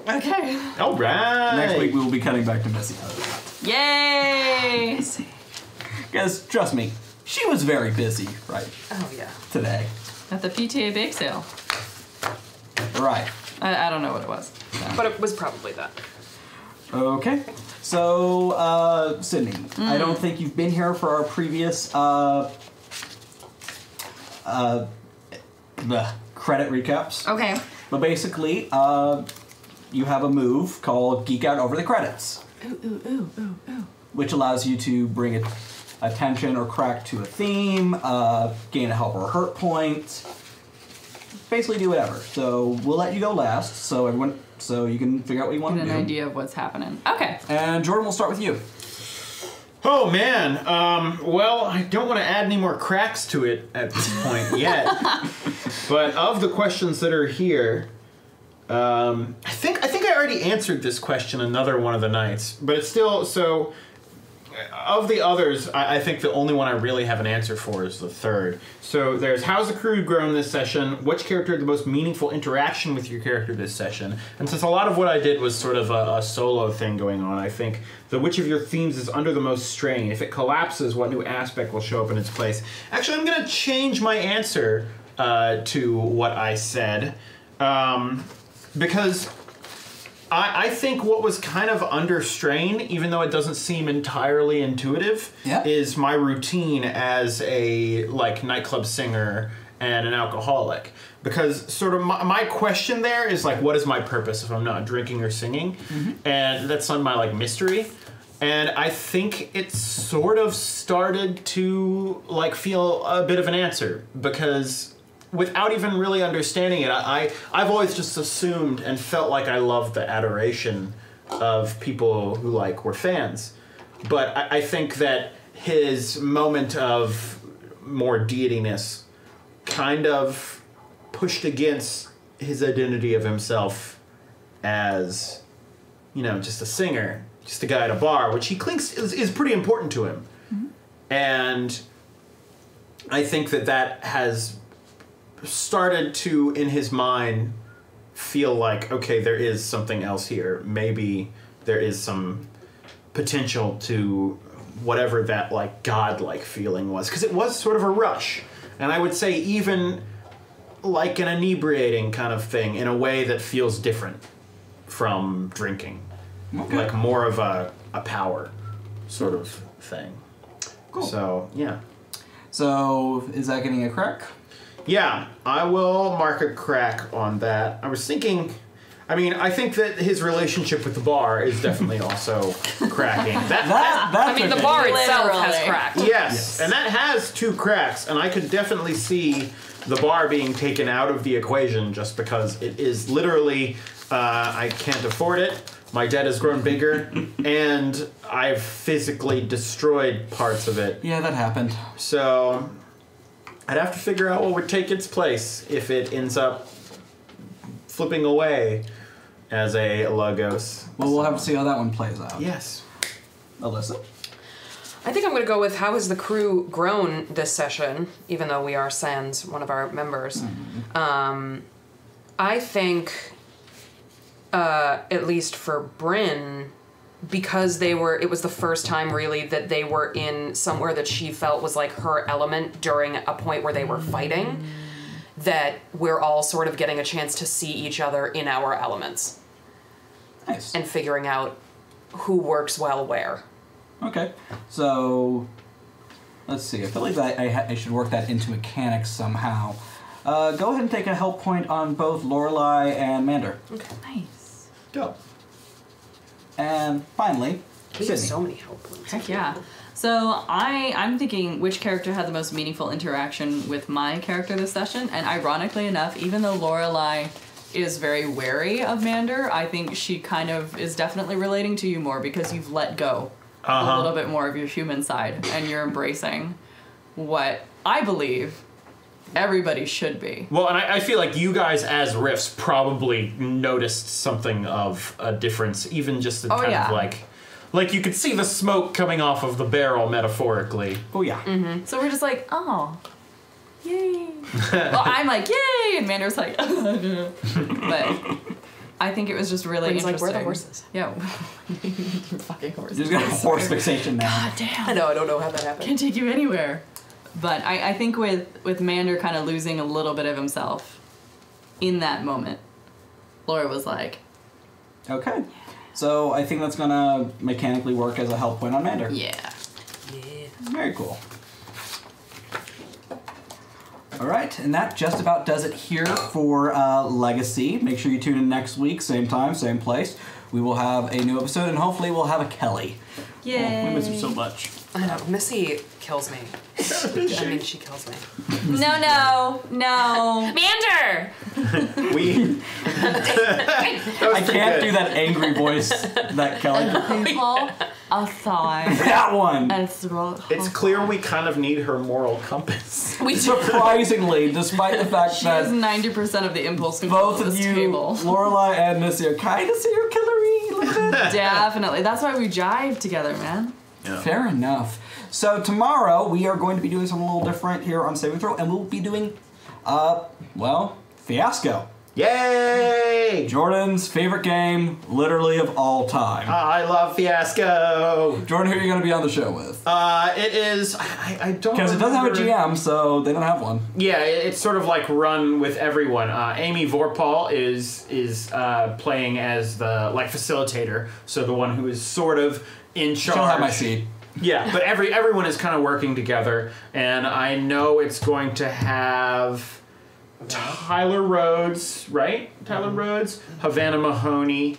Okay. All right. Next week we will be cutting back to Missy. Yay! Guys, trust me, she was very busy, right, Oh yeah. today. At the PTA bake sale. Right. I don't know what it was. But it was probably that. Okay. So, Sydney, I don't think you've been here for our previous credit recaps. Okay. But basically, you have a move called Geek Out Over the Credits, Ooh. which allows you to bring attention or crack to a theme, gain a help or a hurt point, basically do whatever. So we'll let you go last, so you can figure out what you want Get to an do. idea of what's happening. Okay. And Jordan, we'll start with you. Oh man, well, I don't want to add any more cracks to it at this point yet. But of the questions that are here, I think I already answered this question another one of the nights, but it's still so. Of the others, I think the only one I really have an answer for is the third. So there's how's the crew grown this session? Which character had the most meaningful interaction with your character this session? And since a lot of what I did was sort of a solo thing going on, I think which of your themes is under the most strain? If it collapses, what new aspect will show up in its place? Actually, I'm going to change my answer to what I said because I think what was kind of under strain, even though it doesn't seem entirely intuitive, is my routine as a nightclub singer and an alcoholic. Because sort of my question there is what is my purpose if I'm not drinking or singing? Mm-hmm. And that's on my mystery. And I think it sort of started to feel a bit of an answer because without even really understanding it, I've always just assumed and felt like I loved the adoration of people who were fans. But I think that his moment of more deityness kind of pushed against his identity of himself as, just a singer, just a guy at a bar, which he thinks is pretty important to him. Mm-hmm. And I think that has started to, in his mind, feel like, okay, there is something else here. Maybe there is some potential to whatever that, like, godlike feeling was. Because it was sort of a rush. And I would say even like an inebriating kind of thing in a way that feels different from drinking. Okay. Like more of a power sort of thing. Cool. So, yeah. So, is that getting a crack? Yeah, I will mark a crack on that. I was thinking... I think that his relationship with the bar is definitely also cracking. The bar itself has cracked. Yes, and that has 2 cracks, and I could definitely see the bar being taken out of the equation just because it is literally, I can't afford it, my debt has grown bigger, and I've physically destroyed parts of it. Yeah, that happened. So, I'd have to figure out what would take its place if it ends up flipping away as a Logos. Well, we'll have to see how that one plays out. Yes. Alyssa? I think I'm going to go with how has the crew grown this session, even though we are sans one of our members. Mm-hmm. I think, at least for Bryn, because it was the first time really that they were in somewhere that she felt was like her element during a point where they were fighting, that we're all sort of getting a chance to see each other in our elements. Nice. And figuring out who works well where. Okay. So, let's see. I feel like I should work that into mechanics somehow. Go ahead and take a help point on both Lorelei and Mander. Okay. Nice. Go. And finally, We have Sydney. so many help points. Heck yeah. So I'm thinking which character had the most meaningful interaction with my character this session, and ironically enough, even though Lorelei is very wary of Mander, I think she kind of is definitely relating to you more because you've let go a little bit more of your human side, and you're embracing what I believe everybody should be. Well, and I feel like you guys as riffs probably noticed something of a difference, even just in of like you could see the smoke coming off of the barrel metaphorically. Oh yeah. Mm-hmm. So we're just like, oh, yay. Well, I'm like, yay, and Mander's like, but I think it was just really interesting. Like, where are the horses? Yeah. Fucking horses. You've got a horse fixation now. God damn. I don't know how that happened. Can't take you anywhere. But I think with Mander kind of losing a little bit of himself in that moment, Laura was like, Okay. So I think that's gonna mechanically work as a help point on Mander. yeah. Very cool. Alright, and that just about does it here for Legacy. Make sure you tune in next week, same time, same place. We will have a new episode, and hopefully we'll have a Kelly. Yay. Oh, we miss him so much. I know. Missy kills me. She kills me. No. Mander! I can't do that angry voice that Kelly People aside. That one! It's clear we kind of need her moral compass. Surprisingly, despite the fact She that has 90% of the impulse control both of of this you, table. Lorelei and Missy, are kind of serial killery a little bit. Definitely. That's why we jive together, man. Yeah. Fair enough. So tomorrow we are going to be doing something a little different here on Saving Throw, and we'll be doing, Fiasco. Yay! Jordan's favorite game, literally of all time. I love Fiasco. Jordan, who are you going to be on the show with? It is. I don't. Because it doesn't have a remember. GM, so they don't have one. Yeah, it's sort of like run with everyone. Amy Vorpal is playing as the facilitator, so the one who is sort of in charge. She'll have my seat. Yeah, but everyone is kind of working together, and I know it's going to have Tyler Rhodes, right? Tyler Rhodes, Havana Mahoney,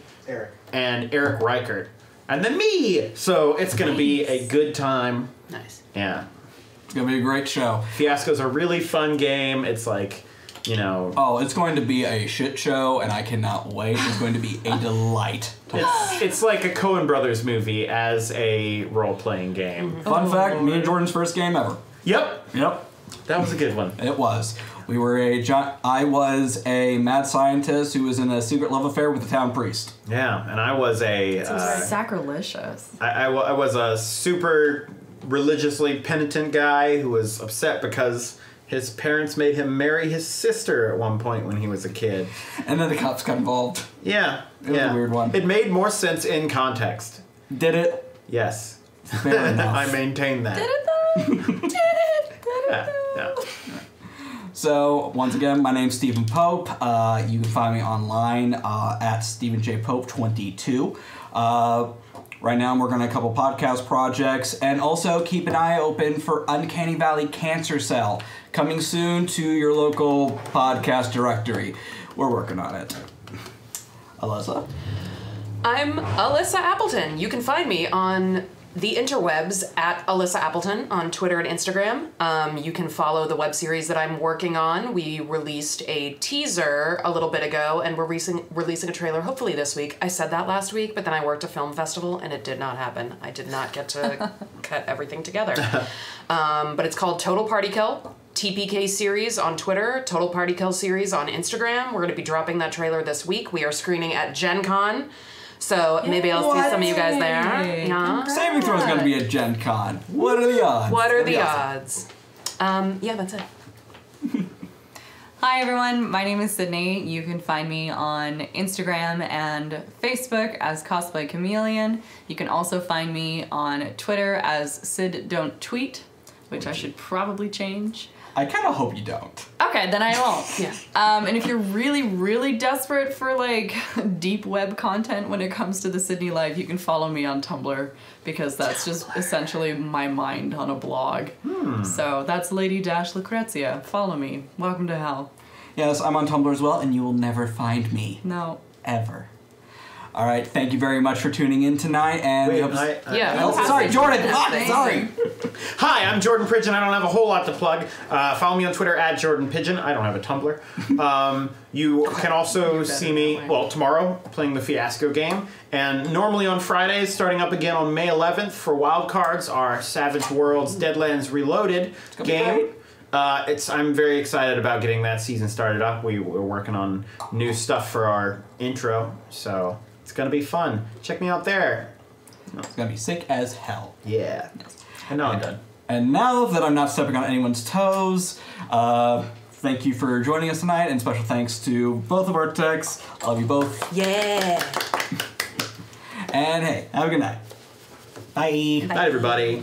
and Eric Reichert, and then me. So it's going to be a good time. Nice. Yeah. It's going to be a great show. Fiasco's a really fun game. It's like, Oh, it's going to be a shit show, and I cannot wait. It's going to be a delight. It's like a Coen Brothers movie as a role-playing game. Fun fact, me and Jordan's first game ever. Yep. That was a good one. It was. I was a mad scientist who was in a secret love affair with the town priest. Yeah, and I was a... sacrilegious. I was a super religiously penitent guy who was upset because his parents made him marry his sister at one point when he was a kid. And then the cops got involved. Yeah. It was a weird one. It made more sense in context. Did it? Yes. Fair enough. I maintain that. Did it though? Yeah. So, once again, my name's Stephen Pope. You can find me online at StephenJPope22. Right now I'm working on a couple podcast projects, and also keep an eye open for Uncanny Valley Cancer Cell, coming soon to your local podcast directory. We're working on it. Alyssa? I'm Alyssa Appleton. You can find me on the interwebs at Alyssa Appleton on Twitter and Instagram. You can follow the web series that I'm working on. We released a teaser a little bit ago, and we're releasing a trailer hopefully this week. I said that last week, but then I worked a film festival, and it did not happen. I did not get to cut everything together. But it's called Total Party Kill. TPK series on Twitter, Total Party Kill series on Instagram. We're going to be dropping that trailer this week. We are screening at Gen Con. So maybe I'll see some of you guys there. Yeah. Saving Throw is going to be at Gen Con. What are the odds? What are the odds? Yeah, that's it. Hi everyone, my name is Sydney. You can find me on Instagram and Facebook as Cosplay Chameleon. You can also find me on Twitter as Sid Don't Tweet, which I should probably change. I kind of hope you don't. Okay, then I won't. Yeah. And if you're really, really desperate for like deep web content when it comes to the Sydney life, you can follow me on Tumblr, because that's just essentially my mind on a blog. So that's Lady-Lucrezia. Follow me. Welcome to hell. Yes, I'm on Tumblr as well, and you will never find me. No. Ever. All right, thank you very much for tuning in tonight, and we hope... sorry, Jordan! Sorry! Hi, I'm Jordan Pridgen. I don't have a whole lot to plug. Follow me on Twitter at Jordan Pidgeon. I don't have a Tumblr. You can also see me, tomorrow, playing the Fiasco game. And normally on Fridays, starting up again on May 11th for Wildcards, our Savage Worlds Deadlands Reloaded game. I'm very excited about getting that season started up. We're working on new stuff for our intro, so it's going to be fun. Check me out there. It's going to be sick as hell. Yeah. And now I'm done. And now that I'm not stepping on anyone's toes, thank you for joining us tonight, and special thanks to both of our techs. Love you both. Yeah. And hey, have a good night. Bye. Bye, everybody.